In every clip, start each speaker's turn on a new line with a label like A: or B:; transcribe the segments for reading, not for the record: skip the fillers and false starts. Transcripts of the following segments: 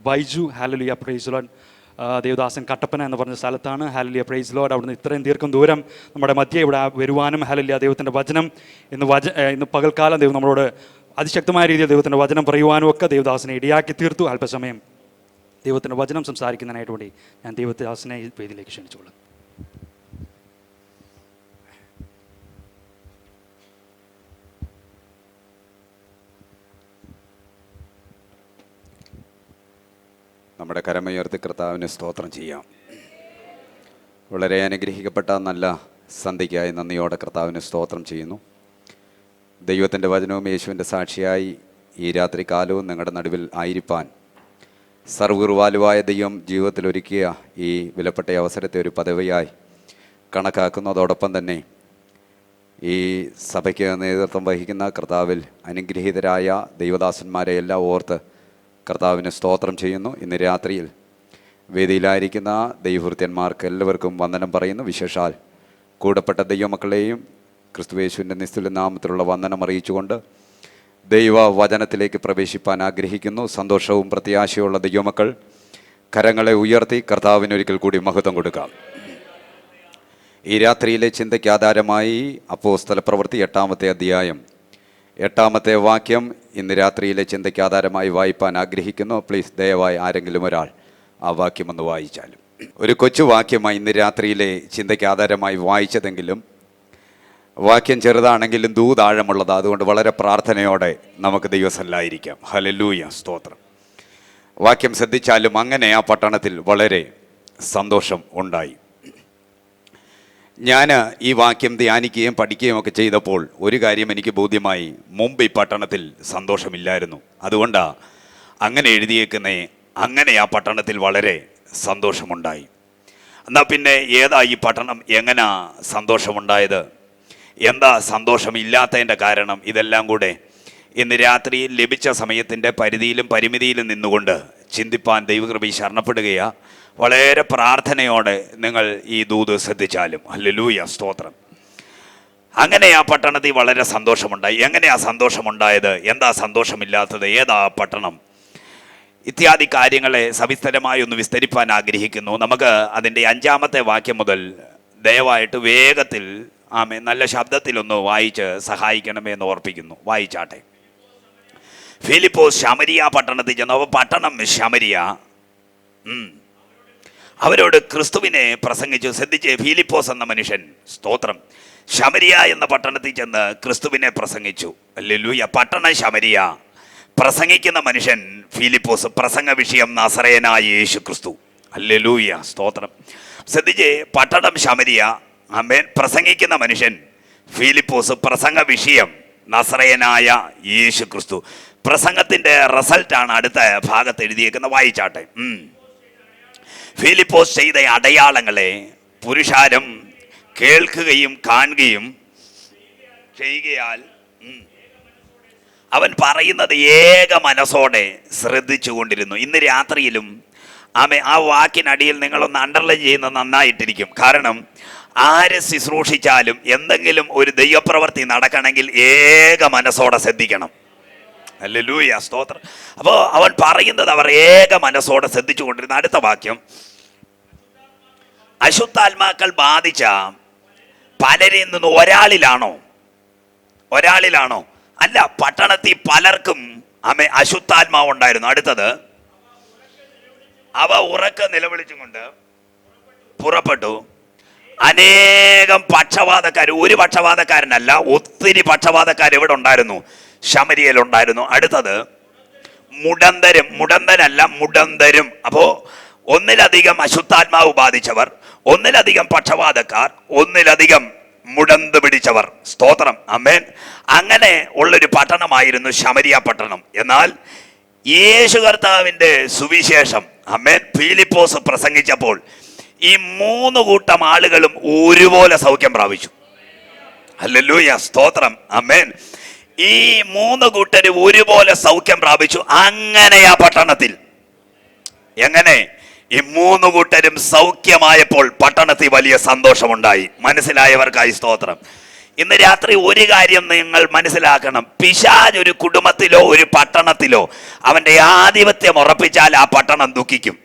A: ബൈജു. ഹാലലുയ, praise Lord. Devadasan Kattappana എന്ന് പറഞ്ഞ സ്ഥലത്താണ്. ഹാലലുയ, പ്രൈസ് ലോർഡ്. അവിടുന്ന് ഇത്രയും ദൂരം നമ്മുടെ മധ്യ ഇവിടെ വരുവാനും ഹാലലുയ ദൈവത്തിൻ്റെ വചനം ഇന്ന് പകൽക്കാലം ദൈവം നമ്മളോട് അതിശക്തമായ രീതിയിൽ ദൈവത്തിൻ്റെ വചനം പറയുവാനും ഒക്കെ ദൈവദാസനെ ഇടയാക്കി തീർത്തു. അല്പസമയം ദൈവത്തിൻ്റെ വചനം സംസാരിക്കുന്നതിനായിട്ട് വേണ്ടി ഞാൻ ദൈവദാസനെ ഈ വേദിയിലേക്ക് ക്ഷണിച്ചോളാം.
B: നമ്മുടെ കരമുയർത്തി കർത്താവിന് സ്തോത്രം ചെയ്യാം. വളരെ അനുഗ്രഹിക്കപ്പെട്ട നല്ല സന്ധ്യയ്ക്കായി നന്ദിയോടെ കർത്താവിന് സ്തോത്രം ചെയ്യുന്നു. ദൈവത്തിൻ്റെ വചനവും യേശുവിൻ്റെ സാക്ഷിയായി ഈ രാത്രി കാലവും നിങ്ങളുടെ നടുവിൽ ആയിരിക്കാൻ സർവ്വകുർവാലുവായ ദൈവം ജീവിതത്തിൽ ഒരുക്കിയ ഈ വിലപ്പെട്ട അവസരത്തെ ഒരു പദവിയായി കണക്കാക്കുന്നതോടൊപ്പം തന്നെ ഈ സഭയ്ക്ക് നേതൃത്വം വഹിക്കുന്ന കർത്താവിൽ അനുഗ്രഹീതരായ ദൈവദാസന്മാരെ എല്ലാം ഓർത്ത് കർത്താവിന് സ്തോത്രം ചെയ്യുന്നു. ഇന്ന് രാത്രിയിൽ വേദിയിലായിരിക്കുന്ന ദൈവഭൃത്യന്മാർക്ക് എല്ലാവർക്കും വന്ദനം പറയുന്നു. വിശേഷാൽ കൂടപ്പെട്ട ദൈവമക്കളെയും ക്രിസ്തുയേശുവിൻ്റെ നിസ്തുല നാമത്തിലുള്ള വന്ദനം അറിയിച്ചുകൊണ്ട് ദൈവ വചനത്തിലേക്ക് പ്രവേശിപ്പാൻ ആഗ്രഹിക്കുന്നു. സന്തോഷവും പ്രത്യാശയുള്ള ദൈവമക്കൾ കരങ്ങളെ ഉയർത്തി കർത്താവിനൊരിക്കൽ കൂടി മഹത്വം കൊടുക്കാം. ഈ രാത്രിയിലെ ചിന്തയ്ക്ക് ആധാരമായി അപ്പോസ്തല പ്രവൃത്തി 8-ാമത്തെ അധ്യായം 8-ാമത്തെ വാക്യം ഇന്ന് രാത്രിയിലെ ചിന്തയ്ക്ക് ആധാരമായി വായിപ്പാൻ ആഗ്രഹിക്കുന്നു. പ്ലീസ് ദയവായി ആരെങ്കിലും ഒരാൾ ആ വാക്യം ഒന്ന് വായിച്ചാലും. ഒരു കൊച്ചു വാക്യമായി ഇന്ന് രാത്രിയിലെ ചിന്തയ്ക്ക് ആധാരമായി വായിച്ചതെങ്കിലും വാക്യം ചെറുതാണെങ്കിലും ദൂതാഴമുള്ളത്. അതുകൊണ്ട് വളരെ പ്രാർത്ഥനയോടെ നമുക്ക് ദൈവസന്നിധിയിലായിരിക്കാം. ഹല്ലേലൂയ, സ്തോത്രം. വാക്യം ശ്രദ്ധിച്ചാലും അങ്ങനെ ആ പട്ടണത്തിൽ വളരെ സന്തോഷം ഉണ്ടായി. ഞാൻ ഈ വാക്യം ധ്യാനിക്കുകയും പഠിക്കുകയും ഒക്കെ ചെയ്തപ്പോൾ ഒരു കാര്യം എനിക്ക് ബോധ്യമായി. മുമ്പ് ഈ പട്ടണത്തിൽ സന്തോഷമില്ലായിരുന്നു. അതുകൊണ്ടാണ് അങ്ങനെ എഴുതിയേക്കുന്നേ. അങ്ങനെ ആ പട്ടണത്തിൽ വളരെ സന്തോഷമുണ്ടായി. എന്നാൽ പിന്നെ ഏതാ ഈ പട്ടണം, എങ്ങനാ സന്തോഷമുണ്ടായത്, എന്താ സന്തോഷമില്ലാത്തതിൻ്റെ കാരണം, ഇതെല്ലാം കൂടെ ഇന്ന് രാത്രി ലഭിച്ച സമയത്തിൻ്റെ പരിധിയിലും പരിമിതിയിലും നിന്നുകൊണ്ട് ചിന്തിപ്പാൻ ദൈവകൃപ ശരണപ്പെടുകയാണ്. വളരെ പ്രാർത്ഥനയോടെ നിങ്ങൾ ഈ ദൂത് ശ്രദ്ധിച്ചാലും. ഹല്ലേലൂയ, സ്തോത്രം. അങ്ങനെ ആ പട്ടണത്തിൽ വളരെ സന്തോഷമുണ്ടായി. എങ്ങനെയാ സന്തോഷമുണ്ടായത്, എന്താ സന്തോഷമില്ലാത്തത്, ഏതാ പട്ടണം ഇത്യാദി കാര്യങ്ങളെ സവിസ്തരമായി ഒന്ന് വിസ്തരിപ്പാൻ ആഗ്രഹിക്കുന്നു. നമുക്ക് അതിൻ്റെ 5-ാമത്തെ വാക്യം മുതൽ ദയവായിട്ട് വേഗത്തിൽ നല്ല ശബ്ദത്തിലൊന്ന് വായിച്ച് സഹായിക്കണമേ എന്ന് ഓർപ്പിക്കുന്നു. വായിച്ചാട്ടെ. ഫിലിപ്പോസ് ശമരിയ പട്ടണത്തിൽ ചെന്നു. അപ്പോൾ പട്ടണം ശമരിയ. അവരോട് ക്രിസ്തുവിനെ പ്രസംഗിച്ചു. ശ്രദ്ധിച്ച്, ഫിലിപ്പോസ് എന്ന മനുഷ്യൻ, സ്തോത്രം, ശമരിയ എന്ന പട്ടണത്തിൽ ചെന്ന് ക്രിസ്തുവിനെ പ്രസംഗിച്ചു. ഹല്ലേലൂയ. പട്ടണം ശമരിയ, പ്രസംഗിക്കുന്ന മനുഷ്യൻ ഫിലിപ്പോസ്, പ്രസംഗ വിഷയം നസറേയനായ യേശു ക്രിസ്തു. ഹല്ലേലൂയ, സ്തോത്രം. ശ്രദ്ധിച്ച്, പട്ടണം ശമരിയ, ആമേൻ, പ്രസംഗിക്കുന്ന മനുഷ്യൻ ഫിലിപ്പോസ്, പ്രസംഗ വിഷയം നസറേയനായ യേശു ക്രിസ്തു. പ്രസംഗത്തിൻ്റെ റിസൾട്ടാണ് അടുത്ത ഭാഗത്ത് എഴുതിയേക്കുന്ന. വായിച്ചാട്ടെ. ഫിലിപ്പോസ് ചെയ്ത അടയാളങ്ങളെ പുരുഷാരം കേൾക്കുകയും കാണുകയും ചെയ്യുകയാൽ അവൻ പറയുന്നത് ഏക മനസ്സോടെ ശ്രദ്ധിച്ചു കൊണ്ടിരുന്നു. ഇന്ന് രാത്രിയിലും ആ വാക്കിനടിയിൽ നിങ്ങളൊന്ന് അണ്ടർലൈൻ ചെയ്യുന്നത് നന്നായിട്ടിരിക്കും. കാരണം ആര് ശുശ്രൂഷിച്ചാലും എന്തെങ്കിലും ഒരു ദൈവപ്രവൃത്തി നടക്കണമെങ്കിൽ ഏക മനസ്സോടെ ശ്രദ്ധിക്കണം. ഹല്ലേലൂയ, സ്തോത്രം. അപ്പോൾ അവൻ പറയുന്നത് അവർ ഏക മനസ്സോടെ ശ്രദ്ധിച്ചു കൊണ്ടിരുന്ന. അടുത്ത വാക്യം, അശുദ്ധാത്മാക്കൾ ബാധിച്ച പലരിൽ നിന്ന് ഒരാളിലാണോ അല്ല, പട്ടണത്തിൽ പലർക്കും അശുദ്ധാത്മാവ് ഉണ്ടായിരുന്നു. അടുത്തത്, അവ ഉറക്കെ നിലവിളിച്ചും കൊണ്ട് പുറപ്പെട്ടു. അനേകം പക്ഷപാതക്കാർ, ഒരു പക്ഷപാതക്കാരനല്ല, ഒത്തിരി പക്ഷപാതക്കാർ എവിടെ ഉണ്ടായിരുന്നു? ശമരിയയിലുണ്ടായിരുന്നു. അടുത്തത്, മുടന്തരും. അപ്പോ ഒന്നിലധികം അശുദ്ധാത്മാവ് ബാധിച്ചവർ, ഒന്നിലധികം പക്ഷപാതക്കാർ, ഒന്നിലധികം മുടന്ത് പിടിച്ചവർ. സ്തോത്രം, ആമേൻ. അങ്ങനെ ഉള്ളൊരു പട്ടണമായിരുന്നു ശമരിയ പട്ടണം. എന്നാൽ യേശു കർത്താവിൻ്റെ സുവിശേഷം, ആമേൻ, ഫിലിപ്പോസ് പ്രസംഗിച്ചപ്പോൾ ഈ 3 കൂട്ടം ആളുകളും ഒരുപോലെ സൗഖ്യം പ്രാപിച്ചു. ഹല്ലേലൂയ, സ്തോത്രം, ആമേൻ. ഈ 3 കൂട്ടരും ഒരുപോലെ സൗഖ്യം പ്രാപിച്ചു. അങ്ങനെ ആ പട്ടണത്തിൽ എങ്ങനെ ഈ 3 കൂട്ടരും സൗഖ്യമായപ്പോൾ പട്ടണത്തിൽ വലിയ സന്തോഷമുണ്ടായി. മനസ്സിലായവർക്കായി സ്തോത്രം.
C: ഇന്ന് രാത്രി ഒരു കാര്യം നിങ്ങൾ മനസ്സിലാക്കണം. പിശാച് ഒരു കുടുംബത്തിലോ ഒരു പട്ടണത്തിലോ അവന്റെ ആധിപത്യം ഉറപ്പിച്ചാൽ ആ പട്ടണം ദുഃഖിക്കും.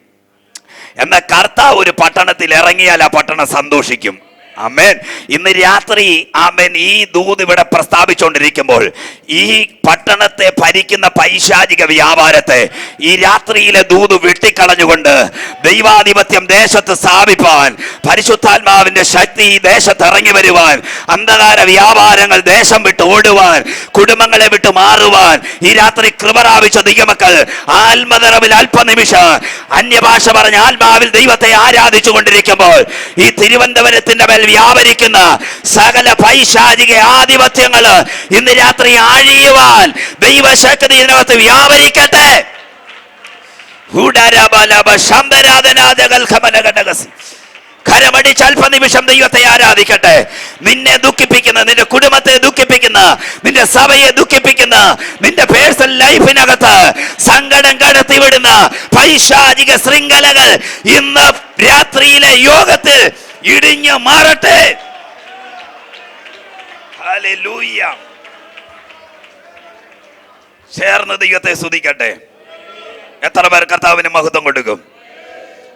C: എന്നാൽ കർത്താവ് ഒരു പട്ടണത്തിൽ ഇറങ്ങിയാൽ ആ പട്ടണം സന്തോഷിക്കും. ആമേൻ. ഇന്ന് രാത്രി ആമേൻ ഈ ദൂത് ഇവിടെ പ്രസ്താവിച്ചുകൊണ്ടിരിക്കുമ്പോൾ ഈ പട്ടണത്തെ ഭരിക്കുന്ന പൈശാചിക വ്യാപാരത്തെ ഈ രാത്രിയിലെ ദൂത് വെട്ടിക്കളഞ്ഞുകൊണ്ട് ദൈവാധിപത്യം ദേശത്ത് സ്ഥാപിപ്പാൻ, പരിശുദ്ധാത്മാവിന്റെ ശക്തി ഈ ദേശത്ത് ഇറങ്ങി വരുവാൻ, അന്ധകാര വ്യാപാരങ്ങൾ ദേശം വിട്ട് ഓടുവാൻ, കുടുംബങ്ങളെ വിട്ട് മാറുവാൻ ഈ രാത്രി കൃപ പ്രാപിച്ച ദൈവമക്കൾ ആത്മനിറവിൽ അല്പനിമിഷം അന്യഭാഷ പറഞ്ഞ ആത്മാവിൽ ദൈവത്തെ ആരാധിച്ചു കൊണ്ടിരിക്കുമ്പോൾ ഈ തിരുവനന്തപുരത്തിന്റെ മേൽ വ്യാപരിക്കുന്ന സകല പൈശാചിക ആധിപത്യങ്ങൾ ഇന്ന് രാത്രി അഴിയുവാൻ ദൈവശക്തി ഇതിനകത്ത് വ്യാപരിക്കട്ടെ. കരമടിച്ച് അല്പനിമിഷം ദൈവത്തെ ആരാധിക്കട്ടെ. നിന്നെ ദുഃഖിപ്പിക്കുന്ന, നിന്റെ കുടുംബത്തെ ദുഃഖിപ്പിക്കുന്ന, നിന്റെ സഭയെ ദുഃഖിപ്പിക്കുന്ന, നിന്റെ പേഴ്സണൽ ലൈഫിനകത്ത് സങ്കടം കടത്തിവിടുന്ന പൈശാചിക ശൃംഖലകൾ ഇന്ന് രാത്രിയിലെ യോഗത്തിൽ ഇടിഞ്ഞു മാറട്ടെ. ഹല്ലേലൂയ. ചേർന്ന് ദൈവത്തെ സ്തുതിക്കട്ടെ. എത്ര പേർ കർത്താവിന് മഹത്വം കൊടുക്കും?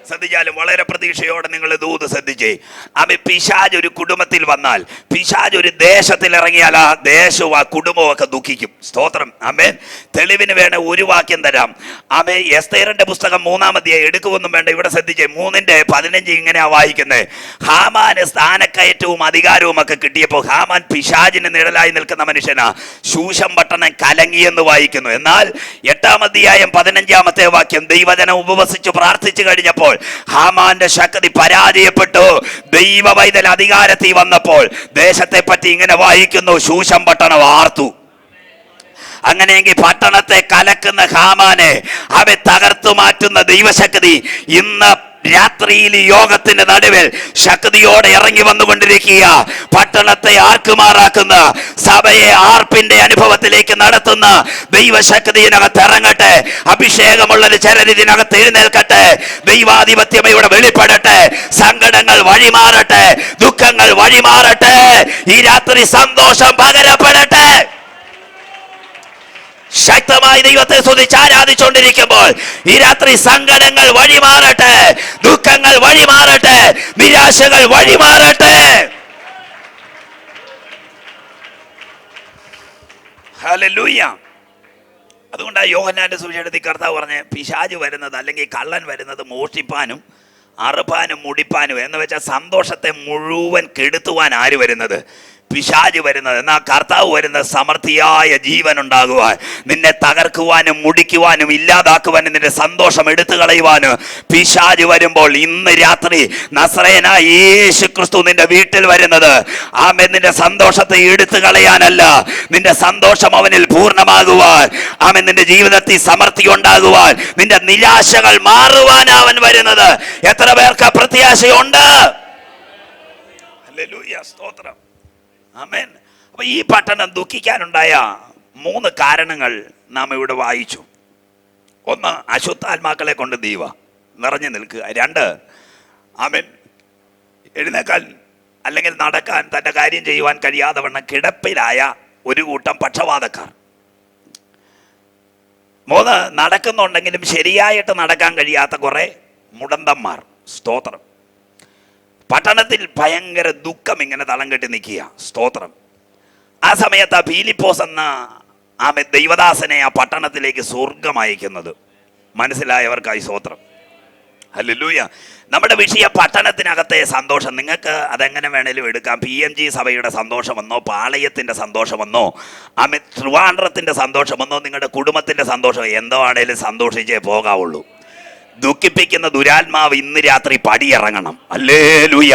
C: ശ്രദ്ധിച്ചാലും വളരെ പ്രതീക്ഷയോടെ നിങ്ങൾ ദൂത് ശ്രദ്ധിച്ചേ. ആമേ, പിശാച് ഒരു കുടുംബത്തിൽ വന്നാൽ, പിശാച് ഒരു ദേശത്തിൽ ഇറങ്ങിയാൽ ആ ദേശവും ആ കുടുംബവും ഒക്കെ ദുഃഖിക്കും. സ്തോത്രം. ആമേൻ. തെളിവിന് വേണ ഒരു വാക്യം തരാം. ആമേ, എസ്തേറിന്റെ പുസ്തകം 3-ാം അധ്യായം എടുക്കുമൊന്നും വേണ്ട, ഇവിടെ ശ്രദ്ധിച്ചേ. 3:15 ഇങ്ങനെയാ വായിക്കുന്നത്. ഹാമാന് സ്ഥാനക്കയറ്റവും അധികാരവും ഒക്കെ കിട്ടിയപ്പോൾ ഹാമാൻ പിശാചിന് നിഴലായി നിൽക്കുന്ന മനുഷ്യനാ. ശൂശം പട്ടണം കലങ്ങിയെന്ന് വായിക്കുന്നു. എന്നാൽ 8-ാം അധ്യായം 15-ാമത്തെ വാക്യം, ദൈവജനം ഉപവസിച്ച് പ്രാർത്ഥിച്ചു കഴിഞ്ഞപ്പോൾ ഹാമാന്റെ ശക്തി പരാജയപ്പെട്ടു. ദൈവ പൈതൽ അധികാരത്തിൽ വന്നപ്പോൾ ദേശത്തെ പറ്റി ഇങ്ങനെ വായിക്കുന്നു, ശൂശം പട്ടണം ആർത്തു. അങ്ങനെയെങ്കിൽ പട്ടണത്തെ കലക്കുന്ന ഹാമാനെ അവയെ തകർത്തു മാറ്റുന്ന ദൈവശക്തി ഇന്ന് രാത്രിയിൽ യോഗത്തിന്റെ നടുവിൽ ശക്തിയോടെ ഇറങ്ങി വന്നുകൊണ്ടിരിക്കുക. പട്ടണത്തെ ആർക്കുമാറാക്കുന്ന, സഭയെ ആർപ്പിന്റെ അനുഭവത്തിലേക്ക് നടത്തുന്ന ദൈവശക്തി ഇതിനകത്ത് ഇറങ്ങട്ടെ. അഭിഷേകമുള്ളൊരു ചിലർ ഇതിനകത്ത് എഴുന്നേൽക്കട്ടെ. ദൈവാധിപത്യം ഇവിടെ വെളിപ്പെടട്ടെ. സങ്കടങ്ങൾ വഴിമാറട്ടെ, ദുഃഖങ്ങൾ വഴിമാറട്ടെ. ഈ രാത്രി സന്തോഷം പകരപ്പെടട്ടെ. ശക്തമായി ദൈവത്തെ സ്തുതിച്ച് ആരാധിച്ചുകൊണ്ടിരിക്കുമ്പോൾ ഈ രാത്രി സങ്കടങ്ങൾ വഴിമാറട്ടെ, ദുഃഖങ്ങൾ വഴിമാറട്ടെ, നിരാശകൾ വഴിമാറട്ടെ. ഹല്ലേലൂയ. അതുകൊണ്ടാണ് യോഹന്നാന്റെ സുവിശേഷത്തിൽ കർത്താവ് പറഞ്ഞ പിശാച് വരുന്നത്, അല്ലെങ്കിൽ കള്ളൻ വരുന്നത് മോഷ്ടിപ്പാനും അറുപ്പാനും മുടിപ്പാനും, എന്ന് വെച്ചാൽ സന്തോഷത്തെ മുഴുവൻ കെടുത്തുവാൻ ആര് വരുന്നത്? പിശാച് വരുന്നത്. എന്നാൽ കർത്താവ് വരുന്നത് സമൃദ്ധിയായ ജീവൻ ഉണ്ടാകുവാൻ, നിന്നെ തകർക്കുവാനും മുടിക്കുവാനും ഇല്ലാതാക്കുവാനും നിന്റെ സന്തോഷം എടുത്തു കളയുവാനും പിശാച് വരുമ്പോൾ ഇന്ന് രാത്രി നസറേയനായ യേശു ക്രിസ്തു നിന്റെ വീട്ടിൽ വരുന്നത് ആമേൻ നിന്റെ സന്തോഷത്തെ എടുത്തു കളയാനല്ല, നിന്റെ സന്തോഷം അവനിൽ പൂർണ്ണമാകുവാൻ, ആമേൻ നിന്റെ ജീവിതത്തിൽ സമൃദ്ധി ഉണ്ടാകുവാൻ, നിന്റെ നിരാശകൾ മാറുവാൻ അവൻ വരുന്നത്. എത്ര പേർക്ക് പ്രത്യാശയുണ്ട്? ഹല്ലേലൂയ, സ്തോത്രം. ആമേൻ. അപ്പൊ ഈ പട്ടണം ദുഃഖിക്കാനുണ്ടായ 3 കാരണങ്ങൾ നാം ഇവിടെ വായിച്ചു. 1, അശുദ്ധാത്മാക്കളെ കൊണ്ട് ദൈവ നിറഞ്ഞു നിൽക്കുക. 2, ആമേൻ, എഴുന്നേക്കാൻ അല്ലെങ്കിൽ നടക്കാൻ, തൻ്റെ കാര്യം ചെയ്യുവാൻ കഴിയാതെ വണ്ണം കിടപ്പിലായ ഒരു കൂട്ടം പക്ഷപാതക്കാർ. 3, നടക്കുന്നുണ്ടെങ്കിലും ശരിയായിട്ട് നടക്കാൻ കഴിയാത്ത കുറെ മുടന്തന്മാർ. സ്തോത്രം. പട്ടണത്തിൽ ഭയങ്കര ദുഃഖം ഇങ്ങനെ തളം കെട്ടി നിൽക്കുക. സ്തോത്രം. ആ സമയത്ത് ആ ഫിലിപ്പോസ് എന്ന ആമേ ദൈവദാസനെ ആ പട്ടണത്തിലേക്ക് സ്വർഗം അയക്കുന്നത്. മനസ്സിലായവർക്കായി സ്തോത്രം. ഹല്ലേലൂയ. നമ്മുടെ വിഷയ പട്ടണത്തിനകത്തെ സന്തോഷം. നിങ്ങൾക്ക് അതെങ്ങനെ വേണേലും എടുക്കാം. PMG സഭയുടെ സന്തോഷമെന്നോ, പാളയത്തിൻ്റെ സന്തോഷമെന്നോ, ആമേ ട്രിവാൻഡ്രത്തിൻ്റെ സന്തോഷമെന്നോ, നിങ്ങളുടെ കുടുംബത്തിൻ്റെ സന്തോഷം എന്തോ ആണേലും സന്തോഷിച്ചേ പോകാവുള്ളൂ. ദുഃഖിപ്പിക്കുന്ന ദുരാത്മാവ് ഇന്ന് രാത്രി പടിയിറങ്ങണം. ഹല്ലേലൂയ.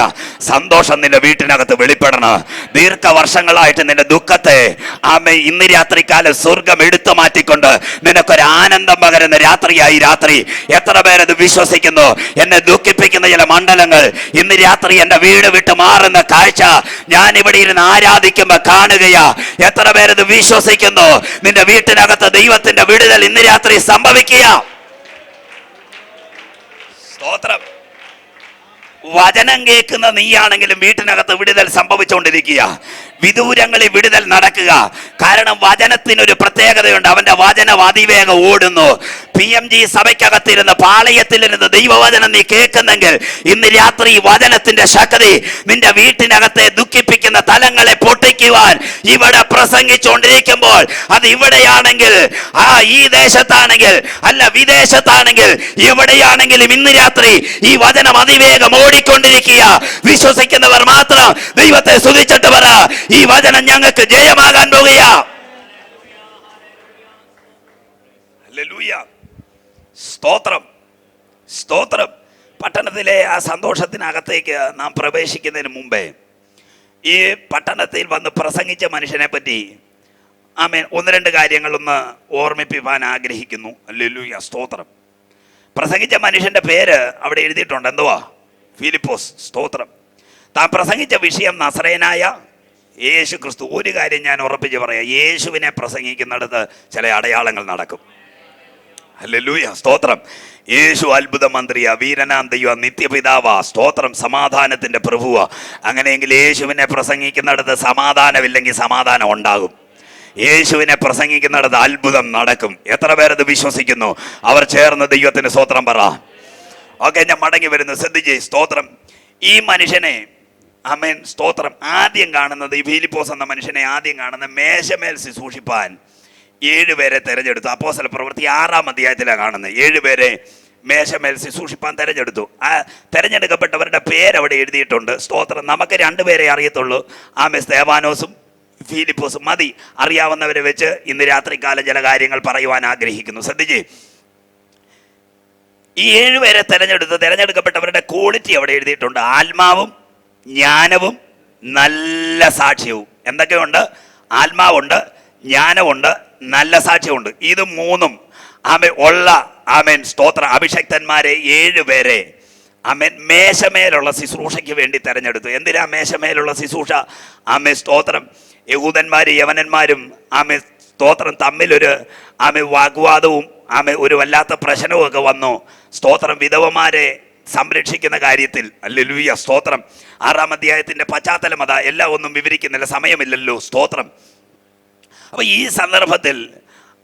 C: സന്തോഷം നിന്റെ വീട്ടിനകത്ത് വെളിപ്പെടണം. ദീർഘവർഷങ്ങളായിട്ട് നിന്റെ ദുഃഖത്തെ ആമേ ഇന്ന് രാത്രിക്കാലം സ്വർഗം എടുത്തു മാറ്റിക്കൊണ്ട് നിനക്കൊരു ആനന്ദം പകരുന്ന രാത്രിയായി രാത്രി. എത്ര പേരത് വിശ്വസിക്കുന്നു? എന്നെ ദുഃഖിപ്പിക്കുന്ന ചില മണ്ഡലങ്ങൾ ഇന്ന് രാത്രി എൻ്റെ വീട് വിട്ട് മാറുന്ന കാഴ്ച ഞാൻ ഇവിടെ ഇരുന്ന് ആരാധിക്കുമ്പോൾ കാണുകയാ. എത്ര പേരത് വിശ്വസിക്കുന്നു? നിന്റെ വീട്ടിനകത്ത് ദൈവത്തിന്റെ വിടുതൽ ഇന്ന് രാത്രി സംഭവിക്കുക. സ്തോത്രം. വചനം കേൾക്കുന്ന നീയാണെങ്കിലും വീട്ടിനകത്ത് വിടുതൽ സംഭവിച്ചുകൊണ്ടിരിക്കുക. വിദൂരങ്ങളിൽ വിടുതൽ നടക്കുക. കാരണം വചനത്തിനൊരു പ്രത്യേകതയുണ്ട്. അവന്റെ വചനം അതിവേഗം ഓടുന്നു. PMG സഭയ്ക്കകത്തിരുന്ന് പാളയത്തിലിരുന്ന് ദൈവവചനം നീ കേൾക്കുന്നെങ്കിൽ ഇന്ന് രാത്രി വചനത്തിന്റെ ശക്തി നിന്റെ വീട്ടിനകത്തെ ദുഃഖിപ്പിക്കുന്ന തലങ്ങളെ പൊട്ടിക്കുവാൻ ഇവിടെ പ്രസംഗിച്ചുകൊണ്ടിരിക്കുമ്പോൾ, അത് ഇവിടെയാണെങ്കിൽ, ഈ ദേശത്താണെങ്കിൽ, അല്ല വിദേശത്താണെങ്കിൽ, എവിടെയാണെങ്കിലും ഇന്ന് രാത്രി ഈ വചനം അതിവേഗം ഓടിക്കൊണ്ടിരിക്കുക. വിശ്വസിക്കുന്നവർ മാത്രം ദൈവത്തെ സ്തുതിച്ചിട്ട് പറ, ഈ വചനം ഞങ്ങൾക്ക് ജയമാകാൻ പോകുക. ഹല്ലേലൂയ. സ്തോത്രം, സ്തോത്രം. പട്ടണത്തിലെ ആ സന്തോഷത്തിനകത്തേക്ക് നാം പ്രവേശിക്കുന്നതിന് മുമ്പേ ഈ പട്ടണത്തിൽ വന്ന് പ്രസംഗിച്ച മനുഷ്യനെ പറ്റി ആമേൻ ഒന്ന് രണ്ട് കാര്യങ്ങളൊന്ന് ഓർമ്മിപ്പിക്കാൻ ആഗ്രഹിക്കുന്നു. ഹല്ലേലൂയ, സ്തോത്രം. പ്രസംഗിച്ച മനുഷ്യന്റെ പേര് അവിടെ എഴുതിയിട്ടുണ്ട്. എന്തുവാ? ഫിലിപ്പോസ്. സ്തോത്രം. താൻ പ്രസംഗിച്ച വിഷയം നസറേനായ യേശു ക്രിസ്തു. ഒരു കാര്യം ഞാൻ ഉറപ്പിച്ച് പറയാം, യേശുവിനെ പ്രസംഗിക്കുന്നിടത്ത് ചില അടയാളങ്ങൾ നടക്കും. ഹല്ലേലൂയ, സ്തോത്രം. യേശു അത്ഭുത മന്ത്രിയാ, വീരനാം ദൈവ, നിത്യപിതാവാ, സ്തോത്രം, സമാധാനത്തിന്റെ പ്രഭുവാ. അങ്ങനെയെങ്കിൽ യേശുവിനെ പ്രസംഗിക്കുന്നിടത്ത് സമാധാനമില്ലെങ്കിൽ സമാധാനം ഉണ്ടാകും. യേശുവിനെ പ്രസംഗിക്കുന്നിടത്ത് അത്ഭുതം നടക്കും. എത്ര പേരത് വിശ്വസിക്കുന്നു? അവർ ചേർന്ന് ദൈവത്തിന് സ്തോത്രം പറ. ഓക്കെ, ഞാൻ മടങ്ങി വരുന്നു. ശ്രദ്ധിച്ചേ, സ്തോത്രം. ഈ മനുഷ്യനെ ആമേൻ, സ്തോത്രം, ആദ്യം കാണുന്നത്, ഈ ഫിലിപ്പോസ് എന്ന മനുഷ്യനെ ആദ്യം കാണുന്ന മേശമേൽ ശുശ്രൂഷിപ്പാൻ 7 പേരെ തെരഞ്ഞെടുത്തു. അപ്പോസ്തല പ്രവൃത്തി 6-ാം അധ്യായത്തിലാണ് കാണുന്നത്. 7 പേരെ മേശമേൽ ശുശ്രൂഷിപ്പാൻ തെരഞ്ഞെടുത്തു. ആ തെരഞ്ഞെടുക്കപ്പെട്ടവരുടെ പേരവിടെ എഴുതിയിട്ടുണ്ട്. സ്തോത്രം. നമുക്ക് 2 പേരെ അറിയത്തുള്ളൂ. ആമേ, സ്തേവാനോസും ഫിലിപ്പോസും മതി. അറിയാവുന്നവരെ വെച്ച് ഇന്ന് രാത്രികാലം ചില കാര്യങ്ങൾ പറയുവാൻ ആഗ്രഹിക്കുന്നു. ശ്രദ്ധിച്ചേ, ഈ 7 പേരെ തെരഞ്ഞെടുക്കപ്പെട്ടവരുടെ ക്വാളിറ്റി അവിടെ എഴുതിയിട്ടുണ്ട്. ആത്മാവും ജ്ഞാനവും നല്ല സാക്ഷ്യവും. എന്തൊക്കെയുണ്ട്? ആത്മാവുണ്ട്, ജ്ഞാനമുണ്ട്, നല്ല സാക്ഷ്യമുണ്ട്. ഇത് 3 ആമേൻ ഉള്ള ആമേൻ, സ്തോത്ര, അഭിഷക്തന്മാരെ 7 പേരെ ആമേൻ മേശമേലുള്ള ശുശ്രൂഷയ്ക്ക് വേണ്ടി തെരഞ്ഞെടുത്തു. എന്തിനാ മേശമേലുള്ള ശുശ്രൂഷ? ആമേ, സ്തോത്രം. യഹൂദന്മാരും യവനന്മാരും ആമേ, സ്തോത്രം, തമ്മിലൊരു ആമേ വാഗ്വാദവും ആമേ ഒരു വല്ലാത്ത പ്രശ്നവും ഒക്കെ വന്നു. സ്തോത്രം. വിധവമാരെ സംരക്ഷിക്കുന്ന കാര്യത്തിൽ. ഹല്ലേലൂയ, സ്തോത്രം. 6-ാം അധ്യായത്തിന്റെ പശ്ചാത്തലം അതാ. എല്ലാം ഒന്നും വിവരിക്കുന്നില്ല, സമയമില്ലല്ലോ. സ്തോത്രം. അപ്പൊ ഈ സന്ദർഭത്തിൽ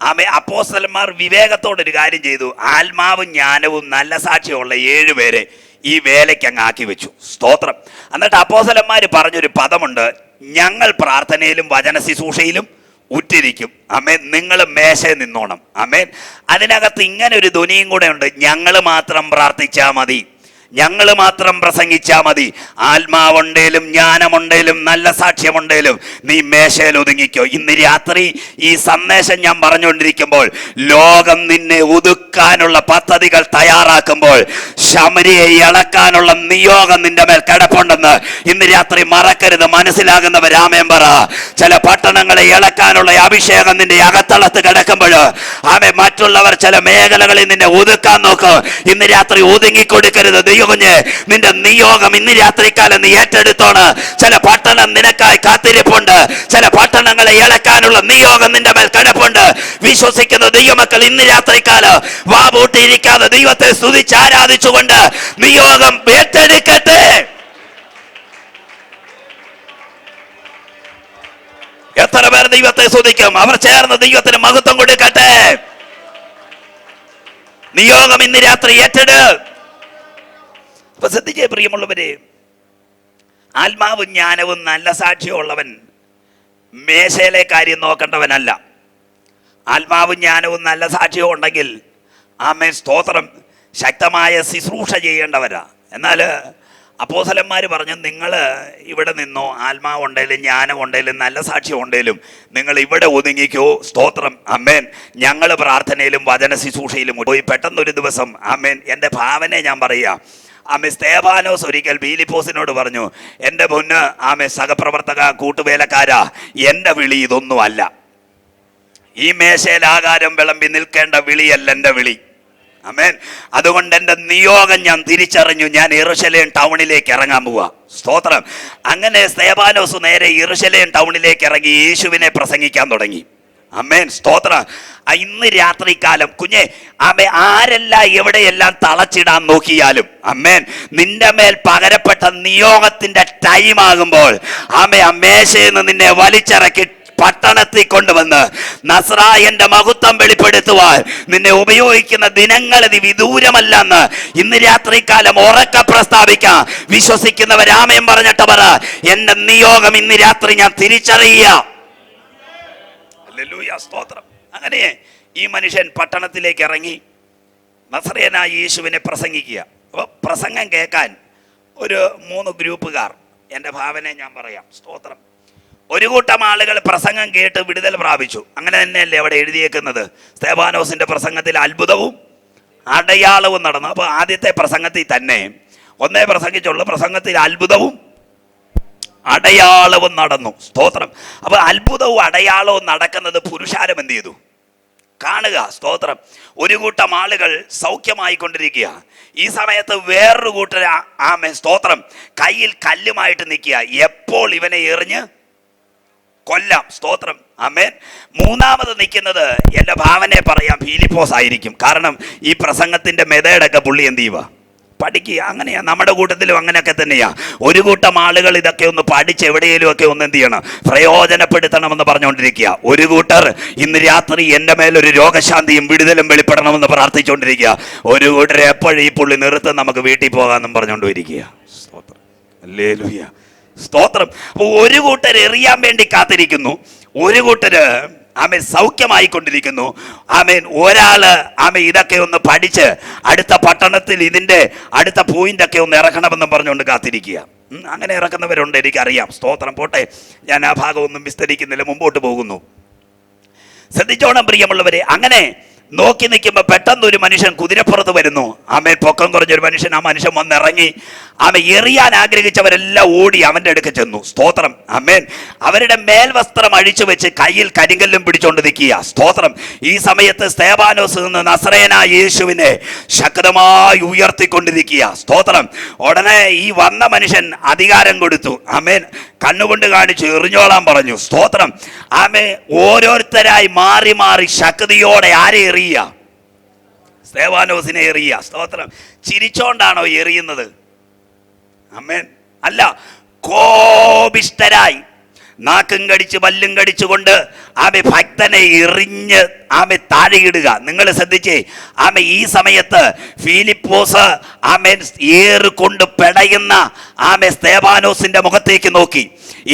C: ആമേ അപ്പോസ്തലന്മാർ വിവേകത്തോടൊരു കാര്യം ചെയ്തു. ആത്മാവും ജ്ഞാനവും നല്ല സാക്ഷ്യമുള്ള 7 പേരെ ഈ വേലയ്ക്ക് അങ്ങ് ആക്കി വെച്ചു. സ്തോത്രം. എന്നിട്ട് അപ്പോസ്തലന്മാർ പറഞ്ഞൊരു പദമുണ്ട്, ഞങ്ങൾ പ്രാർത്ഥനയിലും വചന ശുശ്രൂഷയിലും ഉറ്റിരിക്കും. ആമേൻ. നിങ്ങൾ മേശയിൽ നിന്നോണം. ആമേൻ. അതിനകത്ത് ഇങ്ങനെ ഒരു ധ്വനിയും കൂടെ ഉണ്ട്, ഞങ്ങൾ മാത്രം പ്രാർത്ഥിച്ചാൽ മതി, ഞങ്ങൾ മാത്രം പ്രസംഗിച്ചാൽ മതി. ആത്മാവുണ്ടേലും ജ്ഞാനമുണ്ടേലും നല്ല സാക്ഷ്യമുണ്ടേലും നീ മേശയിൽ ഒതുങ്ങിക്കോ. ഇന്ന് രാത്രി ഈ സന്ദേശം ഞാൻ പറഞ്ഞുകൊണ്ടിരിക്കുമ്പോൾ ലോകം നിന്നെ ഒതുക്കാനുള്ള പദ്ധതികൾ തയ്യാറാക്കുമ്പോൾ ശമരിയെ ഇളക്കാനുള്ള നിയോഗം നിന്റെ മേൽ കിടപ്പുണ്ടെന്ന് ഇന്ന് രാത്രി മറക്കരുത്. മനസ്സിലാകുന്നവർ ആമേൻ പറ. ചില പട്ടണങ്ങളെ ഇളക്കാനുള്ള അഭിഷേകം നിന്റെ അകത്തളത്ത് കിടക്കുമ്പോൾ ആമേ, മറ്റുള്ളവർ ചില മേഖലകളിൽ നിന്നെ ഒതുക്കാൻ നോക്കും. ഇന്ന് രാത്രി ഒതുങ്ങിക്കൊടുക്കരുത്. കുഞ്ഞ്, നിന്റെ നിയോഗം ഇന്ന് രാത്രിക്കാലം നീ ഏറ്റെടുത്തോണ്. ചില പട്ടണം നിനക്കായി കാത്തിരിപ്പുണ്ട്. ചില പട്ടണങ്ങളെ ഇളക്കാനുള്ള നിയോഗം നിന്റെ മേൽ കിടപ്പുണ്ട്. വിശ്വസിക്കുന്ന ദൈവമക്കൾ ഇന്ന് രാത്രിക്കാലം വാപൂട്ടിയിരിക്കാതെ ദൈവത്തെ സ്തുതിച്ച് ആരാധിച്ചുകൊണ്ട് നിയോഗം ഏറ്റെടുക്കട്ടെ. എത്ര പേർ ദൈവത്തെ സ്തുതിക്കും? അവർ ചേർന്ന് ദൈവത്തിന് മഹത്വം കൊടുക്കട്ടെ. നിയോഗം ഇന്ന് രാത്രി ഏറ്റെടു. അപ്പൊ ശ്രദ്ധിച്ചേ പ്രിയമുള്ളവരെ, ആത്മാവും ജ്ഞാനവും നല്ല സാക്ഷ്യമുള്ളവൻ മേശയിലെ കാര്യം നോക്കേണ്ടവനല്ല. ആത്മാവും ജ്ഞാനവും നല്ല സാക്ഷ്യവും ഉണ്ടെങ്കിൽ ആമേൻ, സ്തോത്രം, ശക്തമായ ശുശ്രൂഷ ചെയ്യേണ്ടവരാ. എന്നാൽ അപ്പോസ്തലന്മാർ പറഞ്ഞു, നിങ്ങൾ ഇവിടെ നിന്നോ, ആത്മാവുണ്ടേലും ജ്ഞാനമുണ്ടേലും നല്ല സാക്ഷ്യം ഉണ്ടേലും നിങ്ങൾ ഇവിടെ ഒതുങ്ങിക്കോ. സ്തോത്രം. ആമേൻ. ഞങ്ങൾ പ്രാർത്ഥനയിലും വചന ശുശ്രൂഷയിലും പോയി. പെട്ടെന്നൊരു ദിവസം ആമേൻ, എൻ്റെ ഭാവനെ ഞാൻ പറയുക, ആമേ, സ്തേഫാനോസ് ഒരിക്കൽ ഫിലിപ്പോസിനോട് പറഞ്ഞു, എൻ്റെ മുന്ന് ആമേ സഹപ്രവർത്തക, കൂട്ടുവേലക്കാരാ, എൻ്റെ വിളി ഇതൊന്നുമല്ല. ഈ മേശയിൽ ആകാരം വിളമ്പി നിൽക്കേണ്ട വിളിയല്ല എൻ്റെ വിളി. ആമേൻ. അതുകൊണ്ട് എൻ്റെ നിയോഗം ഞാൻ തിരിച്ചറിഞ്ഞു. ഞാൻ യെരൂശലേം ടൗണിലേക്ക് ഇറങ്ങാൻ പോവാ. സ്തോത്രം. അങ്ങനെ സ്തേഫാനോസ് നേരെ യെരൂശലേം ടൗണിലേക്ക് ഇറങ്ങി യേശുവിനെ പ്രസംഗിക്കാൻ തുടങ്ങി. അമേൻ, സ്തോത്രം. ഇന്ന് രാത്രികാലം കുഞ്ഞെ ആമേ, ആരെല്ലാം എവിടെയെല്ലാം തളച്ചിടാൻ നോക്കിയാലും അമേൻ, നിന്റെ മേൽ പകരപ്പെട്ട നിയോഗത്തിന്റെ ടൈം ആകുമ്പോൾ ആമേ, അമേശയിൽ നിന്ന് നിന്നെ വലിച്ചിറക്കി പട്ടണത്തിൽ കൊണ്ടുവന്ന് നസ്രായന്റെ മഹത്വം വെളിപ്പെടുത്തുവാൻ നിന്നെ ഉപയോഗിക്കുന്ന ദിനങ്ങൾ വിദൂരമല്ലെന്ന് ഇന്ന് രാത്രികാലം ഉറക്കെ പ്രസ്താവിക്കാം. വിശ്വസിക്കുന്നവരാമയം പറഞ്ഞിട്ട് പറ, എന്റെ നിയോഗം ഇന്ന് രാത്രി ഞാൻ തിരിച്ചറിയുക. ഹല്ലേലൂയ, സ്തോത്രം. അങ്ങനെ ഈ മനുഷ്യൻ പട്ടണത്തിലേക്ക് ഇറങ്ങി നസറേയനായ യേശുവിനെ പ്രസംഗിക്കുക. അപ്പോൾ പ്രസംഗം കേൾക്കാൻ ഒരു 3 ഗ്രൂപ്പുകാർ, എൻ്റെ ഭാവനയെ ഞാൻ പറയാം, സ്തോത്രം. ഒരു കൂട്ടം ആളുകൾ പ്രസംഗം കേട്ട് വിടുതൽ പ്രാപിച്ചു. അങ്ങനെ തന്നെയല്ലേ അവിടെ എഴുതിയേക്കുന്നത്. സ്തെഫാനോസിന്റെ പ്രസംഗത്തിൽ അത്ഭുതവും അടയാളവും നടന്നു. അപ്പോൾ ആദ്യത്തെ പ്രസംഗത്തിൽ തന്നെ ഒന്നേ പ്രസംഗിച്ചുള്ളൂ, പ്രസംഗത്തിൽ അത്ഭുതവും അടയാളവും നടന്നു. സ്തോത്രം. അപ്പോൾ അത്ഭുതവും അടയാളവും നടക്കുന്നത് പുരുഷാരം എന്ത് ചെയ്തു? കാണുക. സ്തോത്രം. ഒരു കൂട്ടം ആളുകൾ സൗഖ്യമായിക്കൊണ്ടിരിക്കുക. ഈ സമയത്ത് വേറൊരു കൂട്ടർ ആമേ, സ്തോത്രം, കയ്യിൽ കല്ലുമായിട്ട് നിൽക്കുക. എപ്പോൾ ഇവനെ എറിഞ്ഞ് കൊല്ലാം. സ്തോത്രം. ആമേൻ. മൂന്നാമത് നിൽക്കുന്നത് എൻ്റെ ഭാവനയെ പറയാം ഫിലിപ്പോസ് ആയിരിക്കും. കാരണം ഈ പ്രസംഗത്തിന്റെ മെതേഡൊക്കെ പുള്ളി എന്ത് ചെയ്യുക, പഠിക്കുക. അങ്ങനെയാ നമ്മുടെ കൂട്ടത്തിലും അങ്ങനെയൊക്കെ തന്നെയാ. ഒരു കൂട്ടം ആളുകൾ ഇതൊക്കെ ഒന്ന് പഠിച്ച് എവിടെയെങ്കിലും ഒക്കെ ഒന്ന് എന്ത് ചെയ്യണം, പ്രയോജനപ്പെടുത്തണമെന്ന് പറഞ്ഞുകൊണ്ടിരിക്കുക. ഒരു കൂട്ടർ ഇന്ന് രാത്രി എൻ്റെ മേലൊരു രോഗശാന്തിയും വിടുതലും വെളിപ്പെടണമെന്ന് പ്രാർത്ഥിച്ചുകൊണ്ടിരിക്കുക. ഒരു കൂട്ടർ എപ്പോഴും ഈ പുള്ളി നിർത്തും, നമുക്ക് വീട്ടിൽ പോകാമെന്നും പറഞ്ഞുകൊണ്ടിരിക്കുക. സ്തോത്രം. ഹല്ലേലൂയ, സ്തോത്രം. അപ്പോൾ ഒരു കൂട്ടർ എറിയാൻ വേണ്ടി കാത്തിരിക്കുന്നു, ഒരു കൂട്ടര് ആമേൻ സൗഖ്യമായിക്കൊണ്ടിരിക്കുന്നു. ആമേൻ ഒരാള് ആമേൻ ഇതൊക്കെ ഒന്ന് പഠിച്ച് അടുത്ത പട്ടണത്തിൽ ഇതിൻ്റെ അടുത്ത പോയിന്റ് ഒക്കെ ഒന്ന് ഇറക്കണമെന്നും പറഞ്ഞുകൊണ്ട് കാത്തിരിക്കുക. അങ്ങനെ ഇറക്കുന്നവരുണ്ട്, എനിക്കറിയാം. സ്തോത്രം. പോട്ടെ, ഞാൻ ആ ഭാഗമൊന്നും വിസ്തരിക്കുന്നില്ല, മുമ്പോട്ട് പോകുന്നു. ശ്രദ്ധിച്ചോണം പ്രിയമുള്ളവരെ. അങ്ങനെ നോക്കി നിൽക്കുമ്പോൾ പെട്ടെന്ന് ഒരു മനുഷ്യൻ കുതിരപ്പുറത്ത് വരുന്നു. ആമേൻ പൊക്കം കുറഞ്ഞൊരു മനുഷ്യൻ. ആ മനുഷ്യൻ വന്നിറങ്ങി ആമേൻ എറിയാൻ ആഗ്രഹിച്ചവരെല്ലാം ഓടി അവൻ്റെ അടുക്ക ചെന്നു. സ്തോത്രം. ആമേൻ. അവരുടെ മേൽവസ്ത്രം അഴിച്ചു വെച്ച് കയ്യിൽ കരിങ്കല്ലും പിടിച്ചുകൊണ്ട് നിൽക്കുക. സ്തോത്രം. ഈ സമയത്ത് സ്തെഫാനോസ് നിന്ന് നസറേയനായ യേശുവിനെ ശക്തമായി ഉയർത്തിക്കൊണ്ടിരിക്കുക. സ്തോത്രം. ഉടനെ ഈ വന്ന മനുഷ്യൻ അധികാരം കൊടുത്തു. ആമേൻ. കണ്ണുകൊണ്ട് കാണിച്ചു എറിഞ്ഞോളാൻ പറഞ്ഞു. സ്തോത്രം. ആമേ ഓരോരുത്തരായി മാറി മാറി ശക്തിയോടെ ആരെ എറിയുക? സ്തെഫാനോസിനെ എറിയുക. സ്തോത്രം. ചിരിച്ചോണ്ടാണോ എറിയുന്നത്? ആമേൻ. അല്ല, കോപിഷ്ഠരായി നാക്കും കടിച്ച് പല്ലും കടിച്ചുകൊണ്ട് ആമെ ഭക്തനെ എറിഞ്ഞ് ആമെ താഴെയിടുക. നിങ്ങൾ ശ്രദ്ധിച്ചേ. ആമെ ഈ സമയത്ത് ഫിലിപ്പോസ് ആമേൻ ഏറുകൊണ്ട് പെടയുന്ന ആമെ സ്തെഫാനോസിന്റെ മുഖത്തേക്ക് നോക്കി.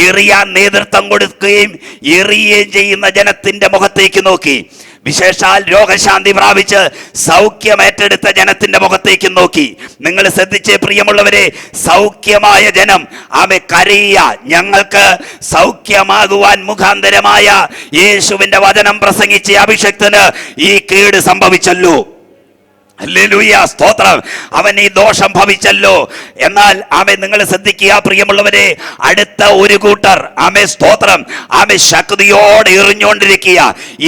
C: എറിയാൻ നേതൃത്വം കൊടുക്കുകയും എറിയുകയും ചെയ്യുന്ന ജനത്തിന്റെ മുഖത്തേക്ക് നോക്കി. വിശേഷാൽ രോഗശാന്തി പ്രാപിച്ച് സൗഖ്യമേറ്റെടുത്ത ജനത്തിന്റെ മുഖത്തേക്ക് നോക്കി. നിങ്ങൾ ശ്രദ്ധിച്ചേ പ്രിയമുള്ളവരെ, സൗഖ്യമായ ജനം ആമെ കരയുക. ഞങ്ങൾക്ക് സൗഖ്യമാകുവാൻ മുഖാന്തരമായ യേശുവിന്റെ വചനം പ്രസംഗിച്ച അഭിഷക്തന് ഈ കേട് സംഭവിച്ചല്ലോ. ഹല്ലേലൂയ, സ്തോത്രം. അവൻ ഈ ദോഷം ഭവിച്ചല്ലോ. എന്നാൽ ആമേ നിങ്ങൾ ശ്രദ്ധിക്കുക പ്രിയമുള്ളവരെ, അടുത്ത ഒരു കൂട്ടർ ആമേ സ്തോത്രം ആമേ ശക്തിയോടെ എറിഞ്ഞുകൊണ്ടിരിക്കുക.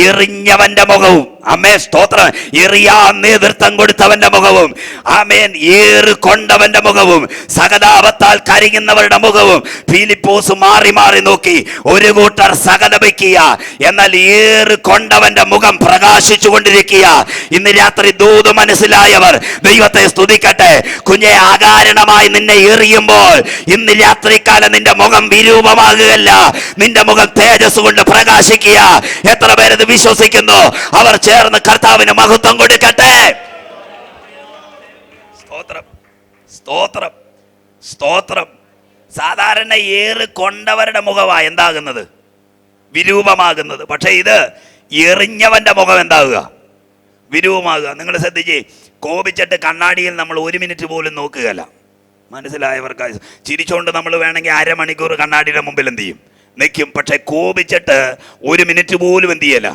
C: എറിഞ്ഞവന്റെ മുഖവും ആമേ സ്തോത്രം എറിയാൻ നേതൃത്വം കൊടുത്തവന്റെ മുഖവും ആമേൻ ഏറ് കൊണ്ടവന്റെ മുഖവും സഹതാപത്താൽ കരയുന്നവരുടെ മുഖവും ഫിലിപ്പോസ് മാറി മാറി നോക്കി. ഒരു കൂട്ടർ സഹതപിക്കുക, എന്നാൽ ഏറ് കൊണ്ടവന്റെ മുഖം പ്രകാശിച്ചു കൊണ്ടിരിക്കുക. ഇന്ന് രാത്രി ദൂത് മനസ്സിലായവർ ദൈവത്തെ സ്തുതിക്കട്ടെ. കുഞ്ഞെ, അകാരണമായി നിന്നെ എറിയുമ്പോൾ ഇന്ന് രാത്രിക്കാലം നിന്റെ മുഖം വിരൂപമാകുകയല്ല, നിന്റെ മുഖം തേജസ് കൊണ്ട് പ്രകാശിക്കുക. എത്ര പേരത് വിശ്വസിക്കുന്നു? അവർ ചേർന്ന് കർത്താവിന് മഹത്വം കൊടുക്കട്ടെ. സ്തോത്രം, സ്തോത്രം, സ്തോത്രം. സാധാരണ ഏറ് കൊണ്ടവരുടെ മുഖമാണ് എന്താകുന്നത്? വിരൂപമാകുന്നത്. പക്ഷെ ഇത് എറിഞ്ഞവന്റെ മുഖം എന്താകുക? വിരൂപമാകുക. നിങ്ങൾ ശ്രദ്ധിച്ചേ, കോപിച്ചിട്ട് കണ്ണാടിയിൽ നമ്മൾ 1 മിനിറ്റ് പോലും നോക്കുകയല്ല. മനസ്സിലായവർക്ക് ചിരിച്ചുകൊണ്ട് നമ്മൾ വേണമെങ്കിൽ അരമണിക്കൂർ കണ്ണാടിയുടെ മുമ്പിൽ എന്ത് ചെയ്യും? നിൽക്കും. പക്ഷെ കോപിച്ചിട്ട് 1 മിനിറ്റ് പോലും എന്ത് ചെയ്യല,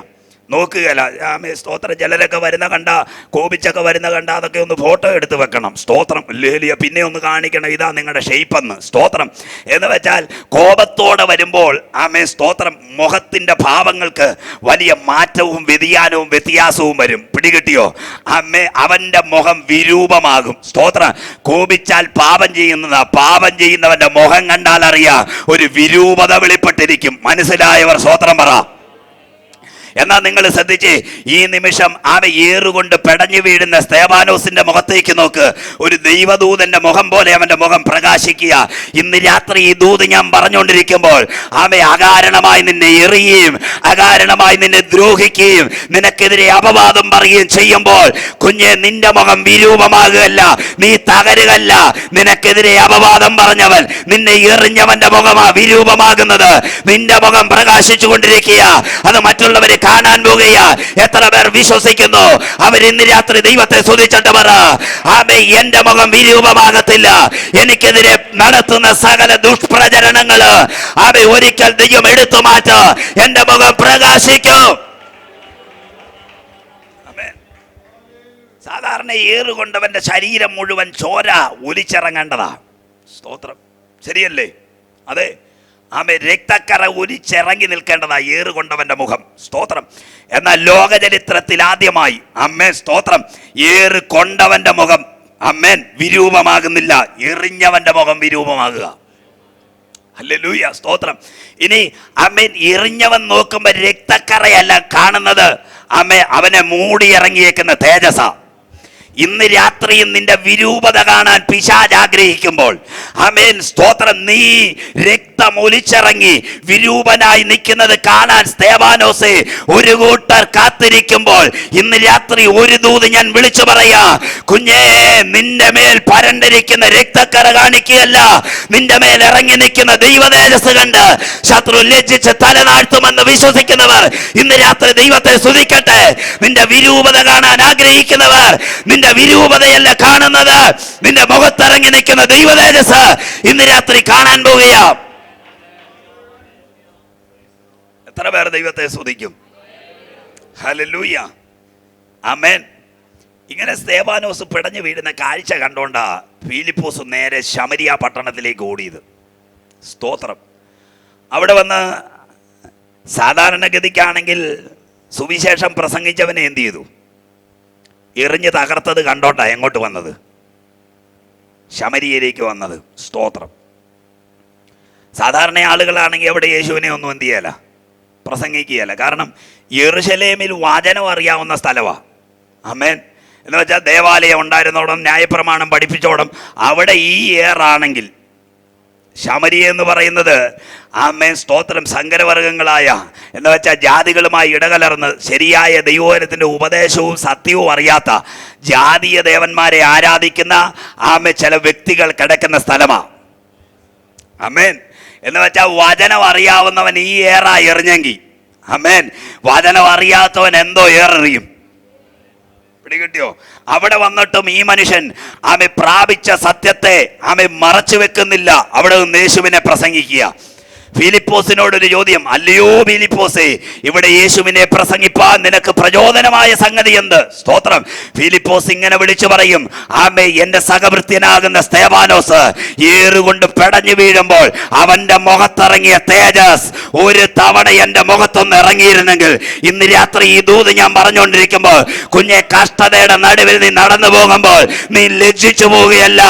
C: നോക്കുകയല്ല. ആമേ സ്തോത്രം. ചിലരൊക്കെ വരുന്ന കണ്ട, കോപിച്ചൊക്കെ വരുന്ന കണ്ട അതൊക്കെ ഒന്ന് ഫോട്ടോ എടുത്ത് വെക്കണം. സ്തോത്രം. ലേലിയ പിന്നെ ഒന്ന് കാണിക്കണം, ഇതാ നിങ്ങളുടെ ഷെയ്പ്പെന്ന്. സ്തോത്രം. എന്ന് വെച്ചാൽ കോപത്തോടെ വരുമ്പോൾ ആമേ സ്തോത്രം മുഖത്തിൻ്റെ ഭാവങ്ങൾക്ക് വലിയ മാറ്റവും വ്യതിയാനവും വ്യത്യാസവും വരും. പിടികിട്ടിയോ? ആമേ അവൻ്റെ മുഖം വിരൂപമാകും. സ്തോത്രം. കോപിച്ചാൽ പാപം ചെയ്യുന്നവൻ്റെ മുഖം കണ്ടാൽ അറിയാം ഒരു വിരൂപത വെളിപ്പെട്ടിരിക്കും. മനസ്സിലായവർ സ്തോത്രം പറ. എന്നാൽ നിങ്ങൾ ശ്രദ്ധിച്ച് ഈ നിമിഷം ആമെ ഏറുകൊണ്ട് പെടഞ്ഞു വീഴുന്ന സ്തേഫാനോസിന്റെ മുഖത്തേക്ക് നോക്ക്. ഒരു ദൈവദൂതന്റെ മുഖം പോലെ അവന്റെ മുഖം പ്രകാശിക്കുക. ഇന്ന് രാത്രി ഈ ദൂത് ഞാൻ പറഞ്ഞുകൊണ്ടിരിക്കുമ്പോൾ ആമെ അകാരണമായി നിന്നെ എറിയുകയും അകാരണമായി നിന്നെ ദ്രോഹിക്കുകയും നിനക്കെതിരെ അപവാദം പറയുകയും ചെയ്യുമ്പോൾ കുഞ്ഞെ, നിന്റെ മുഖം വിരൂപമാകുകയല്ല, നീ തകരുകയല്ല. നിനക്കെതിരെ അപവാദം പറഞ്ഞവൻ, നിന്നെ എറിഞ്ഞവന്റെ മുഖമാ വിരൂപമാകുന്നത്. നിന്റെ മുഖം പ്രകാശിച്ചു കൊണ്ടിരിക്കുക. അത് മറ്റുള്ളവരെ കാണാൻ പോകുക. എത്ര പേർ വിശ്വസിക്കുന്നു? അവർ ഇന്ന് രാത്രി ദൈവത്തെ സ്തുതിച്ചിട്ട് പറ, ആമേ, എന്റെ മുഖം വിരൂപമാകത്തില്ല. എനിക്കെതിരെ നടത്തുന്ന സകല ദുഷ്പ്രചരണങ്ങള് ആമേ ഒരിക്കൽ ദൈവം എടുത്തു മാറ്റ, എന്റെ മുഖം പ്രകാശിക്കും. സാധാരണ ഏറുകൊണ്ടവന്റെ ശരീരം മുഴുവൻ ചോര ഒലിച്ചിറങ്ങേണ്ടതാ. സ്തോത്രം, ശരിയല്ലേ? അതെ, ആമേ, രക്തക്കറ ഒലിച്ചിറങ്ങി നിൽക്കേണ്ടതാ ഏറുകൊണ്ടവന്റെ മുഖം. സ്തോത്രം. എന്നാൽ ലോക ചരിത്രത്തിൽ ആദ്യമായി, അമ്മേ സ്തോത്രം, ഏറ് കൊണ്ടവന്റെ മുഖം അമ്മേൻ വിരൂപമാകുന്നില്ല, എറിഞ്ഞവന്റെ മുഖം വിരൂപമാകുക. ഹല്ലേലൂയ, സ്തോത്രം. ഇനി അമ്മേൻ എറിഞ്ഞവൻ നോക്കുമ്പോ രക്തക്കറയല്ല കാണുന്നത്, അമ്മേ അവനെ മൂടി ഇറങ്ങിയേക്കുന്ന തേജസ. ഇന്ന് രാത്രിയും നിന്റെ വിരൂപത കാണാൻ പിശാച് ആഗ്രഹിക്കുമ്പോൾ, ആമേൻ സ്തോത്രം, നീ രക്തം ഒലിച്ചിറങ്ങി വിരൂപനായി നിൽക്കുന്നത് കാണാൻ സ്തേഫാനോസേ ഒരു കൂട്ടർ കാത്തിരിക്കുമ്പോൾ ഇന്ന് രാത്രി ഒരു ദൂത് ഞാൻ വിളിച്ചു പറയാ, കുഞ്ഞേ, നിന്റെ മേൽ പരണ്ടിരിക്കുന്ന രക്തക്കറ കാണിക്കുകയല്ല, നിന്റെ മേൽ ഇറങ്ങി നിൽക്കുന്ന ദൈവതേജസ് കണ്ട് ശത്രു ലജ്ജിച്ച് തലനാഴ്ത്തുമെന്ന് വിശ്വസിക്കുന്നവർ ഇന്ന് രാത്രി ദൈവത്തെ സ്തുതിക്കട്ടെ. നിന്റെ വിരൂപത കാണാൻ ആഗ്രഹിക്കുന്നവർ, നിന്റെ വിരൂപതയല്ല കാണുന്നത്, നിന്റെ മുഖത്തിറങ്ങി നിൽക്കുന്ന ദൈവതേജസ് ഇന്ന് രാത്രി കാണാൻ പോവുക. എത്ര പേർ ദൈവത്തെ സ്തുതിക്കും? ഹല്ലേലൂയ, ആമേൻ. ഇങ്ങനെ സ്തേഫാനോസ് പിടഞ്ഞു വീഴുന്ന കാഴ്ച കണ്ടോണ്ടാ ഫിലിപ്പോസ് നേരെ ശമരിയ പട്ടണത്തിലേക്ക് ഓടിയത്. സ്തോത്രം. അവിടെ വന്ന് സാധാരണഗതിക്കാണെങ്കിൽ സുവിശേഷം പ്രസംഗിച്ചവനെ എന്ത് ചെയ്തു? എറിഞ്ഞ് തകർത്തത് കണ്ടോണ്ടാ എങ്ങോട്ട് വന്നത്? ശമരിയയിലേക്ക് വന്നത്. സ്തോത്രം. സാധാരണ ആളുകളാണെങ്കിൽ അവിടെ യേശുവിനെ ഒന്നും എന്ത് ചെയ്യല, പ്രസംഗിക്കുകയല്ല. കാരണം യെരുശലേമിൽ വചനം അറിയാവുന്ന സ്ഥലമാണ്. ആമേൻ. എന്ന് വെച്ചാൽ ദേവാലയം ഉണ്ടായിരുന്നോടും ന്യായപ്രമാണം പഠിപ്പിച്ചോടും അവിടെ ഈ ഏറാണെങ്കിൽ ശമരിയ എന്ന് പറയുന്നത് ആമേൻ സ്തോത്രം സങ്കരവർഗങ്ങളായ എന്ന് വെച്ചാൽ ജാതികളുമായി ഇടകലർന്ന് ശരിയായ ദൈവോരത്തിൻ്റെ ഉപദേശവും സത്യവും അറിയാത്ത ജാതീയ ദേവന്മാരെ ആരാധിക്കുന്ന ആമേ ചില വ്യക്തികൾ കിടക്കുന്ന സ്ഥലമാണ്. ആമേൻ. എന്ന് വെച്ചാൽ വചനം അറിയാവുന്നവൻ ഈ ഏറ എറിഞ്ഞെങ്കിൽ, ആമേൻ, വചനം അറിയാത്തവൻ എന്തോ ഏറെറിയും. പിടികിട്ടിയോ? അവിടെ വന്നിട്ടും ഈ മനുഷ്യൻ ആമെ പ്രാപിച്ച സത്യത്തെ ആമെ മറച്ചു വെക്കുന്നില്ല. അവിടെ നിന്ന് യേശുവിനെ പ്രസംഗിക്കുക. ഫിലിപ്പോസിനോടൊരു ചോദ്യം, അല്ലയോ ഫിലിപ്പോസേ, ഇവിടെ യേശുവിനെ പ്രസംഗിപ്പാൻ നിനക്ക് പ്രചോദനമായ സംഗതി എന്ത്? സ്തോത്രം. ഫിലിപ്പോസ് ഇങ്ങനെ വിളിച്ചു പറയും, ആമേ, എന്റെ സഹവൃത്യനാകുന്ന സ്തേഫാനോസ് ഏറുകൊണ്ട് പെടഞ്ഞു വീഴുമ്പോൾ അവന്റെ മുഖത്തിറങ്ങിയ തേജസ് ഒരു തവണ എന്റെ മുഖത്തൊന്ന് ഇറങ്ങിയിരുന്നെങ്കിൽ ഇന്ന് രാത്രി ഈ ദൂത് ഞാൻ പറഞ്ഞുകൊണ്ടിരിക്കുമ്പോൾ കുഞ്ഞെ, കഷ്ടതയുടെ നടുവിൽ നീ നടന്നു പോകുമ്പോൾ നീ ലജ്ജിച്ചു പോവുകയല്ല,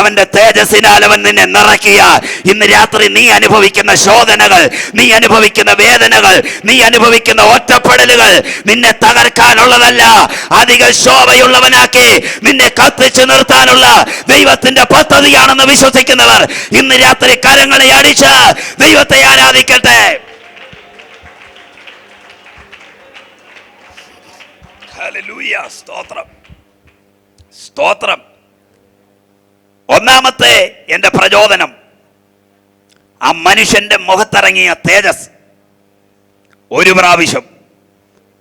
C: അവന്റെ തേജസ്സിനാൽ അവൻ നിന്നെ നിറയ്ക്കുക. ഇന്ന് രാത്രി നീ അനുഭവിക്കുന്ന ശോധനകൾ, നീ അനുഭവിക്കുന്ന വേദനകൾ, നീ അനുഭവിക്കുന്ന ഒറ്റപ്പെടലുകൾ നിന്നെ തകർക്കാനുള്ളതല്ല, അധിക ശോഭയുള്ളവനാക്കി നിന്നെ കത്തിച്ചു നിർത്താനുള്ള ദൈവത്തിന്റെ പദ്ധതിയാണെന്ന് വിശ്വസിക്കുന്നവർ ഇന്ന് രാത്രി കരങ്ങളെ അടിച്ച് ദൈവത്തെ ആരാധിക്കട്ടെ. ഹല്ലേലൂയ, സ്തോത്രം, സ്തോത്രം. ഒന്നാമത്തെ എന്റെ പ്രചോദനം, ആ മനുഷ്യന്റെ മുഖത്തിറങ്ങിയ തേജസ് ഒരു പ്രാവശ്യം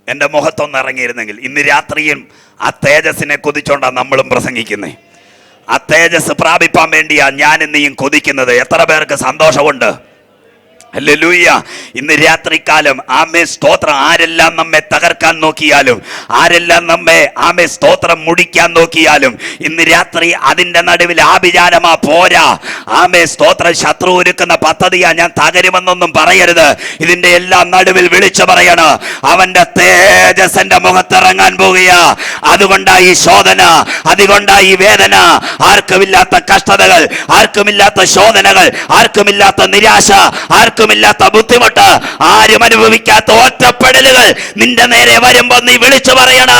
C: എൻ്റെ മുഖത്തൊന്ന് ഇറങ്ങിയിരുന്നെങ്കിൽ ഇന്ന് രാത്രിയും ആ തേജസ്സിനെ കൊതിച്ചോണ്ടാണ് നമ്മളും പ്രസംഗിക്കുന്നത്. ആ തേജസ് പ്രാപിപ്പാൻ വേണ്ടിയാ ഞാനും നീയും കൊതിക്കുന്നത്. എത്ര പേർക്ക് സന്തോഷമുണ്ട്? ഹല്ലേലൂയ. ഇന്ന് രാത്രികാലം ആമേ സ്തോത്രം, ആരെല്ലാം നമ്മെ തകർക്കാൻ നോക്കിയാലും, ആരെല്ലാം നമ്മെ ആമേ സ്തോത്രം മുടിക്കാൻ നോക്കിയാലും ഇന്ന് രാത്രി അതിൻ്റെ നടുവിൽ ആഭിചാരമാ പോരാ. ആമേ സ്തോത്രം, ശത്രു ഒരുക്കുന്ന പദ്ധതിയാ, ഞാൻ തകരുമെന്നൊന്നും പറയരുത്. ഇതിൻ്റെ എല്ലാം നടുവിൽ വിളിച്ചു പറയണം, അവന്റെ തേജസ് എൻ്റെ മുഖത്തിറങ്ങാൻ പോകുക. അതുകൊണ്ടാ ഈ ശോധന, അതുകൊണ്ടാ ഈ വേദന. ആർക്കുമില്ലാത്ത കഷ്ടതകൾ, ആർക്കുമില്ലാത്ത ശോധനകൾ, ആർക്കുമില്ലാത്ത നിരാശ, ആർക്കും ആർക്കുമില്ലാത്ത ബുദ്ധിമുട്ട്, ആരും അനുഭവിക്കാത്ത ഒറ്റപ്പെടലുകൾ നിന്റെ നേരെ വരുമ്പോ നീ വിളിച്ചു പറയണ,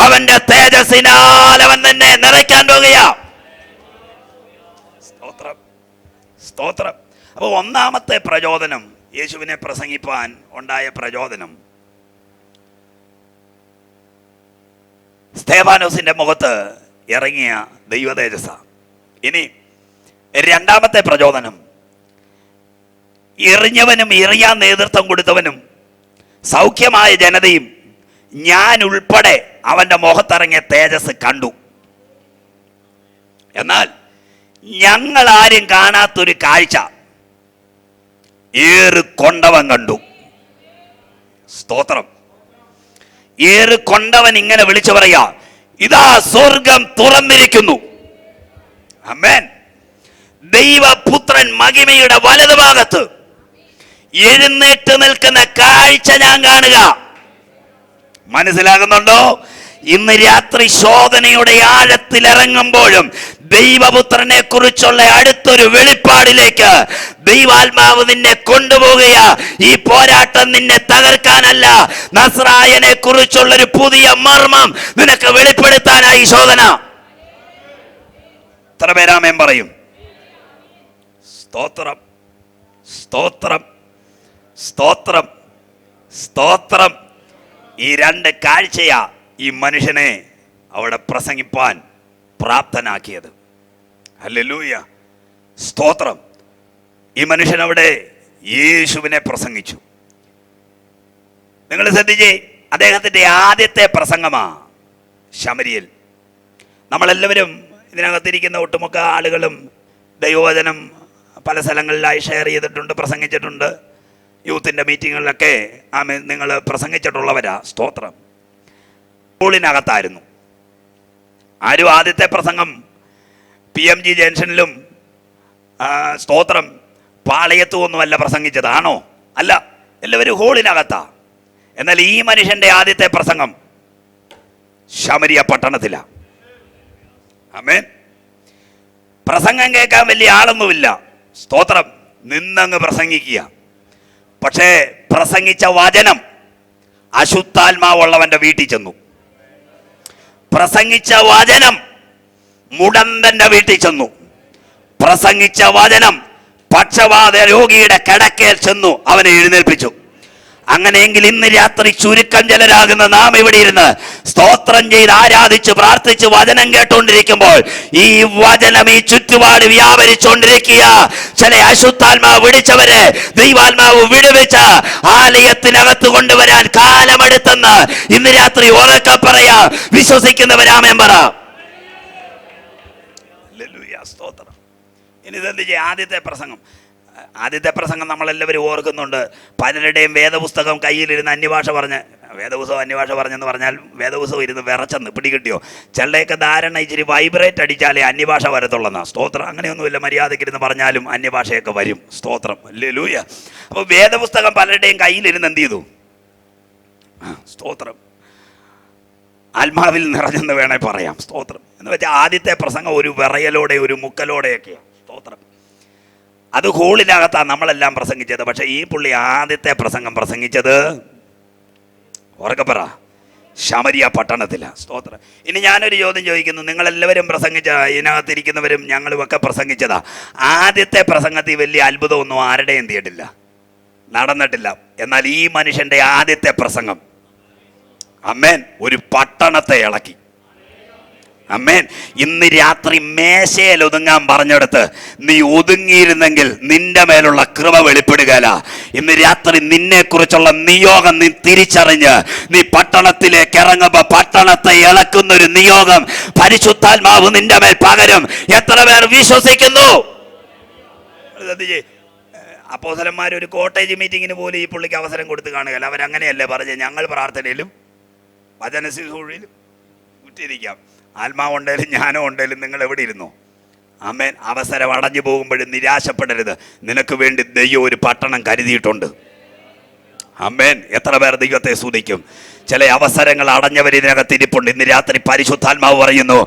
C: അവന്റെ തേജസ്സിനാൽ അവൻ നിന്നെ നിറയ്ക്കാൻ പോകുക. സ്തോത്രം, സ്തോത്രം. അപ്പൊ ഒന്നാമത്തെ പ്രചോദനം, യേശുവിനെ പ്രസംഗിപ്പാൻ ഉണ്ടായ പ്രചോദനം, സ്തേഫാനോസിന്റെ മുഖത്ത് ഇറങ്ങിയ ദൈവ തേജസ്സ. ഇനി രണ്ടാമത്തെ പ്രചോദനം, എറിഞ്ഞവനും എറിയാൻ നേതൃത്വം കൊടുത്തവനും സൗഖ്യമായ ജനതയും ഞാൻ ഉൾപ്പെടെ അവന്റെ മുഖത്തിറങ്ങിയ തേജസ് കണ്ടു. എന്നാൽ ഞങ്ങൾ ആരും കാണാത്തൊരു കാഴ്ച ഏറ് കൊണ്ടവൻ കണ്ടു. സ്തോത്രം. ഏറ് കൊണ്ടവൻ ഇങ്ങനെ വിളിച്ചു പറയാ, ഇതാ സ്വർഗം തുറന്നിരിക്കുന്നു. ആമേൻ. ദൈവപുത്രൻ മഹിമയുടെ വലതുഭാഗത്ത് എഴുന്നേറ്റ് നിൽക്കുന്ന കാഴ്ച ഞാൻ കാണുക. മനസ്സിലാകുന്നുണ്ടോ? ഇന്ന് രാത്രി ശോധനയുടെ ആഴത്തിൽ ഇറങ്ങുമ്പോഴും ദൈവപുത്രനെ കുറിച്ചുള്ള അടുത്തൊരു വെളിപ്പാടിലേക്ക് ദൈവാത്മാവ് നിന്നെ കൊണ്ടുപോകുക. ഈ പോരാട്ടം നിന്നെ തകർക്കാനല്ല, നസ്രായനെ കുറിച്ചുള്ളൊരു പുതിയ മർമ്മം നിനക്ക് വെളിപ്പെടുത്താനായി ശോധന. എത്ര പേരാമേൻ പറയും? സ്തോത്രം, സ്തോത്രം, സ്തോത്രം, സ്തോത്രം. ഈ രണ്ട് കാഴ്ചയാ ഈ മനുഷ്യനെ അവിടെ പ്രസംഗിപ്പാൻ പ്രാപ്തനാക്കിയത്. ഹല്ലേലൂയ, സ്തോത്രം. ഈ മനുഷ്യൻ അവിടെ യേശുവിനെ പ്രസംഗിച്ചു. നിങ്ങൾ ശ്രദ്ധിച്ചേ, അദ്ദേഹത്തിൻ്റെ ആദ്യത്തെ പ്രസംഗമാ ശമരിയിൽ. നമ്മളെല്ലാവരും ഇതിനകത്തിരിക്കുന്ന ഒട്ടുമുക്ക ആളുകളും ദൈവവചനം പല സ്ഥലങ്ങളിലായി ഷെയർ ചെയ്തിട്ടുണ്ട്, പ്രസംഗിച്ചിട്ടുണ്ട്. യൂത്തിൻ്റെ മീറ്റിങ്ങുകളിലൊക്കെ നിങ്ങൾ പ്രസംഗിച്ചിട്ടുള്ളവരാ. സ്തോത്രം. സ്കൂളിനകത്തായിരുന്നു. ആരും ആദ്യത്തെ പ്രസംഗം PMG ജംഗ്ഷനിലും സ്തോത്രം പാളയത്തും ഒന്നുമല്ല പ്രസംഗിച്ചതാണോ? അല്ല, എല്ലാവരും ഹോളിനകത്താ. എന്നാൽ ഈ മനുഷ്യന്റെ ആദ്യത്തെ പ്രസംഗം ശമരിയ പട്ടണത്തിലാണ്. ആമേൻ. പ്രസംഗം കേൾക്കാൻ വലിയ ആളൊന്നുമില്ല. സ്തോത്രം. നിന്നങ്ങ് പ്രസംഗിക്കുക. പക്ഷേ പ്രസംഗിച്ച വചനം അശുദ്ധാത്മാവുള്ളവന്റെ വീട്ടിൽ ചെന്നു. പ്രസംഗിച്ച വചനം മുടന്തന്റെ വീട്ടിൽ ചെന്നു. പ്രസംഗിച്ച വചനം പക്ഷവാത രോഗിയുടെ കിടക്കയിൽ ചെന്നു അവനെ എഴുന്നേൽപ്പിച്ചു. അങ്ങനെയെങ്കിൽ ഇന്ന് രാത്രി ചുരുക്കം ചിലരാകുന്ന നാം ഇവിടെ ഇരുന്ന് സ്തോത്രം ചെയ്ത് ആരാധിച്ച് പ്രാർത്ഥിച്ച് വചനം കേട്ടുകൊണ്ടിരിക്കുമ്പോൾ ഈ വചനം ഈ ചുറ്റുപാട് വ്യാപരിച്ചുകൊണ്ടിരിക്കുക. ചില അശുദ്ധാത്മാവ് വിളിച്ചവരെ ദൈവാത്മാവ് വിടുവിച്ച ആലയത്തിനകത്ത് കൊണ്ടുവരാൻ കാലമെടുത്തെന്ന് ഇന്ന് രാത്രി ഉറക്കെ പറയാ. വിശ്വസിക്കുന്നവരാമേൻ പറ. സ്തോത്രം. ഇനി ശ്രദ്ധിച്ചേ, ആദ്യത്തെ പ്രസംഗം നമ്മളെല്ലാവരും ഓർക്കുന്നുണ്ട്. പലരുടെയും വേദപുസ്തകം കയ്യിലിരുന്ന് അന്യഭാഷ പറഞ്ഞ്, വേദപുസ്തകം അന്യഭാഷ പറഞ്ഞെന്ന് പറഞ്ഞാൽ വേദപുസ്തകം ഇരുന്ന് വിറച്ചെന്ന് പിടികിട്ടിയോ? ചിലയൊക്കെ ധാരണ ഇച്ചിരി വൈബ്രേറ്റ് അടിച്ചാലേ അന്യഭാഷ വരത്തുള്ളെന്നാ. സ്തോത്രം. അങ്ങനെയൊന്നുമില്ല, മര്യാദയ്ക്കിരുന്ന് പറഞ്ഞാലും അന്യഭാഷയൊക്കെ വരും. സ്തോത്രം. ഹല്ലേലൂയ. അപ്പോൾ വേദപുസ്തകം പലരുടെയും കയ്യിലിരുന്ന് എന്ത് ചെയ്തു? സ്തോത്രം. ആത്മാവിൽ നിറഞ്ഞെന്ന് വേണേ പറയാം. സ്തോത്രം. എന്ന് വെച്ചാൽ ആദ്യത്തെ പ്രസംഗം ഒരു വിറയലോടെ ഒരു മുക്കലോടെയൊക്കെയാണ്. സ്തോത്രം. അത് ഹോളിനകത്താണ് നമ്മളെല്ലാം പ്രസംഗിച്ചത്. പക്ഷെ ഈ പുള്ളി ആദ്യത്തെ പ്രസംഗം പ്രസംഗിച്ചത് ഉറക്കെ പറ, ശമരിയ പട്ടണത്തിലാണ്. സ്തോത്രം. ഇനി ഞാനൊരു ചോദ്യം ചോദിക്കുന്നു. നിങ്ങളെല്ലാവരും പ്രസംഗിച്ച, ഇതിനകത്തിരിക്കുന്നവരും ഞങ്ങളും ഒക്കെ പ്രസംഗിച്ചതാ. ആദ്യത്തെ പ്രസംഗത്തിൽ വലിയ അത്ഭുതമൊന്നും ആരുടെയും ചെയ്തിട്ടില്ല, നടന്നിട്ടില്ല. എന്നാൽ ഈ മനുഷ്യന്റെ ആദ്യത്തെ പ്രസംഗം, അമ്മേൻ, ഒരു പട്ടണത്തെ ഇളക്കി. അമ്മേൻ. ഇന്ന് രാത്രി മേശയിൽ ഒതുങ്ങാൻ പറഞ്ഞെടുത്ത് നീ ഒതുങ്ങിയിരുന്നെങ്കിൽ നിന്റെ മേലുള്ള കൃപ വെളിപ്പെടുകയില്ല. ഇന്ന് രാത്രി നിന്നെ കുറിച്ചുള്ള നിയോഗം നീ തിരിച്ചറിഞ്ഞ് നീ പട്ടണത്തിലേക്ക് ഇറങ്ങുമ്പോ പട്ടണത്തെ ഇളക്കുന്ന ഒരു നിയോഗം പരിശുദ്ധാത്മാവ് നിന്റെ മേൽ പകരും. എത്ര പേർ വിശ്വസിക്കുന്നു? അപ്പോസ്തലന്മാർ ഒരു കോട്ടേജ് മീറ്റിങ്ങിന് പോലും ഈ പുള്ളിക്ക് അവസരം കൊടുത്ത് കാണുകയല്ല. അവരങ്ങനെയല്ലേ പറഞ്ഞ്, ഞങ്ങൾ പ്രാർത്ഥനയിലും വചന ശുശ്രൂഷയിലും വിട്ടിരിക്കാം. ആത്മാവുണ്ടേലും ജ്ഞാനം ഉണ്ടേലും നിങ്ങൾ എവിടെ ഇരുന്നു? ആമേൻ. അവസരം അടഞ്ഞു പോകുമ്പോഴും നിരാശപ്പെടരുത്. നിനക്ക് വേണ്ടി ദൈവം ഒരു പട്ടണം കരുതിയിട്ടുണ്ട്. ആമേൻ. എത്ര പേർ ദൈവത്തെ സ്തുതിക്കും? ചില അവസരങ്ങൾ അടഞ്ഞവർ ഇതിനകത്ത് ഇരിപ്പുണ്ട്. ഇന്ന് രാത്രി പരിശുദ്ധാത്മാവ് പറയുന്നു,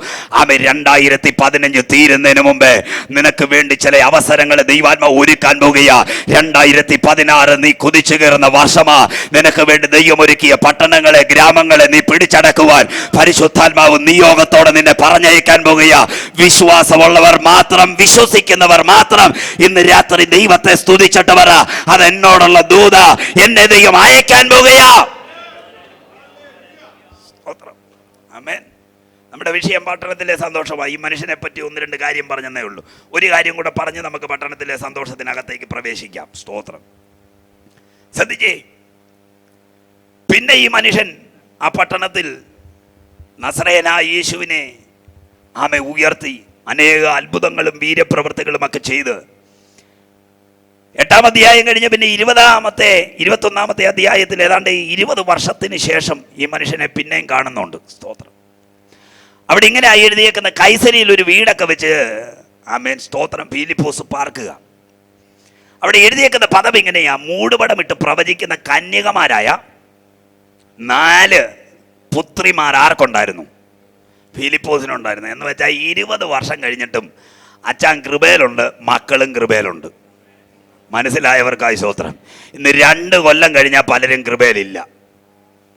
C: ആമേ, 2015 തീരുന്നതിന് മുമ്പേ നിനക്ക് വേണ്ടി ചില അവസരങ്ങൾ ദൈവാത്മാവ് ഒരുക്കാൻ പോകുക. 2016 നീ കുതിച്ചു കയറുന്ന വർഷമാ. നിനക്ക് വേണ്ടി ദൈവം ഒരുക്കിയ പട്ടണങ്ങളെ, ഗ്രാമങ്ങളെ നീ പിടിച്ചടക്കുവാൻ പരിശുദ്ധാത്മാവ് നിയോഗത്തോടെ നിന്നെ പറഞ്ഞയക്കാൻ പോകുക. വിശ്വാസമുള്ളവർ മാത്രം, വിശ്വസിക്കുന്നവർ മാത്രം ഇന്ന് രാത്രി ദൈവത്തെ സ്തുതിച്ചിട്ട് പറ, അതെന്നോടുള്ള ദൂത, എന്നെ ദൈവം അയക്കാൻ പോകുക. ആമേൻ. നമ്മുടെ വിഷയം പട്ടണത്തിലെ സന്തോഷമായി. ഈ മനുഷ്യനെ പറ്റി 1-2 കാര്യം പറഞ്ഞതേ ഉള്ളൂ. ഒരു കാര്യം കൂടെ പറഞ്ഞ് നമുക്ക് പട്ടണത്തിലെ സന്തോഷത്തിനകത്തേക്ക് പ്രവേശിക്കാം. സ്തോത്രം. ശ്രദ്ധിച്ചേ, പിന്നെ ഈ മനുഷ്യൻ ആ പട്ടണത്തിൽ നസറേയനായ യേശുവിനെ ആമെ ഉയർത്തി അനേക അത്ഭുതങ്ങളും വീര്യപ്രവൃത്തികളും ഒക്കെ ചെയ്ത് 8-ാം അധ്യായം കഴിഞ്ഞ് പിന്നെ 21-ാമത്തെ അധ്യായത്തിൽ ഏതാണ്ട് 20 വർഷത്തിന് ശേഷം ഈ മനുഷ്യനെ പിന്നെയും കാണുന്നുണ്ട്. സ്തോത്രം. അവിടെ ഇങ്ങനെ എഴുതിയേക്കുന്ന, കൈസരിയിൽ ഒരു വീടൊക്കെ വെച്ച്, ആമേൻ, സ്തോത്രം, ഫിലിപ്പോസ് പാർക്കുക. അവിടെ എഴുതിയേക്കുന്ന പദം ഇങ്ങനെയാ: മൂടുപടമിട്ട് പ്രവചിക്കുന്ന കന്യകമാരായ 4 പുത്രിമാർ ആർക്കുണ്ടായിരുന്നു? ഫിലിപ്പോസിനുണ്ടായിരുന്നു. എന്ന് വെച്ചാൽ 20 വർഷം കഴിഞ്ഞിട്ടും അച്ഛൻ കൃപയിലുണ്ട്, മക്കളും കൃപയിലുണ്ട്. മനസ്സിലായവർക്കായി സ്തോത്രം. ഇന്ന് 2 കൊല്ലം കഴിഞ്ഞാൽ പലരും കൃപയിലില്ല.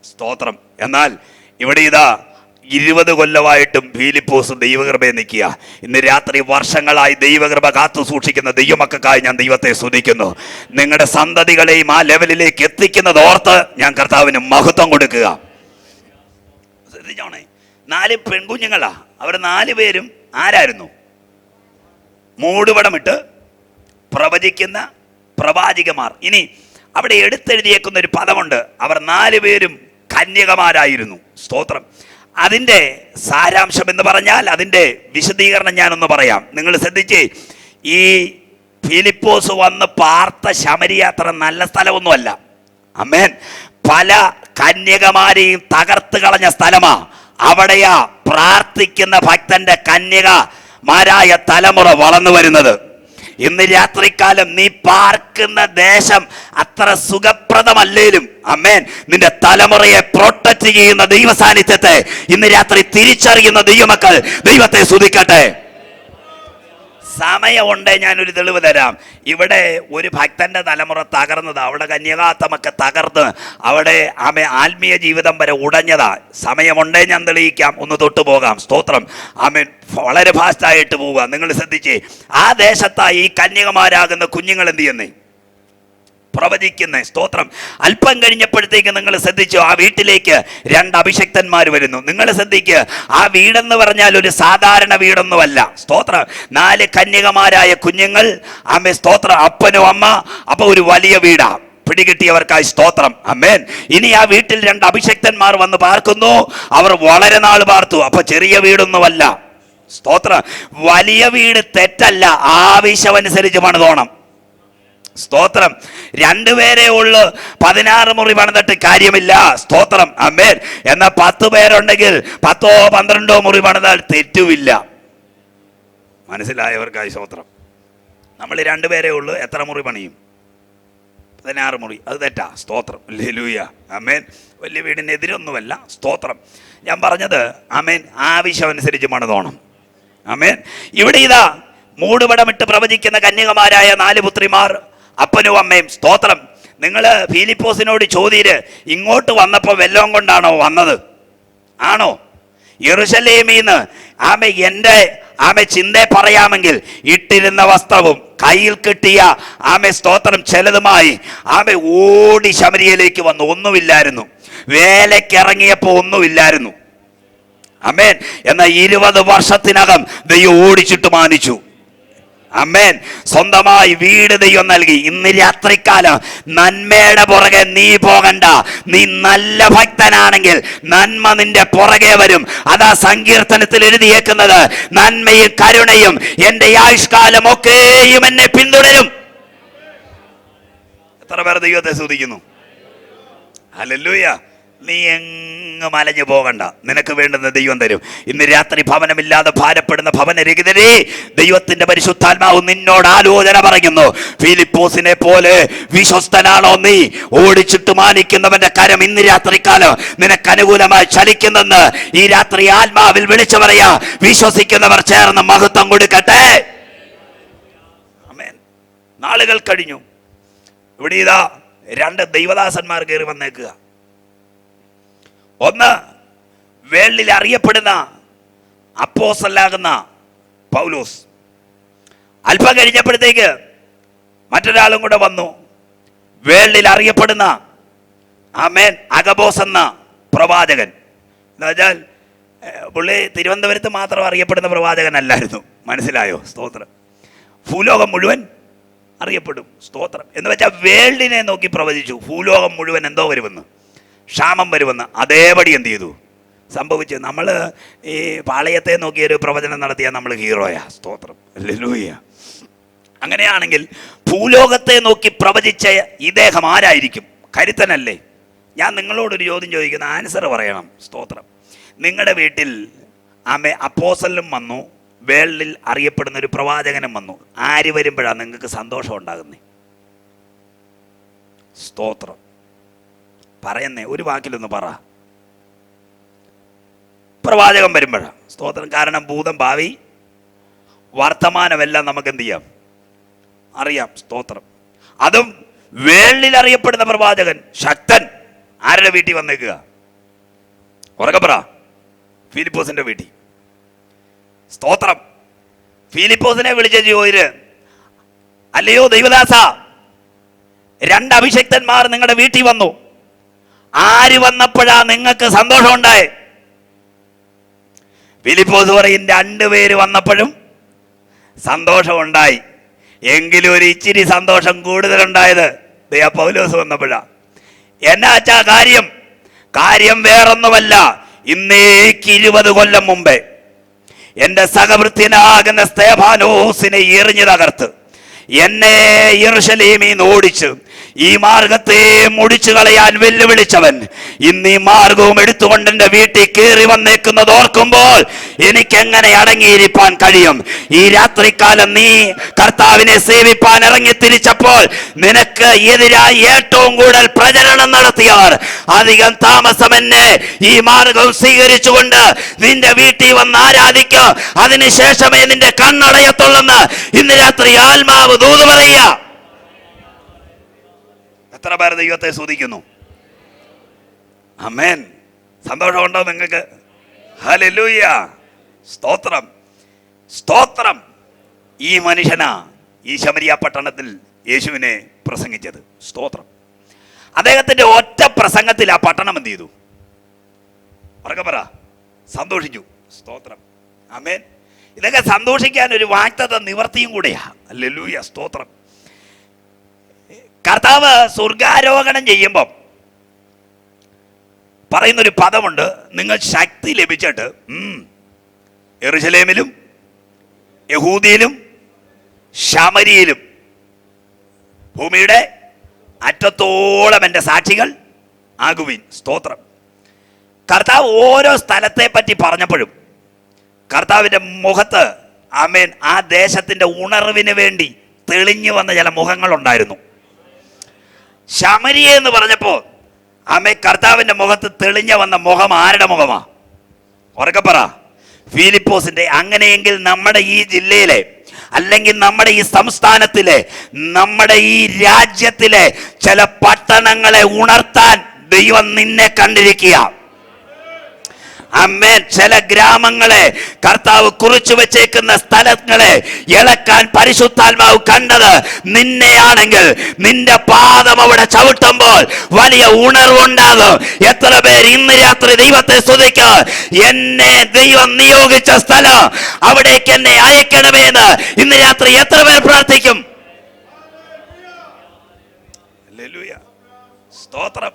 C: സ്തോത്രം. എന്നാൽ ഇവിടെ ഇതാ 20 കൊല്ലമായിട്ടും ഫിലിപ്പോസ് ദൈവകൃപയെ നിൽക്കുക. ഇന്ന് രാത്രി വർഷങ്ങളായി ദൈവകൃപ കാത്തു സൂക്ഷിക്കുന്ന ദൈവമക്കൾക്കായി ഞാൻ ദൈവത്തെ സ്തുതിക്കുന്നു. നിങ്ങളുടെ സന്തതികളെയും ആ ലെവലിലേക്ക് എത്തിക്കുന്നത് ഓർത്ത് ഞാൻ കർത്താവിന് മഹത്വം കൊടുക്കുക. ശ്രദ്ധിച്ചോണേ, 4 പെൺകുഞ്ഞുങ്ങളാ. അവർ 4 പേരും ആരായിരുന്നു? മൂടുപടമിട്ട് പ്രവചിക്കുന്ന പ്രവാചികമാർ. ഇനി അവിടെ എടുത്തെഴുതിയേക്കുന്ന ഒരു പദമുണ്ട്, അവർ 4 പേരും കന്യകമാരായിരുന്നു. സ്തോത്രം. അതിൻ്റെ സാരാംശം എന്ന് പറഞ്ഞാൽ, അതിൻ്റെ വിശദീകരണം ഞാനൊന്ന് പറയാം. നിങ്ങൾ ശ്രദ്ധിച്ചേ, ഈ ഫിലിപ്പോസ് വന്ന് പാർത്ത ശമരിയ അത്ര നല്ല സ്ഥലമൊന്നുമല്ല. അമേൻ. പല കന്യകമാരെയും തകർത്ത് കളഞ്ഞ സ്ഥലമാ. അവിടെയാ പ്രാർത്ഥിക്കുന്ന ഭക്തന്റെ കന്യകമാരായ തലമുറ വളർന്നു വരുന്നത്. ഇന്ന് രാത്രികാലം നീ പാർക്കുന്ന ദേശം അത്ര സുഖപ്രദമല്ലേലും, അമേൻ, നിന്റെ തലമുറയെ പ്രൊട്ടക്ട് ചെയ്യുന്ന ദൈവ സാന്നിധ്യത്തെ ഇന്ന് രാത്രി തിരിച്ചറിയുന്ന ദൈവമക്കൾ ദൈവത്തെ സ്തുതിക്കട്ടെ. സമയമുണ്ടേ ഞാനൊരു തെളിവ് തരാം. ഇവിടെ ഒരു ഭക്തന്റെ തലമുറ തകർന്നത്, അവിടെ കന്യകാത്തമൊക്കെ തകർന്ന് അവിടെ ആത്മീയ ജീവിതം വരെ ഉടഞ്ഞതാ. സമയമുണ്ടേ ഞാൻ തെളിയിക്കാം, ഒന്ന് തൊട്ടു പോകാം. സ്തോത്രം. ആമേൻ. വളരെ ഫാസ്റ്റായിട്ട് പോവുക. നിങ്ങൾ ശ്രദ്ധിച്ചേ, ആ ദേശത്തായി ഈ കന്യകമാരാകുന്ന കുഞ്ഞുങ്ങൾ എന്ത് ചെയ്യുന്നേ? പ്രവചിക്കുന്നേ. സ്തോത്രം. അല്പം കഴിഞ്ഞപ്പോഴത്തേക്ക് നിങ്ങൾ ശ്രദ്ധിച്ചു, ആ വീട്ടിലേക്ക് 2 അഭിഷക്തന്മാർ വരുന്നു. നിങ്ങൾ ശ്രദ്ധിക്കുക, ആ വീടെന്ന് പറഞ്ഞാൽ ഒരു സാധാരണ വീടൊന്നുമല്ല. സ്തോത്രം. 4 കന്യകമാരായ കുഞ്ഞുങ്ങൾ, ആമേ, സ്തോത്രം, അപ്പനും അമ്മ. അപ്പൊ ഒരു വലിയ വീടാ. പിടികിട്ടിയവർക്കായി സ്തോത്രം. അമേൻ. ഇനി ആ വീട്ടിൽ 2 അഭിഷക്തന്മാർ വന്ന് പാർക്കുന്നു. അവർ വളരെ നാൾ പാർത്തു. അപ്പൊ ചെറിയ വീടൊന്നുമല്ല. സ്തോത്രം. വലിയ വീട് തെറ്റല്ല, ആവശ്യമനുസരിച്ച് പണിതോണം. സ്തോത്രം. 2 പേരേ ഉള്ളു, 16 മുറി പണിതിട്ട് കാര്യമില്ല. സ്തോത്രം. അമേൻ. എന്നാൽ 10 പേരുണ്ടെങ്കിൽ 10 12 മുറി പണിതാൽ തെറ്റുമില്ല. മനസ്സിലായവർക്കായി സ്തോത്രം. നമ്മൾ 2 പേരേ ഉള്ളു, എത്ര മുറി പണിയും? 16 മുറി. അത് തെറ്റാ. സ്തോത്രം. ഹല്ലേലൂയ. അമേൻ. വലിയ വീടിനെതിരൊന്നുമല്ല. സ്തോത്രം. ഞാൻ പറഞ്ഞത്, അമേൻ, ആവശ്യമനുസരിച്ച് പണിതോണം. അമേൻ. ഇവിടെ ഇതാ മൂടുപടമിട്ട് പ്രവചിക്കുന്ന കന്യകമാരായ 4 പുത്രിമാർ, അപ്പനും അമ്മയും. സ്തോത്രം. നിങ്ങൾ ഫിലിപ്പോസിനോട് ചോദ്യര്, ഇങ്ങോട്ട് വന്നപ്പോൾ വെല്ലം കൊണ്ടാണോ വന്നത്? ആണോ? യെരൂശലേമീന്ന് എൻ്റെ ചിന്തയെ പറയാമെങ്കിൽ ഇട്ടിരുന്ന വസ്ത്രവും കയ്യിൽ കിട്ടിയ സ്തോത്രം ചിലതുമായി ഓടി ശമരിയയിലേക്ക് വന്നു. ഒന്നുമില്ലായിരുന്നു. വേലക്കിറങ്ങിയപ്പോൾ ഒന്നുമില്ലായിരുന്നു. അമേൻ. എന്നാൽ 20 വർഷത്തിനകം ദൈവം ഓടിച്ചിട്ട് മാനിച്ചു. അമേൻ. സ്വന്തമായി വീട് ദൈവം നൽകി. ഇന്ന് രാത്രിക്കാലം നന്മയുടെ പുറകെ നീ പോകണ്ട. നീ നല്ല ഭക്തനാണെങ്കിൽ നന്മ നിന്റെ പുറകെ വരും. അതാ സങ്കീർത്തനത്തിൽ എഴുതിയേക്കുന്നത്, നന്മയും കരുണയും എൻ്റെ ആയുഷ്കാലം ഒക്കെയും എന്നെ പിന്തുടരും. എത്ര പേർ ദൈവത്തെ സ്തുതിക്കുന്നു? ഹല്ലേലൂയ. നീ എങ്ങും അലഞ്ഞു പോകണ്ട, നിനക്ക് വേണ്ടുന്ന ദൈവം തരും. ഇന്ന് രാത്രി ഭവനമില്ലാതെ ഭാരപ്പെടുന്ന ഭവനരഹിതരെ ദൈവത്തിന്റെ പരിശുദ്ധാത്മാവ് നിന്നോട് ആലോചന പറയുന്നു. ഫിലിപ്പോസിനെ പോലെ വിശ്വസ്തനാണോ നീ? ഓടിച്ചിട്ട് മാനിക്കുന്നവന്റെ കരം ഇന്ന് രാത്രിക്കാലം നിനക്ക് അനുകൂലമായി ചലിക്കുന്നെന്ന് ഈ രാത്രി ആത്മാവിൽ വിളിച്ചു പറയാ. വിശ്വസിക്കുന്നവർ ചേർന്ന് മഹത്വം കൊടുക്കട്ടെ. ആമേൻ. നാളുകൾ കഴിഞ്ഞു. ഇവിടെ ഇതാ 2 ദൈവദാസന്മാർ കയറി വന്നേക്കുക. ഒന്ന്, വേൾഡിൽ അറിയപ്പെടുന്ന അപ്പോസ്തലനാകുന്ന പൗലോസ്. അല്പം കഴിഞ്ഞപ്പോഴത്തേക്ക് മറ്റൊരാളും കൂടെ വന്നു, വേൾഡിൽ അറിയപ്പെടുന്ന ആമേൻ അഗബോസ് എന്ന പ്രവാചകൻ. എന്ന് വെച്ചാൽ പുള്ളി തിരുവനന്തപുരത്ത് മാത്രം അറിയപ്പെടുന്ന പ്രവാചകനല്ലായിരുന്നു. മനസ്സിലായോ? സ്തോത്രം. ഭൂലോകം മുഴുവൻ അറിയപ്പെടും. സ്തോത്രം. എന്ന് വെച്ചാൽ വേൾഡിനെ നോക്കി പ്രവചിച്ചു. ഭൂലോകം മുഴുവൻ എന്തോ വരുമെന്ന്, ക്ഷാമം വരുമെന്ന്. അതേപടി എന്ത് ചെയ്തു? സംഭവിച്ചു. നമ്മൾ ഈ പാളയത്തെ നോക്കിയൊരു പ്രവചനം നടത്തിയാൽ നമ്മൾ ഹീറോയാ. സ്തോത്രം. ഹല്ലേലൂയ. അങ്ങനെയാണെങ്കിൽ ഭൂലോകത്തെ നോക്കി പ്രവചിച്ച ഇദ്ദേഹം ആരായിരിക്കും? കരുത്തനല്ലേ? ഞാൻ നിങ്ങളോടൊരു ചോദ്യം ചോദിക്കുന്ന ആൻസർ പറയണം. സ്തോത്രം. നിങ്ങളുടെ വീട്ടിൽ അപ്പോസ്തലനും വന്നു, വേൾഡിൽ അറിയപ്പെടുന്ന ഒരു പ്രവാചകനും വന്നു. ആര് വരുമ്പോഴാണ് നിങ്ങൾക്ക് സന്തോഷം ഉണ്ടാകുന്നത്? സ്തോത്രം. പറയുന്നേ, ഒരു വാക്കിലൊന്ന് പറ. പ്രവാചകൻ വരുമ്പോഴാണ്. സ്തോത്രം. കാരണം ഭൂതം, ഭാവി, വർത്തമാനമെല്ലാം നമുക്ക് എന്ത് ചെയ്യാം? അറിയാം. സ്തോത്രം. അതും വേൾഡിൽ അറിയപ്പെടുന്ന പ്രവാചകൻ, ശക്തൻ. ആരുടെ വീട്ടിൽ വന്നേക്കുക? ഉറക്കെ പറ. ഫിലിപ്പോസിന്റെ വീട്ടിൽ. സ്തോത്രം. ഫിലിപ്പോസിനെ വിളിച്ച ചോദിര്, അല്ലയോ ദൈവദാസ, 2 അഭിഷക്തന്മാർ നിങ്ങളുടെ വീട്ടിൽ വന്നു. ആര് വന്നപ്പോഴാ നിങ്ങൾക്ക് സന്തോഷം ഉണ്ടായേ? ഫിലിപ്പോസ് പറയും, 2 പേര് വന്നപ്പോഴും സന്തോഷമുണ്ടായി. എങ്കിലും ഒരു ഇച്ചിരി സന്തോഷം കൂടുതലുണ്ടായത് പൗലോസ് വന്നപ്പോഴാ. എന്നാച്ചാ കാര്യം വേറൊന്നുമല്ല. ഇന്നേക്ക് 20 കൊല്ലം മുമ്പേ എൻ്റെ സഹവൃത്യനാകുന്ന സ്തെഫാനോസിനെ എറിഞ്ഞു തകർത്ത് എന്നെ യെരൂശലേമിൽ നിന്ന് ഓടിച്ച് ഈ മാർഗത്തെ മുടിച്ചു കളയാൻ വെല്ലുവിളിച്ചവൻ ഇന്ന് ഈ മാർഗവും എടുത്തുകൊണ്ട് എൻ്റെ വീട്ടിൽ കയറി വന്നേക്കുന്നത് ഓർക്കുമ്പോൾ എനിക്ക് എങ്ങനെ അടങ്ങിയിരിക്കാൻ കഴിയും? ഈ രാത്രികാലം നീ കർത്താവിനെ സേവിപ്പാൻ ഇറങ്ങി തിരിച്ചപ്പോൾ നിനക്ക് എതിരായി ഏറ്റവും കൂടുതൽ പ്രചരണം നടത്തിയവർ അധികം താമസം എന്നെ ഈ മാർഗം സ്വീകരിച്ചുകൊണ്ട് നിന്റെ വീട്ടിൽ വന്ന് ആരാധിക്കുക, അതിനുശേഷമേ നിന്റെ കണ്ണടയത്തുള്ളെന്ന് ഇന്ന് രാത്രി ആത്മാവ് ദൂത് പറയുക. എത്ര പേർ ദൈവത്തെ സ്തുതിക്കുന്നു? ആമേൻ. സന്തോഷമുണ്ടോ നിങ്ങൾക്ക്? ഹല്ലേലൂയ. സ്തോത്രം. സ്തോത്രം. ഈ മനുഷ്യനാ ഈ ശമരിയ പട്ടണത്തിൽ യേശുവിനെ പ്രസംഗിച്ചത്. സ്തോത്രം. അദ്ദേഹത്തിന്റെ ഒറ്റ പ്രസംഗത്തിൽ ആ പട്ടണം എന്ത് ചെയ്തു? ഉറക്കെ പറ. സന്തോഷിച്ചു. സ്തോത്രം. ആമേൻ. ഇതൊക്കെ സന്തോഷിക്കാൻ ഒരു വാഗ്ദത്ത നിവർത്തിയും കൂടെയാ. ഹല്ലേലൂയ. സ്തോത്രം. കർത്താവ് സ്വർഗാരോഹണം ചെയ്യുമ്പം പറയുന്നൊരു പദമുണ്ട്, നിങ്ങൾ ശക്തി ലഭിച്ചിട്ട് യെരൂശലേമിലും യഹൂദിയിലും ശമരിയിലും ഭൂമിയുടെ അറ്റത്തോളം എൻ്റെ സാക്ഷികൾ ആകുവിൻ. സ്തോത്രം. കർത്താവ് ഓരോ സ്ഥലത്തെ പറ്റി പറഞ്ഞപ്പോഴും കർത്താവിൻ്റെ മുഖത്ത് ആമേൻ ആ ദേശത്തിൻ്റെ ഉണർവിന് വേണ്ടി തെളിഞ്ഞു വന്ന ചില മുഖങ്ങളുണ്ടായിരുന്നു. ശമരിയ എന്ന് പറഞ്ഞപ്പോൾ ആമേ കർത്താവിൻ്റെ മുഖത്ത് തെളിഞ്ഞു വന്ന മുഖം ആരുടെ മുഖമാ? ഉറക്കെ പറ. ഫിലിപ്പോസിന്റെ. അങ്ങനെയെങ്കിൽ നമ്മുടെ ഈ ജില്ലയിലെ, അല്ലെങ്കിൽ നമ്മുടെ ഈ സംസ്ഥാനത്തിലെ, നമ്മുടെ ഈ രാജ്യത്തിലെ ചില പട്ടണങ്ങളെ ഉണർത്താൻ ദൈവം നിന്നെ കണ്ടിരിക്കുക. അമ്മേ, ചില ഗ്രാമങ്ങളെ കർത്താവ് കുറിച്ചു വെച്ചേക്കുന്ന സ്ഥലങ്ങളെ ഇളക്കാൻ പരിശുദ്ധാത്മാവ് കണ്ടത് നിന്നെയാണെങ്കിൽ നിന്റെ പാദം അവിടെ ചവിട്ടുമ്പോൾ വലിയ ഉണർവുണ്ടാകും. എത്ര പേർ ഇന്ന് രാത്രി ദൈവത്തെ സ്തുതിക്കുക? എന്നെ ദൈവം നിയോഗിച്ച സ്ഥലം, അവിടേക്ക് എന്നെ അയക്കണമെന്ന് ഇന്ന് രാത്രി എത്ര പേർ പ്രാർത്ഥിക്കും? ഹല്ലേലൂയ. സ്തോത്രം.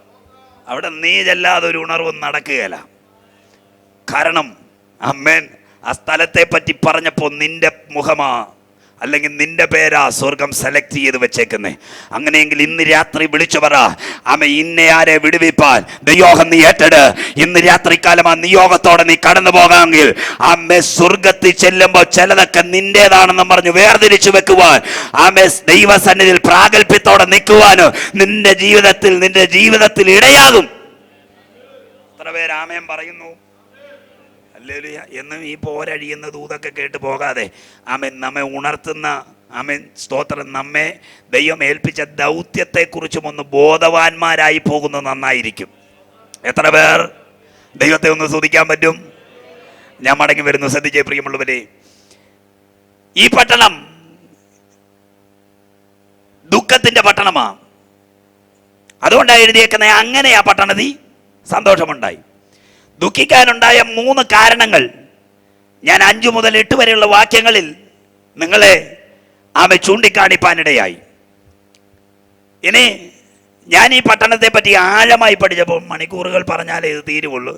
C: അവിടെ നീ ചെല്ലാതെ ഒരു ഉണർവും നടക്കുകയില്ല. കാരണം അമ്മേൻ ആ സ്ഥലത്തെ പറ്റി പറഞ്ഞപ്പോൾ നിന്റെ മുഖമാ അല്ലെങ്കിൽ നിന്റെ പേരാ സ്വർഗം സെലക്ട് ചെയ്ത് വെച്ചേക്കുന്നേ. അങ്ങനെയെങ്കിൽ ഇന്ന് രാത്രി വിളിച്ചു പറ, ആമേ, ഇന്നെ ആരെ വിടുവിപ്പാൻ നിയോഗം നീ ഏറ്റെട്. ഇന്ന് രാത്രിക്കാലം ആ നിയോഗത്തോടെ നീ കടന്നു പോകാമെങ്കിൽ ആമേ, സ്വർഗത്തിൽ ചെല്ലുമ്പോൾ ചിലതൊക്കെ നിന്റേതാണെന്ന് പറഞ്ഞു വേർതിരിച്ചു വെക്കുവാൻ, ആമേ, ദൈവസന്നിധിയിൽ പ്രാഗൽഭ്യത്തോടെ നിൽക്കുവാനോ നിന്റെ ജീവിതത്തിൽ ഇടയാകും. എത്ര പേര് ആമേൻ പറയുന്നു? ഹല്ലേലൂയ. എന്നും ഈ പോരഴിയുന്ന ദൂതൊക്കെ കേട്ട് പോകാതെ ആമേൻ, നമ്മെ ഉണർത്തുന്ന ആമേൻ സ്തോത്രം, നമ്മെ ദൈവം ഏൽപ്പിച്ച ദൗത്യത്തെക്കുറിച്ചും ഒന്ന് ബോധവാന്മാരായി പോകുന്നത് നന്നായിരിക്കും. എത്ര പേർ ദൈവത്തെ ഒന്ന് സ്തുതിക്കാൻ പറ്റും? ഞാൻ മടങ്ങി വരുന്നു. ശ്രദ്ധിച്ചേ പ്രിയമുള്ളവരെ, ഈ പട്ടണം ദുഃഖത്തിന്റെ പട്ടണമാണ്. അതുകൊണ്ടാണ് എഴുതിയേക്കുന്നത് അങ്ങനെ ആ പട്ടണത്തിൽ സന്തോഷമുണ്ടായി. ദുഃഖിക്കാനുണ്ടായ 3 കാരണങ്ങൾ ഞാൻ 5 മുതൽ 8 വരെയുള്ള വാക്യങ്ങളിൽ നിങ്ങളെ ആമെ ചൂണ്ടിക്കാണിപ്പാനിടയായി. ഇനി ഞാൻ ഈ പട്ടണത്തെ പറ്റി ആഴമായി പഠിച്ചപ്പോൾ മണിക്കൂറുകൾ പറഞ്ഞാലേ ഇത് തീരുവുള്ളൂ.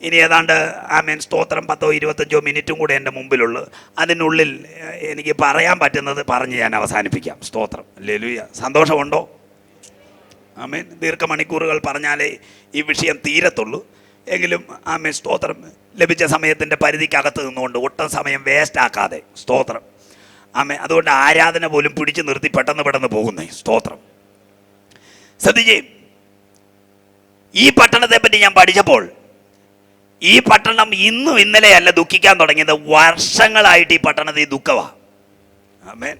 C: ഇനി ഏതാണ്ട് ആമേൻ സ്തോത്രം 10-25 മിനിറ്റും കൂടെ എൻ്റെ മുമ്പിലുള്ളൂ. അതിനുള്ളിൽ എനിക്ക് പറയാൻ പറ്റുന്നത് പറഞ്ഞ് ഞാൻ അവസാനിപ്പിക്കാം. സ്തോത്രം, ഹല്ലേലൂയ. സന്തോഷമുണ്ടോ? ആമേൻ. ദീർഘമണിക്കൂറുകൾ പറഞ്ഞാലേ ഈ വിഷയം തീരത്തുള്ളൂ. എങ്കിലും ആമേൻ സ്തോത്രം, ലഭിച്ച സമയത്തിൻ്റെ പരിധിക്കകത്ത് നിന്നുകൊണ്ട് ഒട്ടും സമയം വേസ്റ്റ് ആക്കാതെ സ്തോത്രം ആമേൻ. അതുകൊണ്ട് ആരാധന പോലും പിടിച്ചു നിർത്തി പെട്ടെന്ന് പോകുന്നേ. സ്തോത്രം. ശ്രദ്ധിച്ചേ, ഈ പട്ടണത്തെ പറ്റി ഞാൻ പഠിച്ചപ്പോൾ ഈ പട്ടണം ഇന്നും ഇന്നലെയല്ല ദുഃഖിക്കാൻ തുടങ്ങിയത്, വർഷങ്ങളായിട്ട് ഈ പട്ടണത്തിൽ ദുഃഖമാണ്. ആമേൻ.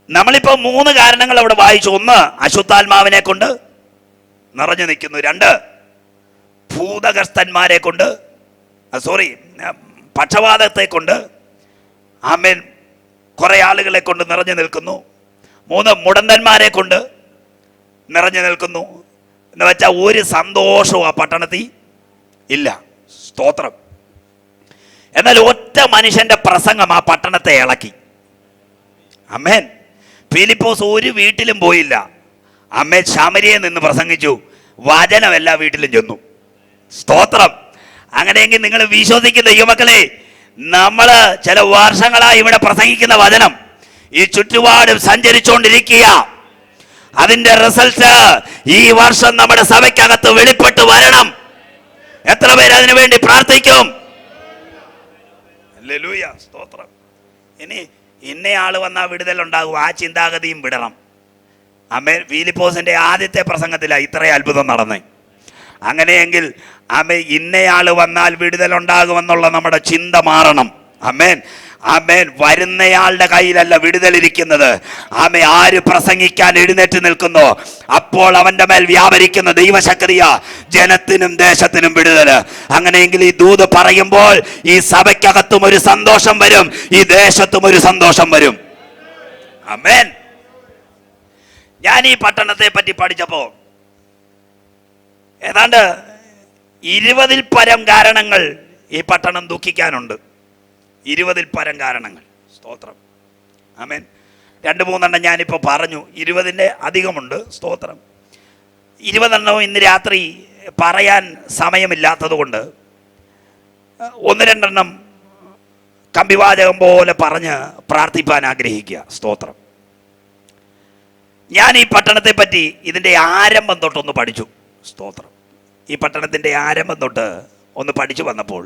C: നമ്മളിപ്പോൾ 3 കാരണങ്ങൾ അവിടെ വായിച്ചു. 1, അശുദ്ധാത്മാവിനെ കൊണ്ട് നിറഞ്ഞു നിൽക്കുന്നു. 2, ഭൂതഗ്രസ്തന്മാരെ കൊണ്ട് പക്ഷപാതത്തെ കൊണ്ട് ആമേൻ കുറെ ആളുകളെ കൊണ്ട് നിറഞ്ഞു നിൽക്കുന്നു. 3, മുടന്തന്മാരെ കൊണ്ട് നിറഞ്ഞു നിൽക്കുന്നു. എന്ന് വെച്ചാൽ ഒരു സന്തോഷവും ആ പട്ടണത്തിൽ ഇല്ല. സ്തോത്രം. എന്നാൽ ഒറ്റ മനുഷ്യന്റെ പ്രസംഗം ആ പട്ടണത്തെ ഇളക്കി. ആമേൻ. ഫിലിപ്പോസ് ഒരു വീട്ടിലും പോയില്ല. ആമേൻ. ശമരിയെ നിന്ന് പ്രസംഗിച്ചു. വചനം എല്ലാ വീട്ടിലും ചെന്നു. സ്തോത്രം. അങ്ങനെയെങ്കിൽ നിങ്ങൾ വിശ്വസിക്കുന്ന യുവമക്കളെ, നമ്മൾ ചില വർഷങ്ങളായി ഇവിടെ പ്രസംഗിക്കുന്ന വചനം ഈ ചുറ്റുപാടും സഞ്ചരിച്ചുകൊണ്ടിരിക്കുക. അതിന്റെ റിസൾട്ട് ഈ വർഷം നമ്മുടെ സഭയ്ക്കകത്ത് വെളിപ്പെട്ട് വരണം. എത്ര പേര് അതിനു വേണ്ടി പ്രാർത്ഥിക്കും? ഹല്ലേലൂയ. സ്തോത്രം. ഇനി ഇന്നയാള് വന്നാൽ വിടുതലുണ്ടാകും, ആ ചിന്താഗതിയും വിടണം. ആമേൻ. ഫിലിപ്പോസിന്റെ ആദ്യത്തെ പ്രസംഗത്തിലാണ് ഇത്രയും അത്ഭുതം നടന്നേ. അങ്ങനെയെങ്കിൽ ആമേൻ, ഇന്നയാള് വന്നാൽ വിടുതലുണ്ടാകുമെന്നുള്ള നമ്മുടെ ചിന്ത മാറണം. ആമേൻ. ആമേൻ. വരുന്നയാളുടെ കയ്യിലല്ല വിടുതലിരിക്കുന്നത്. ആമേൻ. ആര് പ്രസംഗിക്കാൻ എഴുന്നേറ്റ് നിൽക്കുന്നോ അപ്പോൾ അവന്റെ മേൽ വ്യാപരിക്കുന്ന ദൈവശക്തിയ ജനത്തിനും ദേശത്തിനും വിടുതല്. അങ്ങനെയെങ്കിൽ ഈ ദൂത് പറയുമ്പോൾ ഈ സഭയ്ക്കകത്തും ഒരു സന്തോഷം വരും, ഈ ദേശത്തും ഒരു സന്തോഷം വരും. ആമേൻ. ഞാൻ ഈ പട്ടണത്തെ പറ്റി പഠിച്ചപ്പോ ഏതാണ്ട് 20-ൽ പരം കാരണങ്ങൾ ഈ പട്ടണം ദുഃഖിക്കാനുണ്ട്. 20-ൽ പരം കാരണങ്ങൾ. സ്തോത്രം. ആമേൻ. 2-3 ഞാനിപ്പോൾ പറഞ്ഞു. 20-ന്റെ അധികമുണ്ട്. സ്തോത്രം. 20 ഇന്ന് രാത്രി പറയാൻ സമയമില്ലാത്തത് കൊണ്ട് 1-2 കമ്പിവാചകം പോലെ പറഞ്ഞ് പ്രാർത്ഥിപ്പാൻ ആഗ്രഹിക്കുക. സ്തോത്രം. ഞാൻ ഈ പട്ടണത്തെ പറ്റി ഇതിൻ്റെ ആരംഭം തൊട്ടൊന്ന് പഠിച്ചു. സ്തോത്രം. ഈ പട്ടണത്തിൻ്റെ ആരംഭം തൊട്ട് ഒന്ന് പഠിച്ചു വന്നപ്പോൾ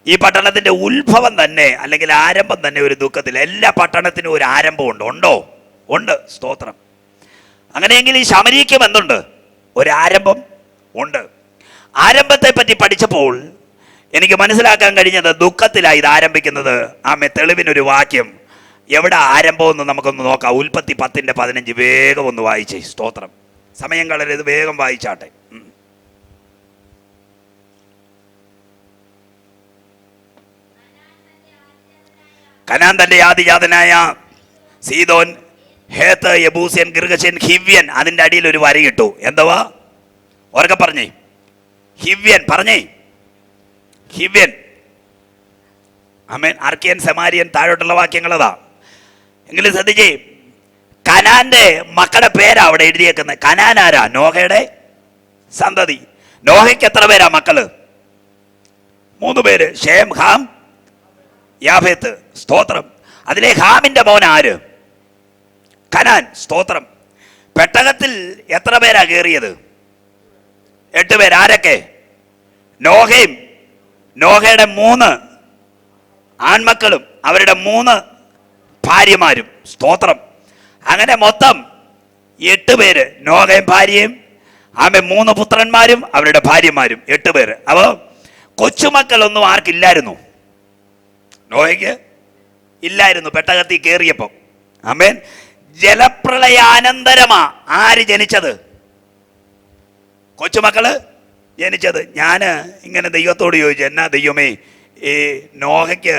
C: ഈ പട്ടണത്തിൻ്റെ ഉത്ഭവം തന്നെ അല്ലെങ്കിൽ ആരംഭം തന്നെ ഒരു ദുഃഖത്തിൽ. എല്ലാ പട്ടണത്തിനും ഒരു ആരംഭമുണ്ട്. ഉണ്ടോ? ഉണ്ട്. സ്തോത്രം. അങ്ങനെയെങ്കിൽ ഈ ശമരിക്കും എന്തുണ്ട്? ഒരു ആരംഭം ഉണ്ട്. ആരംഭത്തെ പറ്റി പഠിച്ചപ്പോൾ എനിക്ക് മനസ്സിലാക്കാൻ കഴിഞ്ഞത് ദുഃഖത്തിലാണ് ഇത് ആരംഭിക്കുന്നത്. ആമേ. തെളിവിനൊരു വാക്യം എവിടെ ആരംഭമെന്ന് നമുക്കൊന്ന് നോക്കാം. ഉൽപ്പത്തി 10:15 വേഗം ഒന്ന് വായിച്ചേ. സ്തോത്രം. സമയം കളരരുത്, വേഗം വായിച്ചാട്ടെ. കനാൻ തന്റെ ആദിജാതനായ സീദോൻ, ഹേത്ത്, യബൂസ്യൻ, ഗിർഗശൻ, ഹിവ്യൻ. അതിൻ്റെ അടിയിൽ ഒരു വരി കിട്ടു. എന്തുവാ? ഓർക്കെ പറഞ്ഞേ. ഹിവ്യൻ. പറഞ്ഞേ. ഹിവ്യൻ. ആമേൻ. അർക്കിയൻ, സെമാരിയൻ. താഴോട്ടുള്ള വാക്യങ്ങൾ അതാ. എങ്കിലും ശ്രദ്ധിച്ചേ, കനാന്റെ മക്കളുടെ പേരാ അവിടെ എഴുതിയേക്കുന്നത്. കനാൻ ആരാ? നോഹയുടെ സന്തതി. നോഹയ്ക്ക് എത്ര പേരാ മക്കള്? 3 പേര്. Shem, Ham, Japheth. സ്തോത്രം. അതിലെ ഹാമിന്റെ മോൻ ആര്? കനാൻ. സ്തോത്രം. പെട്ടകത്തിൽ എത്ര പേരാ കയറിയത്? 8 പേര്. ആരൊക്കെ? നോഹയും നോഹയുടെ 3 ആൺമക്കളും അവരുടെ 3 ഭാര്യമാരും. സ്തോത്രം. അങ്ങനെ മൊത്തം 8 പേര്. നോഹയും ഭാര്യയും 3 പുത്രന്മാരും അവരുടെ ഭാര്യമാരും 8 പേര്. അപ്പോൾ കൊച്ചുമക്കളൊന്നും ആർക്കില്ലായിരുന്നു? നോഹയ്ക്ക് ഇല്ലായിരുന്നു പെട്ടകത്തിൽ കയറിയപ്പോൾ. ആമേൻ. ജലപ്രളയാനന്തരമാ ആര് ജനിച്ചത്? കൊച്ചുമക്കള് ജനിച്ചത്. ഞാൻ ഇങ്ങനെ ദൈവത്തോട് ചോദിച്ചു, എന്നാ ദൈവമേ ഈ നോഹയ്ക്ക്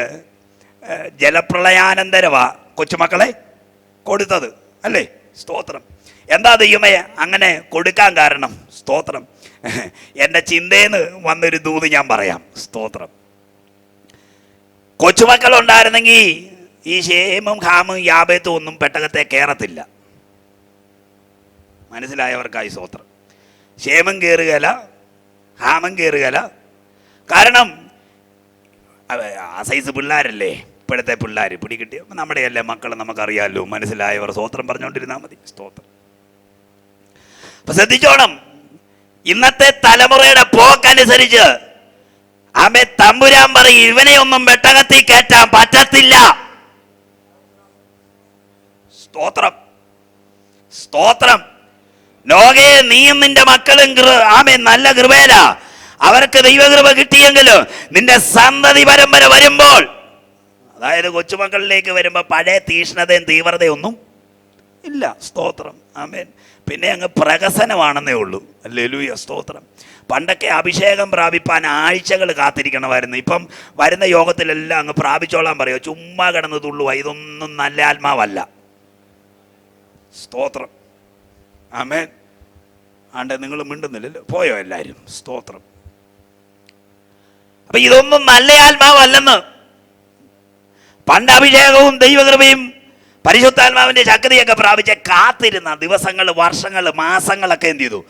C: ജലപ്രളയാനന്തരമാ കൊച്ചുമക്കളെ കൊടുത്തത് അല്ലേ? സ്തോത്രം. എന്താ ദൈവമേ അങ്ങനെ കൊടുക്കാൻ കാരണം? സ്തോത്രം. എൻ്റെ ചിന്തേന്ന് വന്നൊരു ദൂത് ഞാൻ പറയാം. സ്തോത്രം. കൊച്ചുമക്കളുണ്ടായിരുന്നെങ്കിൽ ഈ ശേമും ഹാമും യാബേത്തും ഒന്നും പെട്ടകത്തെ കയറത്തില്ല. മനസ്സിലായവർക്കായി സ്തോത്രം. ശേമും കയറുകയില്ല, ഹാമും കയറുകയില്ല. കാരണം ആ സൈസ് പിള്ളേരല്ലേ ഇപ്പോഴത്തെ പിള്ളേർ. പിടികിട്ടിയ നമ്മുടെ അല്ലേ മക്കൾ, നമുക്കറിയാമല്ലോ. മനസ്സിലായവർ സ്തോത്രം പറഞ്ഞുകൊണ്ടിരുന്നാൽ മതി. സ്തോത്രം. അപ്പൊ ശ്രദ്ധിച്ചോണം, ഇന്നത്തെ തലമുറയുടെ പോക്കനുസരിച്ച് തമ്പുരാൻ പറയും ഇവനെ ഒന്നും പെട്ടകത്തിൽ കയറ്റാൻ പറ്റത്തില്ല. സ്തോത്രം. സ്തോത്രം. നോഹയെ നീയും നിന്റെ മക്കളും നല്ല കൃപയില. അവർക്ക് ദൈവകൃപ കിട്ടിയെങ്കിലും നിന്റെ സന്തതി പരമ്പര വരുമ്പോൾ, അതായത് കൊച്ചുമക്കളിലേക്ക് വരുമ്പോൾ പഴയ തീഷ്ണതയും തീവ്രതയും ഒന്നും ഇല്ല. സ്തോത്രം. ആമേൻ. പിന്നെ അങ്ങ് പ്രഹസനമാണെന്നേ ഉള്ളൂ. ഹല്ലേലൂയ. സ്തോത്രം. പണ്ടൊക്കെ അഭിഷേകം പ്രാപിപ്പാൻ ആഴ്ചകൾ കാത്തിരിക്കണമായിരുന്നു. ഇപ്പം വരുന്ന യോഗത്തിലെല്ലാം അങ്ങ് പ്രാപിച്ചോളാൻ പറയുമോ? ചുമ്മാ കിടന്ന് തുള്ളുക. ഇതൊന്നും നല്ല ആത്മാവല്ല. സ്തോത്രം. ആമേൻ. ആണ്ടെ നിങ്ങൾ മിണ്ടുന്നില്ലല്ലോ, പോയോ എല്ലാവരും? സ്തോത്രം. അപ്പൊ ഇതൊന്നും നല്ല ആത്മാവല്ലെന്ന്. പണ്ട് അഭിഷേകവും ദൈവകൃപയും പരിശുദ്ധാത്മാവിന്റെ ശക്തിയൊക്കെ പ്രാപിച്ച കാത്തിരുന്ന ദിവസങ്ങൾ, വർഷങ്ങൾ, മാസങ്ങളൊക്കെ എന്ത് ചെയ്തു?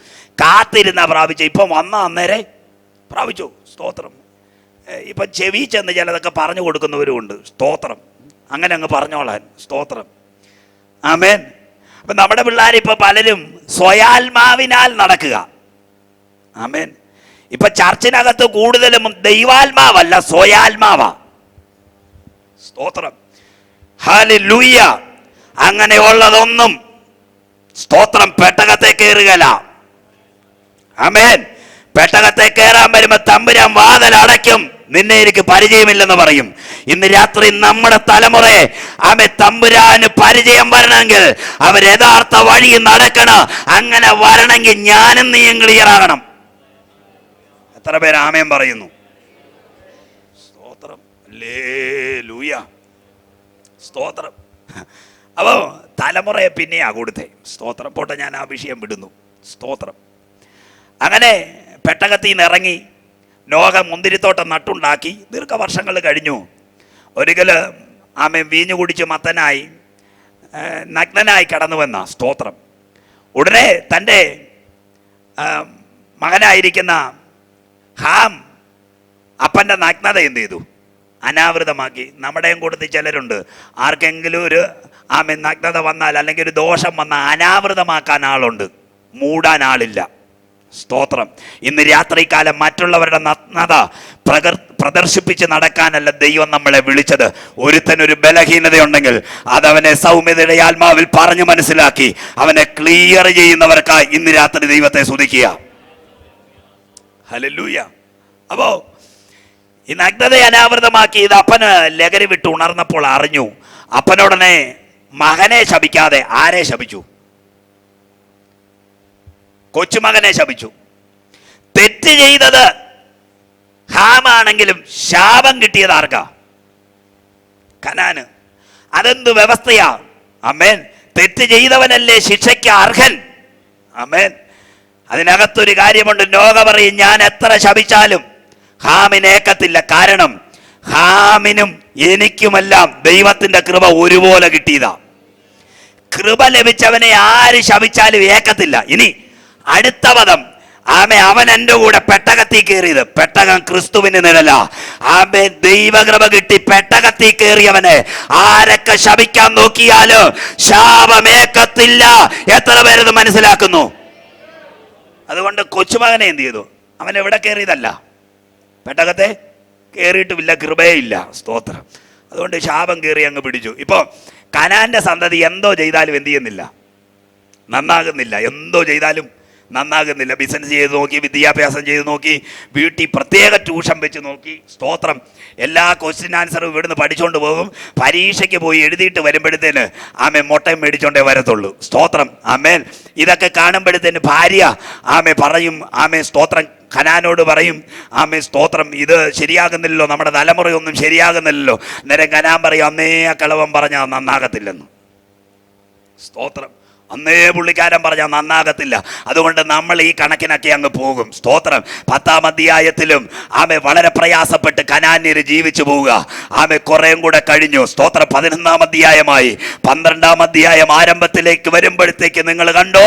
C: കാത്തിരുന്ന പ്രാപിച്ച. ഇപ്പം വന്ന അന്നേരെ പ്രാപിച്ചു. സ്തോത്രം. ഇപ്പം ചെവി ചെന്ന് ചിലതൊക്കെ പറഞ്ഞു കൊടുക്കുന്നവരുമുണ്ട്. സ്തോത്രം. അങ്ങനെ അങ്ങ് പറഞ്ഞോളാൻ. സ്തോത്രം. ആമേൻ. അപ്പം നമ്മുടെ പിള്ളേർ ഇപ്പം പലരും സ്വയാത്മാവിനാൽ നടക്കുക. ആമേൻ. ഇപ്പൊ ചർച്ചിനകത്ത് കൂടുതലും ദൈവാത്മാവല്ല, സ്വയാത്മാവാ. സ്തോത്രം. ഹല്ലേലൂയ. അങ്ങനെയുള്ളതൊന്നും സ്തോത്രം പെട്ടകത്തെ കയറുകയില്ല. ആമേൻ. പെട്ടകത്തെ കയറാൻ വരുമ്പോ തമ്പുരാൻ വാതിൽ അടയ്ക്കും. നിന്നെ എനിക്ക് പരിചയമില്ലെന്ന് പറയും. ഇന്ന് രാത്രി നമ്മുടെ തലമുറയെ തമ്പുരാന് പരിചയം വരണമെങ്കിൽ അവർ യഥാർത്ഥ വഴി നടക്കണം. അങ്ങനെ വരണമെങ്കിൽ ഞാനും നീയും ക്ലിയർ ആകണം. എത്ര പേര് ആമേൻ പറയുന്നു? സ്തോത്രം. ഹല്ലേലൂയ. സ്തോത്രം. അപ്പോൾ തലമുറയെ പിന്നെയാ കൊടുത്തേ. സ്തോത്രം. പോട്ടെ, ഞാൻ ആ വിഷയം വിടുന്നു. സ്തോത്രം. അങ്ങനെ പെട്ടകത്തിൽ നിന്ന് ഇറങ്ങി നോഹ മുന്തിരിത്തോട്ടം നട്ടുണ്ടാക്കി. ദീർഘവർഷങ്ങൾ കഴിഞ്ഞു. ഒരിക്കൽ വീഞ്ഞു കുടിച്ച് മത്തനായി നഗ്നനായി കടന്നു വന്ന. സ്തോത്രം. ഉടനെ തൻ്റെ മകനായിരിക്കുന്ന ഹാം അപ്പൻ്റെ നഗ്നത എന്ത് ചെയ്തു? അനാവൃതമാക്കി. നമ്മുടെയും കൂട്ടത്തിൽ ചിലരുണ്ട്, ആർക്കെങ്കിലും ഒരു നഗ്നത വന്നാൽ അല്ലെങ്കിൽ ഒരു ദോഷം വന്നാൽ അനാവൃതമാക്കാൻ ആളുണ്ട്, മൂടാൻ ആളില്ല. സ്തോത്രം. ഇന്ന് രാത്രികാലം മറ്റുള്ളവരുടെ നഗ്നത പ്രദർശിപ്പിച്ച് നടക്കാനല്ല ദൈവം നമ്മളെ വിളിച്ചത്. ഒരുത്തനൊരു ബലഹീനതയുണ്ടെങ്കിൽ അതവനെ സൗമ്യതയുടെ ആത്മാവിൽ പറഞ്ഞു മനസ്സിലാക്കി അവനെ ക്ലിയർ ചെയ്യുന്നവർക്കായി ഇന്ന് രാത്രി ദൈവത്തെ സ്തുതിക്കുക. ഹല്ലേലൂയ. അപ്പോ ഈ നഗ്നതയെ അനാവൃതമാക്കി ഇത് അപ്പന് ലഹരി വിട്ട് ഉണർന്നപ്പോൾ അറിഞ്ഞു. അപ്പനോടനെ മകനെ ശപിക്കാതെ ആരെ ശപിച്ചു? കൊച്ചുമകനെ ശപിച്ചു. തെറ്റ് ചെയ്തത് ഹാമാണെങ്കിലും ശാപം കിട്ടിയത് ആർക്കാ? കനാന്. അതെന്ത് വ്യവസ്ഥയാ? ആമേൻ. തെറ്റ് ചെയ്തവനല്ലേ ശിക്ഷയ്ക്ക് അർഹൻ. ആമേൻ. അതിനകത്തൊരു കാര്യമുണ്ട്. നോഹ പറയും, ഞാൻ എത്ര ശപിച്ചാലും ഹാമിനേക്കത്തില്ല. കാരണം ഹാമിനും എനിക്കുമെല്ലാം ദൈവത്തിന്റെ കൃപ ഒരുപോലെ കിട്ടിയതാ. കൃപ ലഭിച്ചവനെ ആര് ശപിച്ചാലും ഏക്കത്തില്ല. ഇനി അടുത്ത പദം, ആമേ അവൻ എൻ്റെ കൂടെ പെട്ടകത്തിൽ കയറിയത്. പെട്ടകം ക്രിസ്തുവിന് നിഴല. ആമേ ദൈവകൃപ കിട്ടി പെട്ടകത്തിൽ കയറിയവനെ ആരൊക്കെ ശപിക്കാൻ നോക്കിയാലും ശാപമേക്കത്തില്ല. എത്ര പേരത് മനസ്സിലാക്കുന്നു? അതുകൊണ്ട് കൊച്ചുമകനെ എന്ത് ചെയ്തു? അവൻ എവിടെ കയറിയതല്ല, പെട്ടകത്തെ കയറിയിട്ടുമില്ല, കൃപയില്ല. സ്തോത്രം. അതുകൊണ്ട് ശാപം കയറി അങ്ങ് പിടിച്ചു. ഇപ്പോൾ കനാന്റെ സന്തതി എന്തോ ചെയ്താലും എന്ത് ചെയ്യുന്നില്ല, നന്നാകുന്നില്ല. എന്തോ ചെയ്താലും നന്നാകുന്നില്ല. ബിസിനസ് ചെയ്ത് നോക്കി, വിദ്യാഭ്യാസം ചെയ്ത് നോക്കി, വീട്ടിൽ പ്രത്യേക ട്യൂഷൻ വെച്ച് നോക്കി. സ്തോത്രം. എല്ലാ ക്വസ്റ്റ്യൻ ആൻസറും ഇവിടുന്ന് പഠിച്ചുകൊണ്ട് പോകും. പരീക്ഷയ്ക്ക് പോയി എഴുതിയിട്ട് വരുമ്പോഴത്തേന് ആമേ മുട്ടയും മേടിച്ചോണ്ടേ വരത്തുള്ളൂ. സ്തോത്രം. ആമേൻ. ഇതൊക്കെ കാണുമ്പോഴത്തേന് ഭാര്യ ആമേ പറയും, ആമേ സ്തോത്രം, ഖനാനോട് പറയും, ആമേ സ്തോത്രം, ഇത് ശരിയാകുന്നില്ലല്ലോ, നമ്മുടെ തലമുറയൊന്നും ശരിയാകുന്നില്ലല്ലോ. നേരം ഖനാൻ പറയും, അന്നേ ആ കളവൻ പറഞ്ഞാൽ നന്നാകത്തില്ലെന്ന്. സ്തോത്രം. അന്നേ പുള്ളിക്കാരൻ പറഞ്ഞാൽ നന്നാകത്തില്ല. അതുകൊണ്ട് നമ്മൾ ഈ കണക്കിനൊക്കെ അങ്ങ് പോകും. സ്തോത്രം. 10-ാം അധ്യായത്തിലും ആമെ വളരെ പ്രയാസപ്പെട്ട് കനാന്യര് ജീവിച്ചു പോവുക. ആമെ കുറേയും കൂടെ കഴിഞ്ഞു. സ്തോത്രം. 11-ാം അധ്യായമായി. 12-ാം അധ്യായം ആരംഭത്തിലേക്ക് വരുമ്പോഴത്തേക്ക് നിങ്ങൾ കണ്ടോ,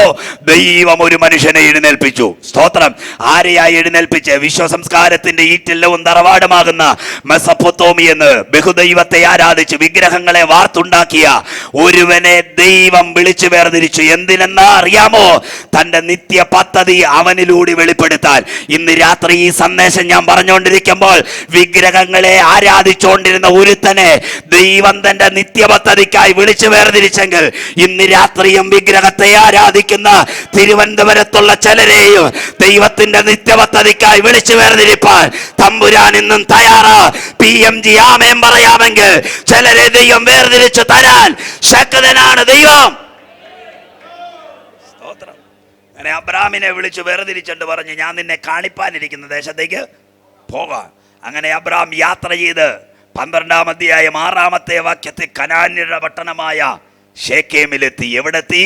C: ദൈവം ഒരു മനുഷ്യനെ എഴുന്നേൽപ്പിച്ചു. സ്തോത്രം. ആരെയായി എഴുന്നേൽപ്പിച്ച്? വിശ്വസംസ്കാരത്തിന്റെ ഈറ്റില്ലവും തറവാടുമാകുന്ന മെസപ്പൊത്തോമിയെന്ന് ബഹുദൈവത്തെ ആരാധിച്ച് വിഗ്രഹങ്ങളെ വാർത്തുണ്ടാക്കിയ ഒരുവനെ ദൈവം വിളിച്ചു വേർതിരിച്ചു. എന്തിനെന്നാ അറിയാമോ? തന്റെ നിത്യ പദ്ധതി അവനിലൂടെ വെളിപ്പെടുത്താൻ. ഇന്ന് രാത്രി ഈ സന്ദേശം ഞാൻ പറഞ്ഞുകൊണ്ടിരിക്കുമ്പോൾ വിഗ്രഹങ്ങളെ ആരാധിച്ചുകൊണ്ടിരുന്ന ഒരുത്തനെ ദൈവം തന്റെ നിത്യപദ്ധതിക്കായി വിളിച്ചു വേർതിരിച്ചെങ്കിൽ ഇന്ന് രാത്രിയും വിഗ്രഹത്തെ ആരാധിക്കുന്ന തിരുവനന്തപുരത്തുള്ള ചിലരെയും ദൈവത്തിന്റെ നിത്യപദ്ധതിക്കായി വിളിച്ചു വേർതിരിപ്പാൻ തമ്പുരാൻ ഇന്നും തയ്യാറാ. PMG ആമേൻ പറയാമെങ്കിൽ ചിലരെ ദൈവം വേർതിരിച്ചു തരാൻ ശക്തനാണ് ദൈവം. അങ്ങനെ അബ്രാമിനെ വിളിച്ചു വേർതിരിച്ചിട്ട് പറഞ്ഞു, ഞാൻ നിന്നെ കാണിപ്പാനിരിക്കുന്ന ദേശത്തേക്ക് പോകാം. അങ്ങനെ അബ്രാം യാത്ര ചെയ്ത് 12-ാം അധ്യായം 6-ാമത്തെ വാക്യത്തിൽ കനാന്യരുടെ പട്ടണമായ ശേക്കേമിലെത്തി. എവിടെത്തി?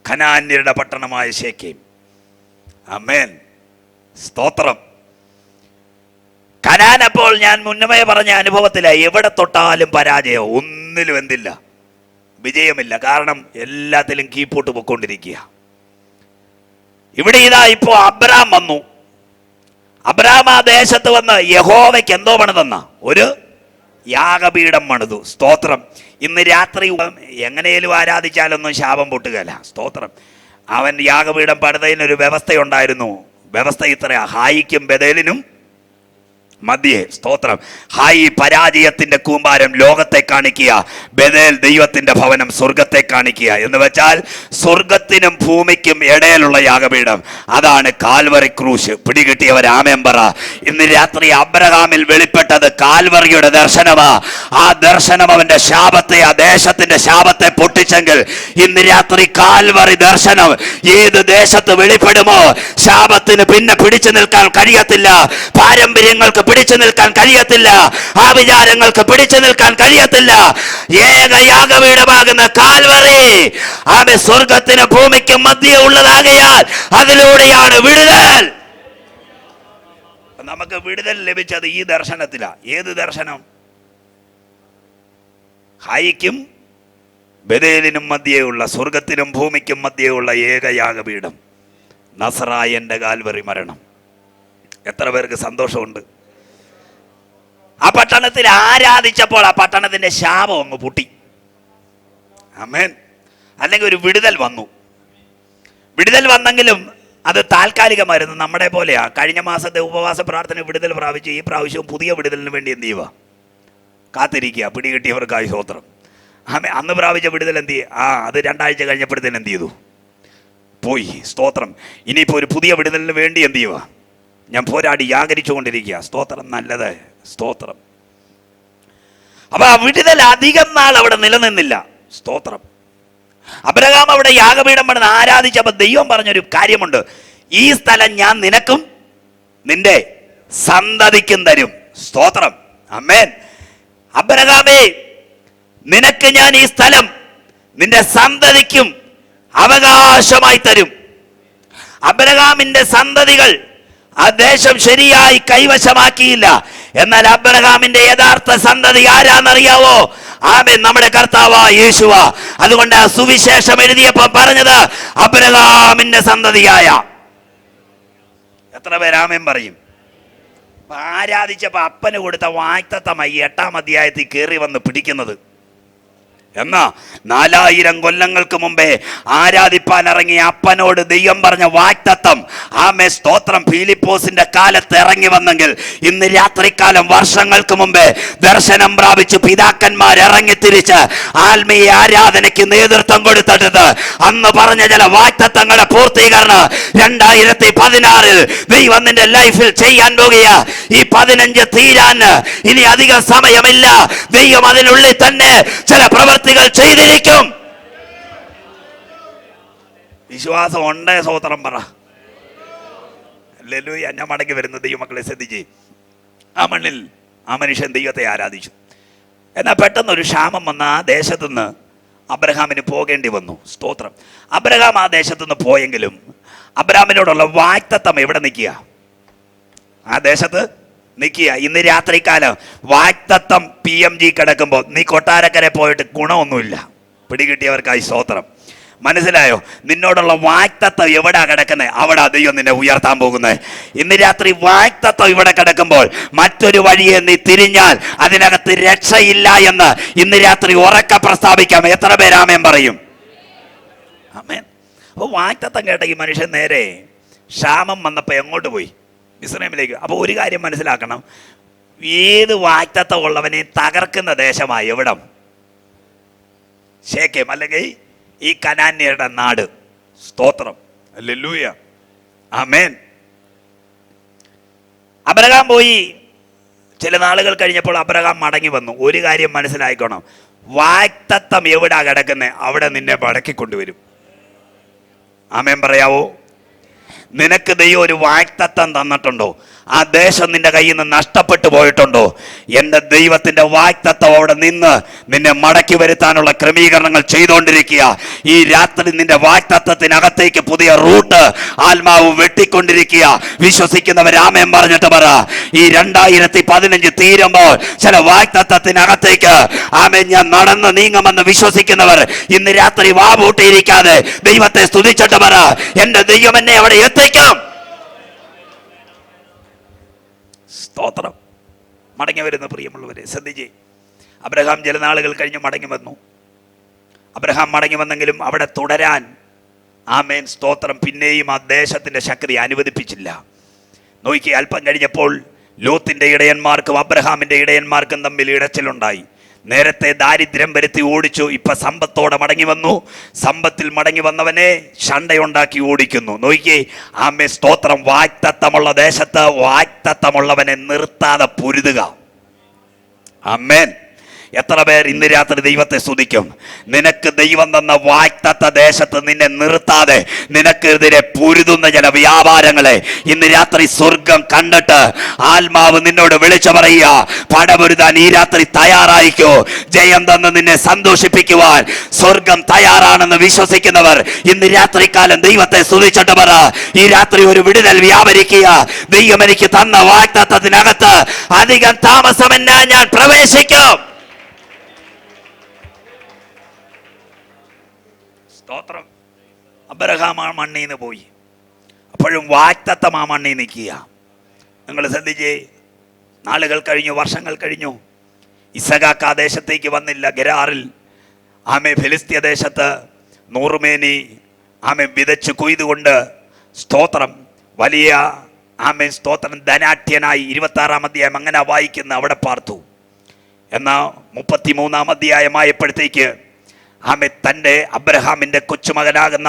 C: കനാന്യരുടെ പട്ടണമായ ശേക്കേം. ആമേൻ. സ്തോത്രം. കനാൻ അപ്പോൾ ഞാൻ മുന്നമേ പറഞ്ഞ അനുഭവത്തില എവിടെ തൊട്ടാലും പരാജയം, ഒന്നിലും എന്തില്ല, വിജയമില്ല. കാരണം എല്ലാത്തിലും കീപ്പോട്ട് പൊയ്ക്കൊണ്ടിരിക്കുക. ഇവിടെ ഇതാ ഇപ്പോ അബ്രാം വന്നു. അബ്രാം ആ ദേശത്ത് വന്ന് യഹോവയ്ക്ക് എന്തോ പണിതെന്ന ഒരു യാഗപീഠം പണിതു. സ്തോത്രം. ഇന്ന് രാത്രി എങ്ങനെയും ആരാധിച്ചാലൊന്നും ശാപം പൊട്ടുകയല്ല. സ്തോത്രം. അവൻ യാഗപീഠം പണിതതിനൊരു വ്യവസ്ഥയുണ്ടായിരുന്നു. വ്യവസ്ഥ ഇത്രയാ: ഹായിക്കും ബദേലിനും മധ്യേ. സ്തോത്രം. ഹായി പരാജയത്തിന്റെ കൂമ്പാരം ലോകത്തെ കാണിക്കുക, ബദേൽ ദൈവത്തിന്റെ ഭവനം സ്വർഗത്തെ കാണിക്കുക. എന്ന് വെച്ചാൽ സ്വർഗത്തിനും ഭൂമിക്കും ഇടയിലുള്ള യാഗപീഠം, അതാണ് കാൽവറി ക്രൂശ്. പിടികിട്ടിയവർ ആമേൻ പറ. ഇന്ന് രാത്രി അബ്രഹാമിൽ വെളിപ്പെട്ടത് കാൽവറിയുടെ ദർശനമാ. ആ ദർശനം അവന്റെ ശാപത്തെ, ആ ദേശത്തിന്റെ ശാപത്തെ പൊട്ടിച്ചെങ്കിൽ ഇന്ന് രാത്രി കാൽവറി ദർശനം ഏത് ദേശത്ത് വെളിപ്പെടുമോ ശാപത്തിന് പിന്നെ പിടിച്ചു നിൽക്കാൻ കഴിയത്തില്ല. പാരമ്പര്യങ്ങൾക്ക് പിടിച്ചു നിൽക്കാൻ കഴിയത്തില്ല. ആ വിചാരങ്ങൾക്ക് പിടിച്ചു നിൽക്കാൻ കഴിയത്തില്ല. ഏക യാഗപീഠമാകുന്ന കാൽവറി ആമേ സ്വർഗത്തിന് ഭൂമിക്കും മധ്യേ ഉള്ളതാകയാൽ അതിലൂടെയാണ് വിടുതൽ. നമുക്ക് വിടുതൽ ലഭിച്ചത് ഈ ദർശനത്തിലാ. ഏത് ദർശനം? ഹായിക്കും ബദേലിനും മധ്യേയുള്ള, സ്വർഗത്തിനും ഭൂമിക്കും മധ്യേയുള്ള ഏക യാഗപീഠം നസറായന്റെ കാൽവറി മരണം. എത്ര പേർക്ക് സന്തോഷമുണ്ട്? ആ പട്ടണത്തിൽ ആരാധിച്ചപ്പോൾ ആ പട്ടണത്തിന്റെ ശാപം അങ്ങ് പൊട്ടി. ആമേൻ. അല്ലെങ്കിൽ ഒരു വിടുതൽ വന്നു. വിടുതൽ വന്നെങ്കിലും അത് താൽക്കാലികമായിരുന്നു. നമ്മുടെ പോലെയാ. കഴിഞ്ഞ മാസത്തെ ഉപവാസ പ്രാർത്ഥന വിടുതൽ പ്രാപിച്ചു. ഈ പ്രാവശ്യവും പുതിയ വിടുതലിന് വേണ്ടി എന്ത് ചെയ്യുക? കാത്തിരിക്കുക. പിടികിട്ടിയവർക്കായി സ്തോത്രം. ആമേ. അന്ന് പ്രാപിച്ച വിടുതൽ എന്ത് ചെയ്യും? അത് 2 ആഴ്ച കഴിഞ്ഞപ്പോഴത്തേന് എന്ത് ചെയ്തു? പോയി. സ്തോത്രം. ഇനിയിപ്പോൾ ഒരു പുതിയ വിടുതലിന് വേണ്ടി എന്ത് ചെയ്യുക? ഞാൻ പോരാടി യാഗരിച്ചു കൊണ്ടിരിക്കുക. സ്തോത്രം. നല്ലത്. സ്തോത്രം. അപ്പൊ ആ വിടുതൽ അധികം നാൾ അവിടെ നിലനിന്നില്ല. സ്തോത്രം. അബ്രഹാം അവിടെ യാഗപീഠം പണിത് ആരാധിച്ചപ്പോൾ ദൈവം പറഞ്ഞൊരു കാര്യമുണ്ട്: ഈ സ്ഥലം ഞാൻ നിനക്കും നിന്റെ സന്തതിക്കും തരും. സ്തോത്രം. ആമേൻ. അബ്രഹാമേ, നിനക്ക് ഞാൻ ഈ സ്ഥലം നിന്റെ സന്തതിക്കും അവകാശമായി തരും. അബ്രഹാമിന്റെ സന്തതികൾ ആ ദേശം ശരിയായി കൈവശമാക്കിയില്ല. എന്നാൽ അബ്രഹാമിന്റെ യഥാർത്ഥ സന്തതി ആരാന്നറിയാവോ? ആമേൻ. നമ്മുടെ കർത്താവായ യേശുവ. അതുകൊണ്ട് ആ സുവിശേഷം എഴുതിയപ്പോൾ പറഞ്ഞത് അബ്രഹാമിന്റെ സന്തതിയായ എത്ര പേരാമൻ പറയും? ആരാധിച്ചപ്പോൾ അപ്പന് കൊടുത്ത വായ്ത്തത്തമായി 8-ാം അധ്യായത്തിൽ കയറി വന്ന് പിടിക്കുന്നത്. എന്നാ 4000 കൊല്ലങ്ങൾക്ക് മുമ്പേ ആരാധിപ്പാൻ ഇറങ്ങിയ അപ്പനോട് ദൈവം പറഞ്ഞ വാഗ്ദത്തം, ആമേ സ്തോത്രം, ഫിലിപ്പോസിന്റെ കാലത്ത് ഇറങ്ങി വന്നെങ്കിൽ ഇന്ന് രാത്രികാലം വർഷങ്ങൾക്ക് മുമ്പേ ദർശനം പ്രാപിച്ച് പിതാക്കന്മാർ ഇറങ്ങി തിരിച്ച് ആത്മീയ ആരാധനയ്ക്ക് നേതൃത്വം കൊടുത്തിട്ടത് അന്ന് പറഞ്ഞ ചില വാഗ്ദത്തങ്ങളുടെ പൂർത്തീകരണം 2016 ദൈവം നിന്റെ ലൈഫിൽ ചെയ്യാൻ പോകുക. ഈ 15 തീരാൻ ഇനി അധികം സമയമില്ല. ദൈവം അതിനുള്ളിൽ തന്നെ ചില പ്രവർത്തികൾ ചെയ്തിരിക്കും. വിശ്വാസം ഉണ്ടേ സ്തോത്രം പറ. ഹല്ലേലൂയ. ഞാൻ മടങ്ങി വരുന്ന ദൈവമക്കളെ ശ്രദ്ധിച്ച്, ആ മണ്ണിൽ ആ മനുഷ്യൻ ദൈവത്തെ ആരാധിച്ചു. എന്നാൽ പെട്ടെന്ന് ഒരു ക്ഷാമം വന്ന ആ ദേശത്തു നിന്ന് അബ്രഹാമിന് പോകേണ്ടി വന്നു. സ്തോത്രം. അബ്രഹാം ആ ദേശത്തു നിന്ന് പോയെങ്കിലും അബ്രഹാമിനോടുള്ള വാഗ്ദത്തം എവിടെ നിൽക്കുക? ആ ദേശത്ത് നിൽക്കുക. ഇന്ന് രാത്രികാലം വാഗ്ദത്തം PMG കിടക്കുമ്പോൾ നീ കൊട്ടാരക്കര പോയിട്ട് ഗുണമൊന്നുമില്ല. പിടികിട്ടിയവർക്കായി സ്തോത്രം. മനസ്സിലായോ? നിന്നോടുള്ള വാഗ്ദത്തം എവിടാ കിടക്കുന്നത്? അവിടെ ദൈവം നിന്നെ ഉയർത്താൻ പോകുന്നത്. ഇന്ന് രാത്രി വാഗ്ദത്തം ഇവിടെ കിടക്കുമ്പോൾ മറ്റൊരു വഴിയെ നീ തിരിഞ്ഞാൽ അതിനകത്ത് രക്ഷയില്ല എന്ന് ഇന്ന് രാത്രി ഉറക്കെ പ്രസ്താവിക്കാം. എത്ര പേരാമേൻ പറയും? ആമേൻ. അപ്പോൾ വാഗ്ദത്തം കേട്ട ഈ മനുഷ്യൻ നേരെ ക്ഷാമം വന്നപ്പോൾ എങ്ങോട്ട് പോയി? മിസ്രൈമിലേക്ക്. അപ്പോൾ ഒരു കാര്യം മനസ്സിലാക്കണം, ഏത് വാഗ്ദത്തം ഉള്ളവനെ തകർക്കുന്ന ദേശമായി എവിടം? ശേഖേം, അല്ലെങ്കിൽ ഈ കനാന്യരുടെ നാട്. സ്തോത്രം. ഹല്ലേലൂയ. ആമേൻ. അബ്രഹാം പോയി. ചില നാളുകൾ കഴിഞ്ഞപ്പോൾ അബ്രഹാം മടങ്ങി വന്നു. ഒരു കാര്യം മനസ്സിലാക്കണം, വാഗ്ദത്തം എവിടാ കിടക്കുന്നത് അവിടെ നിന്നെ മടക്കിക്കൊണ്ടുവരും. ആമേൻ പറയാവോ? നിനക്ക് ദൈവം ഒരു വാഗ്ദത്തം തന്നിട്ടുണ്ടോ? ആ ദേശം നിന്റെ കയ്യിൽ നിന്ന് നഷ്ടപ്പെട്ടു പോയിട്ടുണ്ടോ? എൻ്റെ ദൈവത്തിൻ്റെ വാഗ്ദത്തം അവിടെ നിന്ന് നിന്നെ മടക്കി വരുത്താനുള്ള ക്രമീകരണങ്ങൾ ചെയ്തുകൊണ്ടിരിക്കുക. ഈ രാത്രി നിന്റെ വാഗ്ദത്തത്തിനകത്തേക്ക് പുതിയ റൂട്ട് ആത്മാവ് വെട്ടിക്കൊണ്ടിരിക്കുക. വിശ്വസിക്കുന്നവർ ആമേൻ പറഞ്ഞിട്ട് പറ. ഈ 2015 തീരുമ്പോൾ ചില വാഗ്ദത്തത്തിനകത്തേക്ക് ആമേൻ ഞാൻ നടന്ന് നീങ്ങുമെന്ന് വിശ്വസിക്കുന്നവർ ഇന്ന് രാത്രി വാപൂട്ടിയിരിക്കാതെ ദൈവത്തെ സ്തുതിച്ചിട്ട് പറ, എൻ്റെ ദൈവം എന്നെ അവിടെ എത്തിക്കും. സ്തോത്രം. മടങ്ങി വരുന്ന പ്രിയമുള്ളവരെ ശ്രദ്ധിച്ചേ. അബ്രഹാം ചില നാളുകൾ കഴിഞ്ഞ് മടങ്ങി വന്നു. അബ്രഹാം മടങ്ങി വന്നെങ്കിലും അവിടെ തുടരാൻ ആമേൻ സ്തോത്രം പിന്നെയും ആ ദേശത്തിൻ്റെ ശക്തി അനുവദിപ്പിച്ചില്ല. നോക്കി, അല്പം കഴിഞ്ഞപ്പോൾ ലോത്തിന്റെ ഇടയന്മാർക്കും അബ്രഹാമിന്റെ ഇടയന്മാർക്കും തമ്മിൽ ഇടച്ചിലുണ്ടായി. നേരത്തെ ദാരിദ്ര്യം വരുത്തി ഓടിച്ചു, ഇപ്പൊ സമ്പത്തോടെ മടങ്ങി വന്നു. സമ്പത്തിൽ മടങ്ങി വന്നവനെ ശണ്ടയുണ്ടാക്കി ഓടിക്കുന്നു. നോക്കിയേ, ആമേ സ്തോത്രം. വാഗ്ദത്തമുള്ള ദേശത്ത് വാഗ്ദത്തമുള്ളവനെ നിർത്താതെ പൊരുതുക. ആമേൻ. എത്ര പേർ ഇന്ന് രാത്രി ദൈവത്തെ സ്തുതിക്കും? നിനക്ക് ദൈവം തന്ന വാഗ്ദത്ത ദേശത്ത് നിന്നെ നിർത്താതെ നിനക്കെതിരെ പൊരുതുന്ന ചില വ്യാപാരങ്ങളെ ഇന്ന് രാത്രി സ്വർഗം കണ്ടിട്ട് ആത്മാവ് നിന്നോട് വിളിച്ചു പറയുക, പടപൊരുതാൻ ഈ രാത്രി തയ്യാറായിക്കോ. ജയം തന്ന് നിന്നെ സന്തോഷിപ്പിക്കുവാൻ സ്വർഗം തയ്യാറാണെന്ന് വിശ്വസിക്കുന്നവർ ഇന്ന് രാത്രികാലം ദൈവത്തെ സ്തുതിച്ചിട്ട് പറ, ഈ രാത്രി ഒരു വിടുതൽ വ്യാപരിക്കുക. ദൈവം എനിക്ക് തന്ന വാഗ്ദത്തത്തിനകത്ത് അധികം താമസമെന്ന ഞാൻ പ്രവേശിക്കും. സ്തോത്രം. അബ്രഹാം ആ മണ്ണിൽ നിന്ന് പോയി. അപ്പോഴും വാഗ്ദത്തം ആ മണ്ണിൽ നിൽക്കുക. നിങ്ങൾ ശ്രദ്ധിച്ചേ, നാളുകൾ കഴിഞ്ഞു, വർഷങ്ങൾ കഴിഞ്ഞു. ഇസഹാക്ക് ആ ദേശത്തേക്ക് വന്നില്ല. ഗെരാറിൽ ആമെ ഫിലിസ്ത്യ ദേശത്ത് നൂറുമേനി ആമെ വിതച്ച് കൊയ്തുകൊണ്ട് സ്തോത്രം വലിയ ആമെ സ്തോത്രം ധനാഠ്യനായി 26-ാം അധ്യായം അങ്ങനെ വായിക്കുന്ന അവിടെ പാർത്തു. എന്നാൽ 33-ാം അധ്യായമായപ്പോഴത്തേക്ക് ആമെ തൻ്റെ അബ്രഹാമിൻ്റെ കൊച്ചുമകനാകുന്ന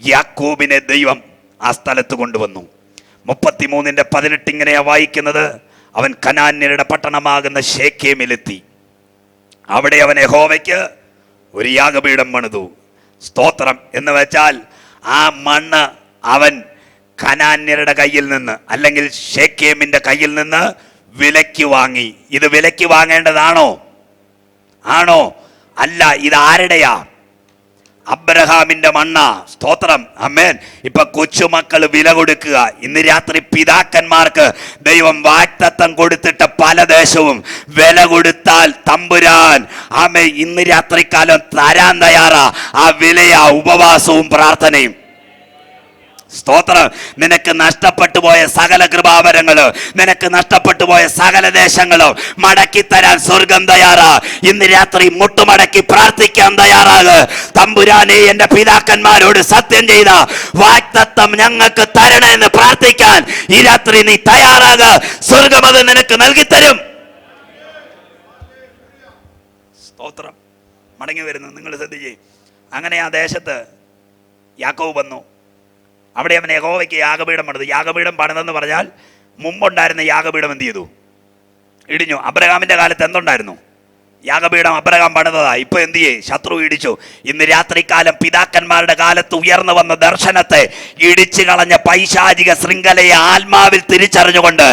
C: യാക്കോബിനെ ദൈവം ആ സ്ഥലത്ത് കൊണ്ടുവന്നു. 33:18 ഇങ്ങനെയാ വായിക്കുന്നത്, അവൻ കനാന്യരുടെ പട്ടണമാകുന്ന ശേഖേമിലെത്തി. അവിടെ അവൻ യഹോവയ്ക്ക് ഒരു യാഗപീഠം പണിതു. സ്തോത്രം. എന്ന് വെച്ചാൽ ആ മണ്ണ് അവൻ കനാന്യരുടെ കയ്യിൽ നിന്ന് അല്ലെങ്കിൽ ശേഖേമിൻ്റെ കയ്യിൽ നിന്ന് വിലയ്ക്ക് വാങ്ങി. ഇത് വിലയ്ക്ക് വാങ്ങേണ്ടതാണോ? ആണോ? അല്ല. ഇത് ആരുടെയാ? അബ്രഹാമിന്റെ മണ്ണ. സ്തോത്രം. ആമേൻ. ഇപ്പൊ കൊച്ചുമക്കൾ വില കൊടുക്കുക. ഇന്ന് രാത്രി പിതാക്കന്മാർക്ക് ദൈവം വാഗ്ദത്തം കൊടുത്തിട്ട് പല ദേശവും വില കൊടുത്താൽ തമ്പുരാൻ ആമേ ഇന്ന് രാത്രികാലം തരാൻ തയ്യാറാ. ആ വിലയാ ഉപവാസവും പ്രാർത്ഥനയും. സ്തോത്രം. നിനക്ക് നഷ്ടപ്പെട്ടു പോയ സകല കൃപാവരങ്ങള്, നിനക്ക് നഷ്ടപ്പെട്ടു പോയ സകല ദേശങ്ങളും മടക്കി തരാൻ സ്വർഗം തയ്യാറാ. ഇന്ന് രാത്രി മുട്ടുമടക്കി പ്രാർത്ഥിക്കാൻ തയ്യാറാക്. തമ്പുരാനെ, എന്റെ പിതാക്കന്മാരോട് സത്യം ചെയ്ത വാഗ്ദത്തം ഞങ്ങൾക്ക് തരണമെന്ന് പ്രാർത്ഥിക്കാൻ ഈ രാത്രി നീ തയ്യാറാക്. സ്വർഗം അത് നിനക്ക് നൽകിത്തരും. സ്തോത്രം. മടങ്ങി വരുന്നു. നിങ്ങൾ ശ്രദ്ധിച്ചേ. അങ്ങനെ ആ ദേശത്ത് യാക്കോബ് വന്നു. അവിടെ അവൻ യഹോവയ്ക്ക് യാഗപീഠം പണിതു. യാഗപീഠം പണിതെന്ന് പറഞ്ഞാൽ മുമ്പുണ്ടായിരുന്ന യാഗപീഠം എന്ത് ചെയ്തു? ഇടിഞ്ഞു. അബ്രഹാമിന്റെ കാലത്ത് എന്തുണ്ടായിരുന്നു? യാഗപീഠം അബ്രഹാം പണിതതാ. ഇപ്പൊ എന്ത് ചെയ്യേ? ശത്രു ഇടിച്ചു. ഇന്ന് രാത്രികാലം പിതാക്കന്മാരുടെ കാലത്ത് ഉയർന്നു വന്ന ദർശനത്തെ ഇടിച്ചു കളഞ്ഞ പൈശാചിക ശൃംഖലയെ ആത്മാവിൽ തിരിച്ചറിഞ്ഞുകൊണ്ട്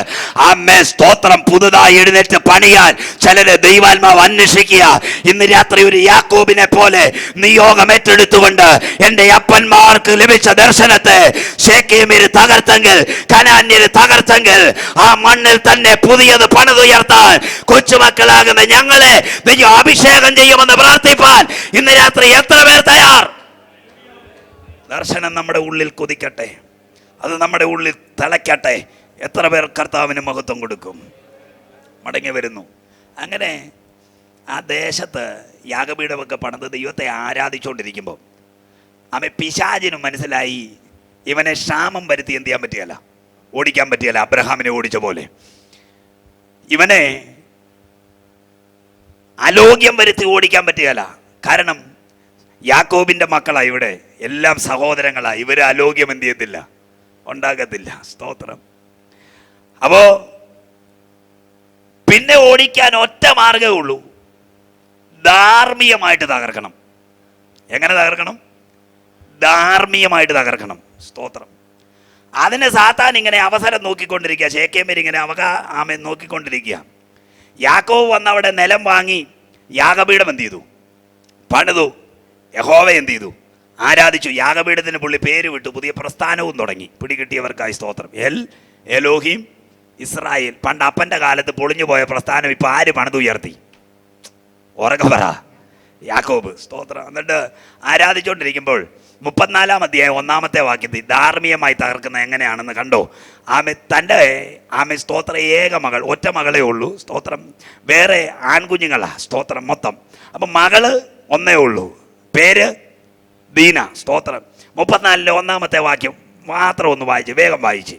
C: അമ്മേ സ്തോത്രം, പുതുതായി എഴുന്നേറ്റ് പണിയാൻ ചിലര് ദൈവാത്മാവ് അന്വേഷിക്കുക. ഇന്ന് രാത്രി ഒരു യാക്കോബിനെ പോലെ നിയോഗം ഏറ്റെടുത്തുകൊണ്ട് എൻ്റെ അപ്പന്മാർക്ക് ലഭിച്ച ദർശനത്തെ ശേഖേമ്യര് തകർത്തെങ്കിൽ, കനാന്യര് തകർത്തെങ്കിൽ, ആ മണ്ണിൽ തന്നെ പുതിയത് പണിതുയർത്താൻ കൊച്ചുമക്കളാകുന്ന ഞങ്ങളെ ദൈവം അഭിഷേകം ചെയ്യുമെന്ന് പ്രാർത്ഥിപ്പാൻ ഇന്ന് രാത്രി എത്ര പേർ തയ്യാർ? ദർശനം നമ്മുടെ ഉള്ളിൽ കൊതിക്കട്ടെ, അത് നമ്മുടെ ഉള്ളിൽ തിളയ്ക്കട്ടെ. എത്ര പേർ കർത്താവിന് മഹത്വം കൊടുക്കും? മടങ്ങി വരുന്നു. അങ്ങനെ ആ ദേശത്ത് യാഗപീഠമൊക്കെ പണിത് ദൈവത്തെ ആരാധിച്ചുകൊണ്ടിരിക്കുമ്പോൾ പിശാചിനും മനസ്സിലായി ഇവനെ ക്ഷാമം വരുത്തി എന്ത് ചെയ്യാൻ പറ്റിയല്ല, ഓടിക്കാൻ പറ്റിയല്ല. അബ്രഹാമിനെ ഓടിച്ച പോലെ ഇവനെ അലോഗ്യം വരുത്തി ഓടിക്കാൻ പറ്റുകയില്ല. കാരണം യാക്കോബിന്റെ മക്കളാ, ഇവിടെ എല്ലാം സഹോദരങ്ങളാ. ഇവര് അലോഗ്യം എന്ത് ചെയ്യത്തില്ല, ഉണ്ടാകത്തില്ല. സ്തോത്രം. അപ്പോ പിന്നെ ഓടിക്കാൻ ഒറ്റ മാർഗമേ ഉള്ളൂ, ധാർമ്മികമായിട്ട് തകർക്കണം. എങ്ങനെ തകർക്കണം? ധാർമ്മികമായിട്ട് തകർക്കണം. സ്തോത്രം. അതിന് സാത്താൻ ഇങ്ങനെ അവസരം നോക്കിക്കൊണ്ടിരിക്കുക. ശേഖേമ്യർ ഇങ്ങനെ ആമേൻ നോക്കിക്കൊണ്ടിരിക്കുക. യാക്കോബ് വന്ന് അവിടെ നിലം വാങ്ങി യാഗപീഠം എന്ത് ചെയ്തു? പണിതു. യഹോവ എന്ത് ചെയ്തു? ആരാധിച്ചു. യാഗപീഠത്തിന് പുള്ളി പേര് വിട്ടു. പുതിയ പ്രസ്ഥാനവും തുടങ്ങി. പിടികിട്ടിയവർക്കായി സ്തോത്രം. Elohim Israel. പണ്ട് അപ്പൻ്റെ കാലത്ത് പൊളിഞ്ഞു പോയ പ്രസ്ഥാനം ഇപ്പം ആര് പണിതുയർത്തി? ഉറക്കെ പറ. യാക്കോബ്. സ്തോത്രം. എന്നിട്ട് ആരാധിച്ചുകൊണ്ടിരിക്കുമ്പോൾ 34-ാം അധ്യായം 1-ാമത്തെ വാക്യത്തിൽ ധാർമ്മികമായി തകർക്കുന്ന എങ്ങനെയാണെന്ന് കണ്ടോ? ആമെ സ്തോത്ര ഏക മകൾ, ഒറ്റ മകളേ ഉള്ളൂ. സ്തോത്രം. വേറെ ആൺകുഞ്ഞുങ്ങളാ. സ്തോത്രം. മൊത്തം. അപ്പം മകള് ഒന്നേ ഉള്ളൂ, പേര് ദീന. സ്തോത്രം. 34-ലെ 1-ാമത്തെ വാക്യം മാത്രം ഒന്ന് വായിച്ച്, വേഗം വായിച്ച്.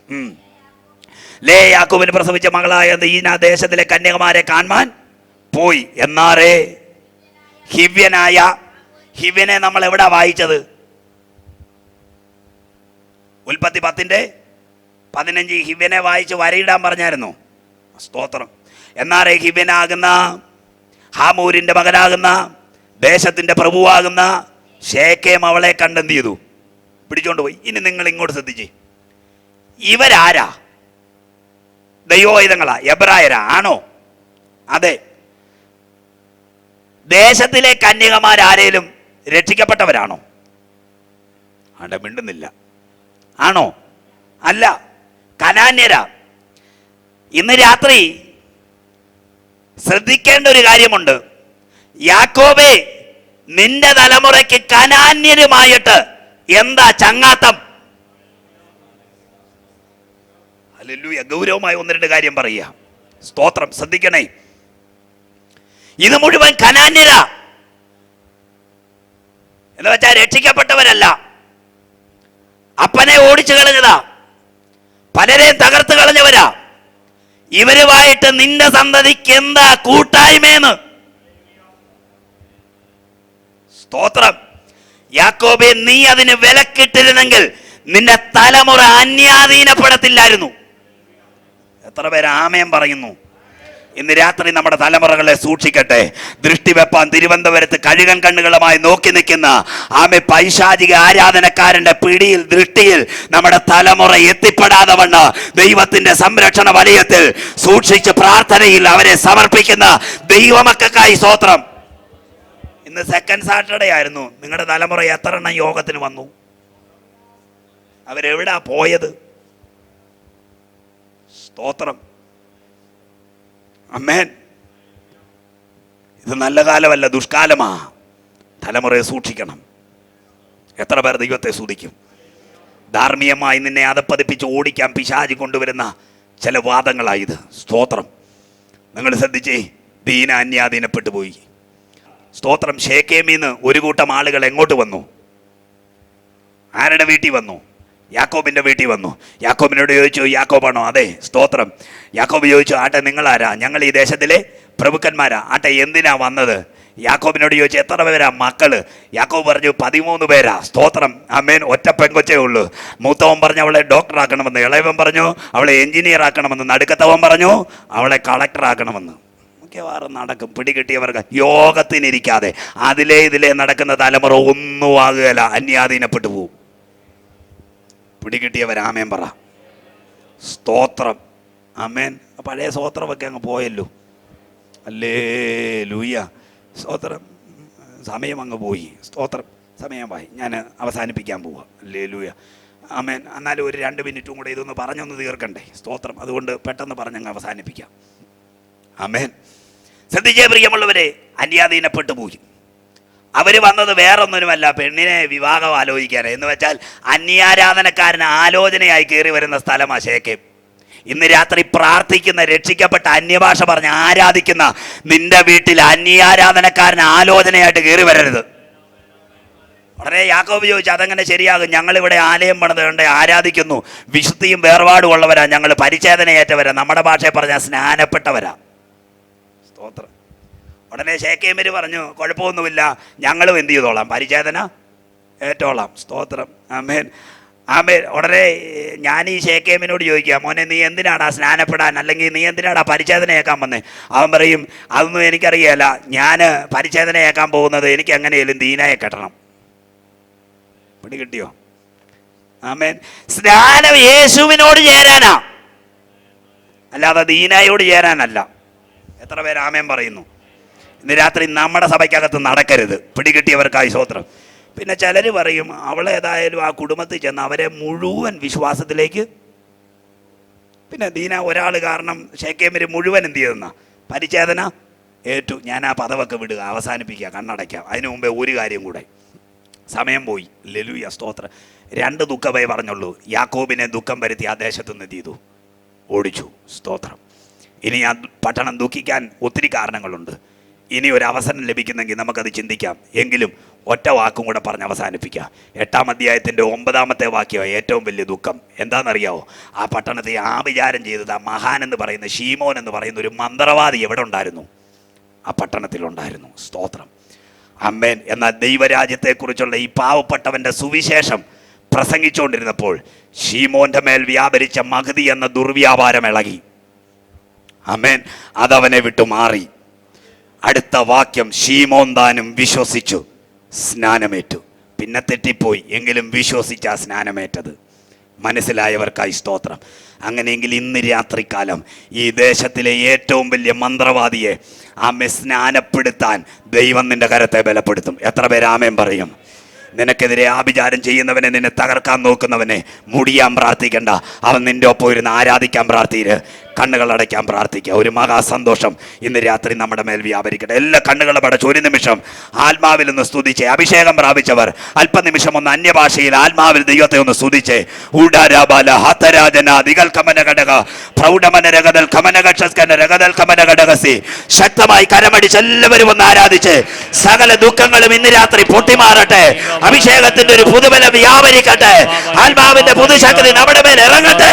C: ലേ യാക്കോബിന് പ്രസവിച്ച മകളായ ദീന ദേശത്തിലെ കന്യകമാരെ കാണാൻ പോയി. എന്നാറേ ഹിവ്യനായ, ഹിവ്യനെ നമ്മൾ എവിടാ വായിച്ചത്? ഉൽപ്പത്തി 10:15 ഹിവ്യനെ വായിച്ച് വരയിടാൻ പറഞ്ഞായിരുന്നു. സ്തോത്രം. എന്നാറേ ഹിവ്യനാകുന്ന, ഹാമൂരിന്റെ മകനാകുന്ന, ദേശത്തിന്റെ പ്രഭുവാകുന്ന ശേഖേം അവളെ കണ്ടെന്ത് ചെയ്തു? പിടിച്ചോണ്ട് പോയി. ഇനി നിങ്ങൾ ഇങ്ങോട്ട് ശ്രദ്ധിച്ചേ. ഇവരാരാ? ദൈവോഹിതങ്ങളാ? എബ്രായരാ? ആണോ? അതെ. ദേശത്തിലെ കന്യകമാരാരേലും രക്ഷിക്കപ്പെട്ടവരാണോ? ആടെ മിണ്ടുന്നില്ല. ആണോ? അല്ല, കനാന്യരാ. ഇന്ന് രാത്രി ശ്രദ്ധിക്കേണ്ട ഒരു കാര്യമുണ്ട്. യാക്കോബേ, നിന്റെ തലമുറയ്ക്ക് കനാന്യരുമായിട്ട് എന്താ ചങ്ങാത്തം? ഹല്ലേലൂയ. ഗൗരവമായി 1-2 കാര്യം പറയുക. സ്തോത്രം. ശ്രദ്ധിക്കണേ. ഇത് മുഴുവൻ കനാന്യരാ. എന്ന് വെച്ചാൽ രക്ഷിക്കപ്പെട്ടവരല്ല. അപ്പനെ ഓടിച്ചു കളഞ്ഞതാ, പലരെയും തകർത്ത് കളഞ്ഞവരാ. ഇവരുമായിട്ട് നിന്റെ സന്തതിക്ക് എന്താ കൂട്ടായ്മയെന്ന്? സ്തോത്രം. യാക്കോബേ, നീ അതിന് വിലക്കിട്ടിരുന്നെങ്കിൽ നിന്റെ തലമുറ അന്യാധീനപ്പെടത്തില്ലായിരുന്നു. എത്ര പേര് ആമേൻ പറയുന്നു? ഇന്ന് രാത്രി നമ്മുടെ തലമുറകളെ സൂക്ഷിക്കട്ടെ. ദൃഷ്ടി വെപ്പാൻ തിരുവനന്തപുരത്ത് കഴുകൻ കണ്ണുകളുമായി നോക്കി നിൽക്കുന്ന പൈശാചിക ആരാധനക്കാരന്റെ പിടിയിൽ, ദൃഷ്ടിയിൽ നമ്മുടെ തലമുറ എത്തിപ്പെടാതെ വണ്ണം ദൈവത്തിന്റെ സംരക്ഷണ വലയത്തിൽ സൂക്ഷിച്ച് പ്രാർത്ഥനയിൽ അവരെ സമർപ്പിക്കുന്ന ദൈവമക്കൾക്കായി സ്തോത്രം. ഇന്ന് സെക്കൻഡ് സാറ്റർഡേ ആയിരുന്നു. നിങ്ങളുടെ തലമുറ എത്ര എണ്ണം യോഗത്തിന് വന്നു? അവരെവിടാ പോയത്? സ്തോത്രം. അമ്മേൻ. ഇത് നല്ല കാലമല്ല, ദുഷ്കാലമാ. തലമുറയെ സൂക്ഷിക്കണം. എത്ര പേർ ദൈവത്തെ സ്തുതിക്കും? ധാർമ്മികമായി നിന്നെ അതപ്പതിപ്പിച്ച് ഓടിക്കാൻ പിശാചി കൊണ്ടുവരുന്ന ചില വാദങ്ങളായത്. സ്തോത്രം. നിങ്ങൾ ശ്രദ്ധിച്ചേ, ദീന അന്യാധീനപ്പെട്ടു പോയി. സ്തോത്രം. ശേഖേമിന്ന് ഒരു കൂട്ടം ആളുകൾ എങ്ങോട്ട് വന്നു? ആരുടെ വീട്ടിൽ വന്നു? യാക്കോബിൻ്റെ വീട്ടിൽ വന്നു. യാക്കോബിനോട് ചോദിച്ചു, യാക്കോബാണോ? അതെ. സ്തോത്രം. യാക്കോബ് ചോദിച്ചു, ആട്ടെ നിങ്ങളാരാ? ഞങ്ങൾ ഈ ദേശത്തിലെ പ്രഭുക്കന്മാരാ. ആട്ടെ എന്തിനാ വന്നത്? യാക്കോബിനോട് ചോദിച്ചു, എത്ര പേരാ മക്കള്? യാക്കോബ് പറഞ്ഞു, 13 പേരാ. സ്തോത്രം. ആമേൻ. ഒറ്റ പെങ്കൊച്ചേ ഉള്ളൂ. മൂത്തവൻ പറഞ്ഞു അവളെ ഡോക്ടർ ആക്കണമെന്ന്, ഇളയവൻ പറഞ്ഞു അവളെ എഞ്ചിനീയർ ആക്കണമെന്ന്, നടുക്കത്തവൻ പറഞ്ഞു അവളെ കളക്ടർ ആക്കണമെന്ന്. മിക്കവാറും നടക്കും. പിടികിട്ടിയവർക്ക് യോഗത്തിനിരിക്കാതെ ഇതിലേ നടക്കുന്ന തലമുറ ഒന്നും ആകുകയില്ല, അന്യാധീനപ്പെട്ടു പോവും. പിടികിട്ടിയവർ ആമേൻ പറ. സ്തോത്രം. ആമേൻ. പഴയ സ്തോത്രമൊക്കെ അങ്ങ് പോയല്ലോ. ഹല്ലേലൂയ. സ്തോത്രം. സമയം അങ്ങ് പോയി. സ്തോത്രം. സമയമായി. ഞാൻ അവസാനിപ്പിക്കാൻ പോവുക. ഹല്ലേലൂയ. ആമേൻ. എന്നാലും ഒരു 2 മിനിറ്റും കൂടെ ഇതൊന്ന് പറഞ്ഞൊന്ന് തീർക്കണ്ടേ? സ്തോത്രം. അതുകൊണ്ട് പെട്ടെന്ന് പറഞ്ഞങ്ങ് അവസാനിപ്പിക്കാം. ആമേൻ. ശ്രദ്ധിച്ചേ പ്രിയമുള്ളവരെ, അന്യാധീനപ്പെട്ടു പോയി. അവർ വന്നത് വേറൊന്നിനുമല്ല, പെണ്ണിനെ വിവാഹം ആലോചിക്കാൻ. എന്ന് വെച്ചാൽ അന്യാരാധനക്കാരന് ആലോചനയായി കയറി വരുന്ന സ്ഥലമാണ് ശേഖേം. ഇന്ന് രാത്രി പ്രാർത്ഥിക്കുന്ന, രക്ഷിക്കപ്പെട്ട, അന്യഭാഷ പറഞ്ഞ് ആരാധിക്കുന്ന നിന്റെ വീട്ടിൽ അന്യാരാധനക്കാരന് ആലോചനയായിട്ട് കയറി വരരുത്. വളരെ യാക്കോബ് ചോദിച്ചു, അതെങ്ങനെ ശരിയാകും? ഞങ്ങളിവിടെ ആലയം പണിത് കണ്ട് ആരാധിക്കുന്നു, വിശുദ്ധിയും വേർപാടും ഉള്ളവരാ, ഞങ്ങൾ പരിച്ഛേദനയേറ്റവരാ, നമ്മുടെ ഭാഷയെ പറഞ്ഞാൽ സ്നാനപ്പെട്ടവരാ. സ്തോത്രം. ഉടനെ ശേഖേമിര് പറഞ്ഞു, കുഴപ്പമൊന്നുമില്ല, ഞങ്ങളും എന്ത് ചെയ്തോളാം, പരിച്ഛേദന ഏറ്റോളാം. സ്തോത്രം. ആമേൻ. ആമേൻ. ഉടനെ ഞാൻ ഈ ശേഖേമിനോട് ചോദിക്കുക, മോനെ നീ എന്തിനാടാ സ്നാനപ്പെടാൻ, അല്ലെങ്കിൽ നീ എന്തിനാടാ പരിച്ഛേദനയേക്കാൻ വന്നേ? അവൻ പറയും, അതൊന്നും എനിക്കറിയാല, ഞാൻ പരിച്ഛേദനയേക്കാൻ പോകുന്നത് എനിക്ക് എങ്ങനെയാലും ദീനയെ കെട്ടണം. പിടികിട്ടിയോ? ആമേൻ. സ്നാനം യേശുവിനോട് ചേരാനാ, അല്ലാതെ ദീനയോട് ചേരാനല്ല. എത്ര പേര് ആമേൻ പറയുന്നു? ഇന്ന് രാത്രി നമ്മുടെ സഭയ്ക്കകത്ത് നടക്കരുത്. പിടികിട്ടിയവർക്കായി സ്തോത്രം. പിന്നെ ചിലർ പറയും, അവളേതായാലും ആ കുടുംബത്തിൽ ചെന്ന് അവരെ മുഴുവൻ വിശ്വാസത്തിലേക്ക്. പിന്നെ ദീന ഒരാൾ കാരണം ശേഖേമിര് മുഴുവൻ എന്ത് ചെയ്തെന്ന പരിച്ഛേദന ഏറ്റു. ഞാൻ ആ പദവൊക്കെ വിടുക, അവസാനിപ്പിക്കുക, കണ്ണടയ്ക്കാം. അതിനു മുമ്പേ ഒരു കാര്യം കൂടെ, സമയം പോയി. ഹല്ലേലൂയ. സ്തോത്രം. 2 ദുഃഖമേ പറഞ്ഞുള്ളൂ. യാക്കോബിനെ ദുഃഖം വരുത്തി ആ ദേശത്ത് നിന്ന് എന്ത് ചെയ്തു? ഓടിച്ചു. സ്തോത്രം. ഇനി ആ പട്ടണം ദുഃഖിക്കാൻ ഒത്തിരി കാരണങ്ങളുണ്ട്. ഇനി ഒരു അവസരം ലഭിക്കുന്നെങ്കിൽ നമുക്കത് ചിന്തിക്കാം. എങ്കിലും ഒറ്റ വാക്കും കൂടെ പറഞ്ഞ് അവസാനിപ്പിക്കുക. 8-ാം അധ്യായത്തിൻ്റെ 9-ാമത്തെ വാക്യം ഏറ്റവും വലിയ ദുഃഖം എന്താണെന്നറിയാവോ? ആ പട്ടണത്തെ ആഭിചാരം ചെയ്തത് ആ മഹാൻ എന്ന് പറയുന്ന ശീമോൻ എന്ന് പറയുന്ന ഒരു മന്ത്രവാദി എവിടെ ഉണ്ടായിരുന്നു? ആ പട്ടണത്തിലുണ്ടായിരുന്നു. സ്തോത്രം. അമ്മേൻ. എന്നാൽ ദൈവരാജ്യത്തെക്കുറിച്ചുള്ള ഈ പാവപ്പെട്ടവൻ്റെ സുവിശേഷം പ്രസംഗിച്ചുകൊണ്ടിരുന്നപ്പോൾ ശീമോൻ്റെ മേൽ വ്യാപരിച്ച മഹതി എന്ന ദുർവ്യാപാരം ഇളകി. അമേൻ. അതവനെ വിട്ടു മാറി. അടുത്ത വാക്യം, ശീമോൻ താനും വിശ്വസിച്ചു, സ്നാനമേറ്റു. പിന്നെ തെറ്റിപ്പോയി, എങ്കിലും വിശ്വസിച്ച സ്നാനമേറ്റത്. മനസ്സിലായവർക്കായി സ്തോത്രം. അങ്ങനെയെങ്കിൽ ഇന്ന് രാത്രികാലം ഈ ദേശത്തിലെ ഏറ്റവും വലിയ മന്ത്രവാദിയെ ആമേ സ്നാനപ്പെടുത്താൻ ദൈവം നിന്റെ കരത്തെ ബലപ്പെടുത്തും. എത്ര പേര് ആമേൻ പറയും? നിനക്കെതിരെ ആഭിചാരം ചെയ്യുന്നവനെ, നിന്നെ തകർക്കാൻ നോക്കുന്നവനെ മുടിയാൻ പ്രാർത്ഥിക്കണ്ട. അവൻ നിന്റെ ഒപ്പം ഇരുന്ന് ആരാധിക്കാൻ പ്രാർത്ഥിര്. കണ്ണുകളടയ്ക്കാൻ പ്രാർത്ഥിക്കുക. ഒരു മഹാസന്തോഷം ഇന്ന് രാത്രി നമ്മുടെ മേൽ വ്യാപരിക്കട്ടെ. എല്ലാ കണ്ണുകളും അടച്ച് ഒരു നിമിഷം ആത്മാവിൽ ഒന്ന് സ്തുതിച്ചേ. അഭിഷേകം പ്രാപിച്ചവർ അല്പനിമിഷം ഒന്ന് അന്യഭാഷയിൽ ആത്മാവിൽ ദൈവത്തെ ഒന്ന് സ്തുതിച്ചേ. ശക്തമായി കരമടിച്ച് എല്ലാവരും ഒന്ന് ആരാധിച്ച് സകല ദുഃഖങ്ങളും ഇന്ന് രാത്രി പൊട്ടിമാറട്ടെ. അഭിഷേകത്തിന്റെ ഒരു പുതുബലം വ്യാപരിക്കട്ടെ. ആത്മാവിന്റെ പുതുശക്തി നമ്മുടെ മേൽ ഇറങ്ങട്ടെ.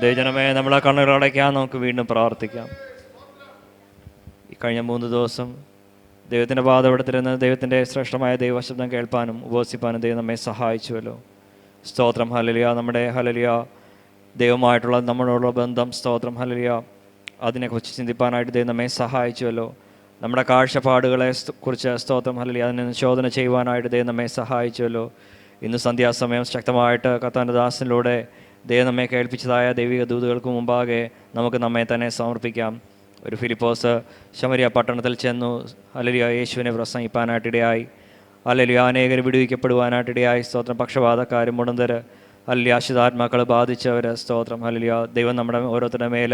D: ദൈവജനമേ, നമ്മളെ കണ്ണുകൾ അടയ്ക്കാം. നമുക്ക് വീണ്ടും പ്രാർത്ഥിക്കാം. ഈ കഴിഞ്ഞ 3 ദിവസം ദൈവത്തിൻ്റെ പാദപീഠത്തിലിരുന്ന് ദൈവത്തിൻ്റെ ശ്രേഷ്ഠമായ ദൈവശബ്ദം കേൾപ്പാനും ഉപവസിപ്പാനും ദൈവം നമ്മെ സഹായിച്ചുവല്ലോ. സ്തോത്രം. ഹല്ലേലൂയ. നമ്മുടെ ഹല്ലേലൂയ ദൈവമായിട്ടുള്ള നമ്മളോടുള്ള ബന്ധം, സ്തോത്രം. ഹല്ലേലൂയ, അതിനെക്കുറിച്ച് ചിന്തിപ്പാനായിട്ട് ദൈവം നമ്മെ സഹായിച്ചുവല്ലോ. നമ്മുടെ കാഴ്ചപ്പാടുകളെ കുറിച്ച്, സ്തോത്രം. ഹല്ലേലൂയ, അതിനെ ശോധന ചെയ്യുവാനായിട്ട് ദൈവം നമ്മെ സഹായിച്ചുവല്ലോ. ഇന്ന് സന്ധ്യാസമയം ശക്തമായിട്ട് കർത്താവിൻ്റെ ദാസനിലൂടെ ദൈവം നമ്മെ കേൾപ്പിച്ചതായ ദൈവിക ദൂതുകൾക്ക് മുമ്പാകെ നമുക്ക് നമ്മെ തന്നെ സമർപ്പിക്കാം. ഒരു ഫിലിപ്പോസ് ശമരിയ പട്ടണത്തിൽ ചെന്നു ഹല്ലേലൂയ യേശുവിനെ പ്രസംഗിപ്പാനായിട്ടിടയായി. ഹല്ലേലൂയ, അനേകർ വിടുവിക്കപ്പെടുവാനായിട്ടിടയായി. സ്തോത്രം. പക്ഷപാതക്കാരും മുടന്തർ ഹല്ലേലൂയ അശുദ്ധാത്മാക്കൾ ബാധിച്ചവർ സ്തോത്രം ഹല്ലേലൂയ. ദൈവം നമ്മുടെ ഓരോരുത്തരുടെ മേൽ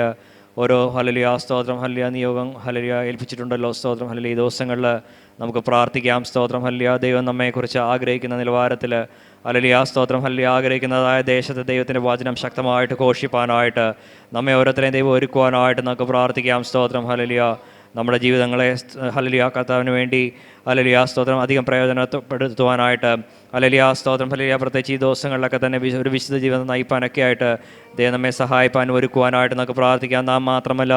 D: ഓരോ ഹല്ലേലൂയ സ്തോത്രം ഹല്ലേലൂയ നിയോഗം ഹല്ലേലൂയ ഏൽപ്പിച്ചിട്ടുണ്ടല്ലോ സ്തോത്രം ഹല്ലേലൂയ. ഈ ദിവസങ്ങളിൽ നമുക്ക് പ്രാർത്ഥിക്കാം സ്തോത്രം ഹല്ലേലൂയ. ദൈവം നമ്മെക്കുറിച്ച് ആഗ്രഹിക്കുന്ന നിലവാരത്തിൽ ഹല്ലേലൂയ സ്തോത്രം ഹല്ലേലൂയ ആഗ്രഹിക്കുന്നതായ ദേശത്ത് ദൈവത്തിൻ്റെ വചനം ശക്തമായിട്ട് ഘോഷിപ്പാനായിട്ട് നമ്മെ ഓരോരുത്തരെയും ദൈവം ഒരുക്കുവാനായിട്ട് നമുക്ക് പ്രാർത്ഥിക്കാം സ്തോത്രം ഹല്ലേലൂയ. നമ്മുടെ ജീവിതങ്ങളെ ഹല്ലേലൂയ കർത്താവിന് വേണ്ടി ഹല്ലേലൂയ സ്തോത്രം അധികം പ്രയോജനപ്പെടുത്തുവാനായിട്ട് ഹല്ലേലൂയ സ്തോത്രം ഹല്ലേലൂയ പ്രത്യേകിച്ച് ഈ ദിവസങ്ങളിലൊക്കെ തന്നെ ഒരു വിശുദ്ധ ജീവിതം നയിപ്പാനൊക്കെ ആയിട്ട് ദൈവം നമ്മെ സഹായിപ്പാൻ ഒരുക്കുവാനായിട്ട് നമുക്ക് പ്രാർത്ഥിക്കാം. നാം മാത്രമല്ല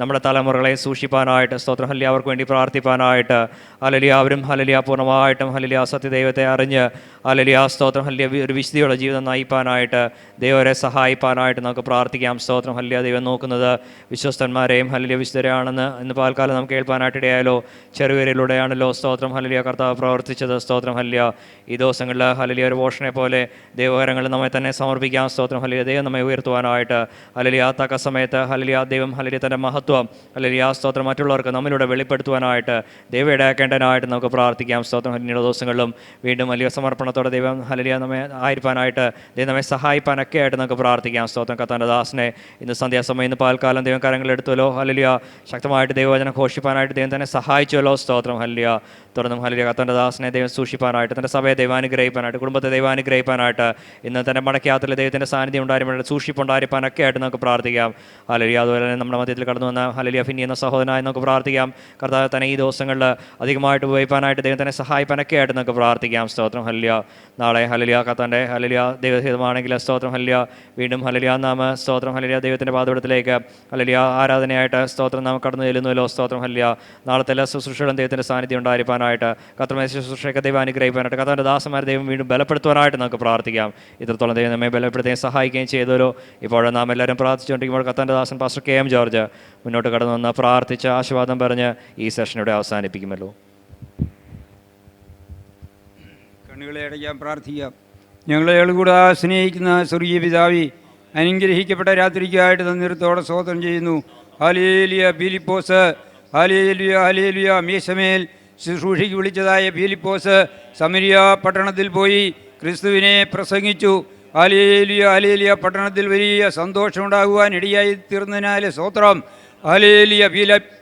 D: നമ്മുടെ തലമുറകളെ സൂക്ഷിപ്പാനായിട്ട് സ്തോത്രം ഹല്ലേലൂയ അവർക്ക് വേണ്ടി പ്രാർത്ഥിപ്പാനായിട്ട് ഹല്ലേലൂയ അവരും ഹല്ലേലൂയ പൂർണ്ണമായിട്ടും ഹല്ലേലൂയ സത്യദൈവത്തെ അറിഞ്ഞ് ഹല്ലേലൂയ സ്തോത്രം ഹല്ലേലൂയ ഒരു വിശുദ്ധിയുള്ള ജീവിതം നയിപ്പാനായിട്ട് ദൈവരെ സഹായിപ്പാനായിട്ട് നമുക്ക് പ്രാർത്ഥിക്കാം സ്തോത്രം ഹല്ലേലൂയ. ദൈവം നോക്കുന്നത് വിശ്വസ്തന്മാരെയും ഹല്ലേലൂയ വിശുദ്ധരെയാണെന്ന് ഇന്ന് പാൽക്കാലം നമുക്ക് കേൾപ്പാനായിട്ട് ഇടയായാലോ. ചെറുപേരിലൂടെയാണല്ലോ സ്തോത്രം ഹല്ലേലൂയ കർത്താവ് പ്രവർത്തിച്ചത് സ്തോത്രം ഹല്ലേലൂയ. ഈ ദിവസങ്ങളിൽ ഹല്ലേലൂയ ഒരു പോഷനെ പോലെ ദൈവകരങ്ങളിൽ നമ്മെ തന്നെ സമർപ്പിക്കാം സ്തോത്രം ഹല്ലേലൂയ. ദൈവം നമ്മെ ഉയർത്തുവാനായിട്ട് ഹല്ലേലൂയ തക്ക സമയത്ത് ഹല്ലേലൂയ ദൈവം ഹല്ലേലൂയ തൻ്റെ മഹത്വം ഹല്ലേലൂയ സ്തോത്രം മറ്റുള്ളവർക്ക് നമ്മിലൂടെ വെളിപ്പെടുത്തുവാനായിട്ട് ദൈവം ഇടയാക്കേണ്ടതിനായിട്ട് നമുക്ക് പ്രാർത്ഥിക്കാം സ്തോത്രം. ഹല്ലേലൂയ ദിവസങ്ങളിലും വീണ്ടും വലിയ സമർപ്പണത്തോടെ ദൈവം ഹല്ലേലൂയ നമ്മെ ആയിരിക്കാനായിട്ട് ദൈവം നമ്മെ സഹായിപ്പാനൊക്കെ ആയിട്ട് നമുക്ക് പ്രാർത്ഥിക്കാം സ്തോത്രം. കർത്താവിൻ്റെ ദാസനെ ഇന്ന് സന്ധ്യാസമയം ഇന്ന് പാൽക്കാലം ദൈവം കരങ്ങളെടുത്തുവല്ലോ ഹല്ലേലൂയ. ശക്തമായിട്ട് ദൈവവചനം ഘോഷിപ്പാനായിട്ട് ദൈവം തന്നെ സഹായിച്ചുവല്ലോ സ്തോത്രം ഹല്ലേലൂയ. തുടർന്നും ഹല്ലേലൂയ കർത്താവിൻ്റെ ദാസനെ ദൈവം സൂക്ഷിപ്പാനായിട്ട് തൻ്റെ സഭയെ ദൈവാനുഗ്രഹിപ്പാനായിട്ട് കുടുംബത്തെ ദൈവാനുഗ്രഹിപ്പാനായിട്ട് ഇന്ന് തൻ്റെ മടക്കയാത്രയിൽ ദൈവത്തിൻ്റെ സാന്നിധ്യം ഉണ്ടായിരുമ്പോൾ സൂക്ഷിപ്പുണ്ടായിരിക്കാനൊക്കെ ആയിട്ട് നമുക്ക് പ്രാർത്ഥിക്കാം ഹല്ലേലൂയ. അതുപോലെ തന്നെ നമ്മുടെ മധ്യത്തിൽ കടന്നു വന്ന ഹല്ലേലൂയ ഫിന്നി എന്ന സഹോദരനായി നമുക്ക് പ്രാർത്ഥിക്കാം. കർത്താവ് തന്നെ ഈ ദിവസങ്ങളിൽ അധികമായിട്ട് ഉപയോഗിക്കാനായിട്ട് ദൈവം തന്നെ സഹായിപ്പാനൊക്കെ ആയിട്ട് നമുക്ക് പ്രാർത്ഥിക്കാം സ്തോത്രം ഹല്ലേലൂയ. നാളെ ഹല്ലേലൂയ കർത്താവിൻ്റെ ഹല്ലേലൂയ ദൈവഹിതമാണെങ്കിൽ സ്തോത്രം ഹല്ലേലൂയ വീണ്ടും ഹല്ലേലൂയ നാമ സ്തോത്രം ഹല്ലേലൂയ ദൈവത്തിൻ്റെ പാദപീഠത്തിലേക്ക് ഹല്ലേലൂയ ആരാധനയായിട്ട് സ്തോത്രം നാം കടന്നു ചെല്ലുന്നുവല്ലോ സ്തോത്രം ഹല്ലേലൂയ. നാളത്തെ എല്ലാ ശുശ്രൂഷകളും ദൈവത്തിൻ്റെ സാന്നിധ്യം ഉണ്ടായിരിക്കാനായിട്ട് കർത്താവിനെ ശുശ്രൂഷയൊക്കെ ദൈവം അനുഗ്രഹിക്കാനായിട്ട് കർത്താവിൻ്റെ ദാസന്മാരെ ദൈവം വീണ്ടും ബലപ്പെടുത്തുവാനായിട്ട് നമുക്ക് പ്രാർത്ഥിക്കാം. ഇത്രത്തോളം ദൈവം നമ്മെ ബലപ്പെടുത്തുകയും സഹായിക്കുകയും ചെയ്തല്ലോ. ഇപ്പോൾ നാം എല്ലാവരും പ്രാർത്ഥിച്ചുകൊണ്ടിരിക്കുമ്പോൾ കർത്താവിൻ്റെ ദാസൻ പാസ്റ്റർ കെ എം ജോർജ് മുന്നോട്ട് കടന്നു വന്ന് പ്രാർത്ഥിച്ച് ആശീർവാദം പറഞ്ഞ് ഈ സെഷനിവിടെ അവസാനിപ്പിക്കുമല്ലോ.
E: കണ്ണുകളെ അടയ്ക്കാൻ പ്രാർത്ഥിക്കാം. ഞങ്ങളെ കൂടെ സ്നേഹിക്കുന്ന സ്വർഗീയ പിതാവി, അനുഗ്രഹിക്കപ്പെട്ട രാത്രിക്കായിട്ട് തന്നിരത്തോടെ സ്തോത്രം ചെയ്യുന്നു. ഹല്ലേലൂയ ഫിലിപ്പോസ്, ഹല്ലേലൂയ ഹല്ലേലൂയ മീശമേൽ ശുശ്രൂഷയ്ക്ക് വിളിച്ചതായ ഫിലിപ്പോസ് സമരിയ പട്ടണത്തിൽ പോയി ക്രിസ്തുവിനെ പ്രസംഗിച്ചു. ഹല്ലേലൂയ ഹല്ലേലൂയ പട്ടണത്തിൽ വലിയ സന്തോഷമുണ്ടാകുവാൻ ഇടയായി തീർന്നതിനാൽ സ്തോത്രം. ഹല്ലേലൂയ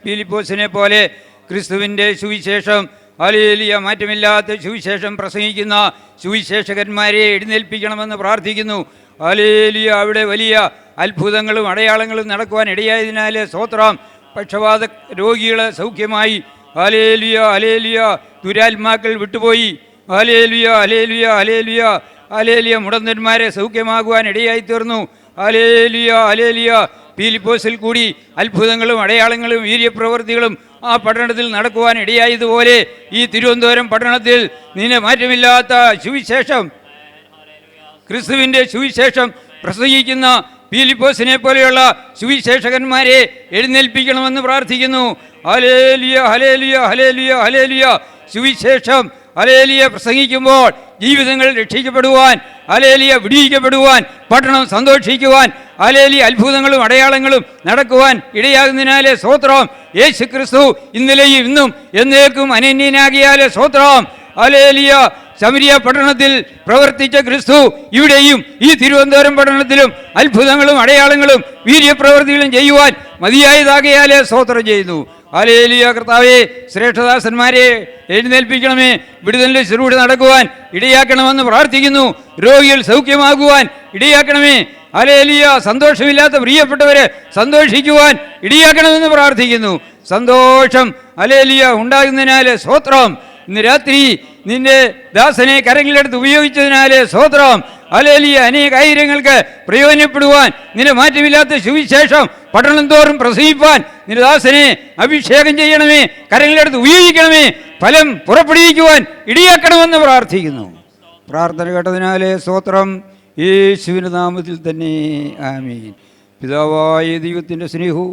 E: ഫിലിപ്പോസിനെ പോലെ ക്രിസ്തുവിൻ്റെ സുവിശേഷം ഹല്ലേലൂയ മാറ്റമില്ലാത്ത സുവിശേഷം പ്രസംഗിക്കുന്ന സുവിശേഷകന്മാരെ എഴുന്നേൽപ്പിക്കണമെന്ന് പ്രാർത്ഥിക്കുന്നു. ഹല്ലേലൂയ അവിടെ വലിയ അത്ഭുതങ്ങളും അടയാളങ്ങളും നടക്കുവാൻ ഇടയായതിനാൽ സ്തോത്രം. പക്ഷപാത രോഗികൾ സൗഖ്യമായി. ഹല്ലേലൂയ ഹല്ലേലൂയ ദുരാത്മാക്കൾ വിട്ടുപോയി. ഹല്ലേലൂയ ഹല്ലേലൂയ ഹല്ലേലൂയ ഹല്ലേലൂയ മുടന്തന്മാരെ സൗഖ്യമാകുവാൻ ഇടയായി തീർന്നു. ഹല്ലേലൂയ ഹല്ലേലൂയ ഫിലിപ്പോസിൽ കൂടി അത്ഭുതങ്ങളും അടയാളങ്ങളും വീര്യപ്രവൃത്തികളും ആ പട്ടണത്തിൽ നടക്കുവാൻ ഇടയായതുപോലെ ഈ തിരുവനന്തപുരം പട്ടണത്തിൽ നിന്നെ മാറ്റമില്ലാത്ത സുവിശേഷം ക്രിസ്തുവിൻ്റെ സുവിശേഷം പ്രസംഗിക്കുന്ന ഫിലിപ്പോസിനെ പോലെയുള്ള സുവിശേഷകന്മാരെ എഴുന്നേൽപ്പിക്കണമെന്ന് പ്രാർത്ഥിക്കുന്നു. ഹല്ലേലൂയ ഹല്ലേലൂയ ഹല്ലേലൂയ ഹല്ലേലൂയ സുവിശേഷം ഹല്ലേലൂയ പ്രസംഗിക്കുമ്പോൾ ജീവിതങ്ങൾ രക്ഷിക്കപ്പെടുവാൻ, ഹല്ലേലൂയ വിടിയിക്കപ്പെടുവാൻ, പട്ടണം സന്തോഷിക്കുവാൻ, ഹല്ലേലൂയ അത്ഭുതങ്ങളും അടയാളങ്ങളും നടക്കുവാൻ ഇടയാകുന്നതിനാലെ സ്തോത്രം. യേശു ക്രിസ്തു ഇന്നലെയും ഇന്നും എന്നേക്കും അനന്യനാകിയാലെ സ്തോത്രം. ഹല്ലേലൂയ ശമരിയ പട്ടണത്തിൽ പ്രവർത്തിച്ച ക്രിസ്തു ഇവിടെയും ഈ തിരുവനന്തപുരം പട്ടണത്തിലും അത്ഭുതങ്ങളും അടയാളങ്ങളും വീര്യപ്രവൃത്തികളും ചെയ്യുവാൻ മതിയായതാകയാലെ സ്തോത്രം ചെയ്യുന്നു. ഹല്ലേലൂയ കർത്താവേ, ശ്രേഷ്ഠദാസന്മാരെ എഴുന്നേൽപ്പിക്കണമേ. വിടുതലിൻ്റെ ശുശ്രൂഷ നടക്കുവാൻ ഇടയാക്കണമെന്ന് പ്രാർത്ഥിക്കുന്നു. രോഗികൾ സൗഖ്യമാകുവാൻ ഇടയാക്കണമേ. ഹല്ലേലൂയ സന്തോഷമില്ലാത്ത പ്രിയപ്പെട്ടവരെ സന്തോഷിക്കുവാൻ ഇടയാക്കണമെന്ന് പ്രാർത്ഥിക്കുന്നു. സന്തോഷം ഹല്ലേലൂയ ഉണ്ടാകുന്നതിനാൽ സ്തോത്രം. ഇന്ന് രാത്രി നിന്റെ ദാസനെ കരങ്ങളിലെടുത്ത് ഉപയോഗിച്ചതിനാല് സ്തോത്രം. ഹല്ലേലൂയ അനേകായിരങ്ങൾക്ക് പ്രയോജനപ്പെടുവാൻ നിന്റെ മാറ്റമില്ലാത്ത സുവിശേഷം പട്ടണം തോറും പ്രസംഗിപ്പാൻ നിന്റെ ദാസനെ അഭിഷേകം ചെയ്യണമേ. കരങ്ങളിലെടുത്ത് ഉപയോഗിക്കണമേ. ഫലം പുറപ്പെടുവിക്കുവാൻ ഇടയാക്കണമെന്ന് പ്രാർത്ഥിക്കുന്നു. പ്രാർത്ഥന കേട്ടതിനാല് സ്തോത്രം. യേശുവിൻ്റെ നാമത്തിൽ തന്നെ ആമീൻ. പിതാവായ ദൈവത്തിൻ്റെ സ്നേഹവും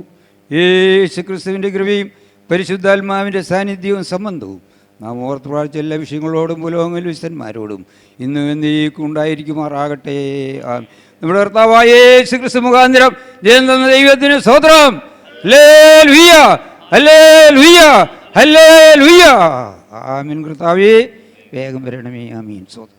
E: യേശു ക്രിസ്തുവിൻ്റെ കൃപയും പരിശുദ്ധാത്മാവിൻ്റെ സാന്നിധ്യവും സംബന്ധവും നാം ഓർത്ത് പ്രാർത്ഥിച്ച എല്ലാ വിഷയങ്ങളോടും പുലോകങ്ങളിൽ വിശുദ്ധന്മാരോടും ഇന്നും എന്നേക്കും ഉണ്ടായിരിക്കുമാറാകട്ടെ. നമ്മുടെ കർത്താവായ യേശു ക്രിസ്തു മുഖാന്തരം ജയം തന്ന ദൈവത്തിന് സ്തോത്രം. ഹല്ലേലൂയ ഹല്ലേലൂയ ഹല്ലേലൂയ. ആമീൻ. കർത്താവേ വേഗം വരണമേ. ആമീൻ. സ്തോത്രം.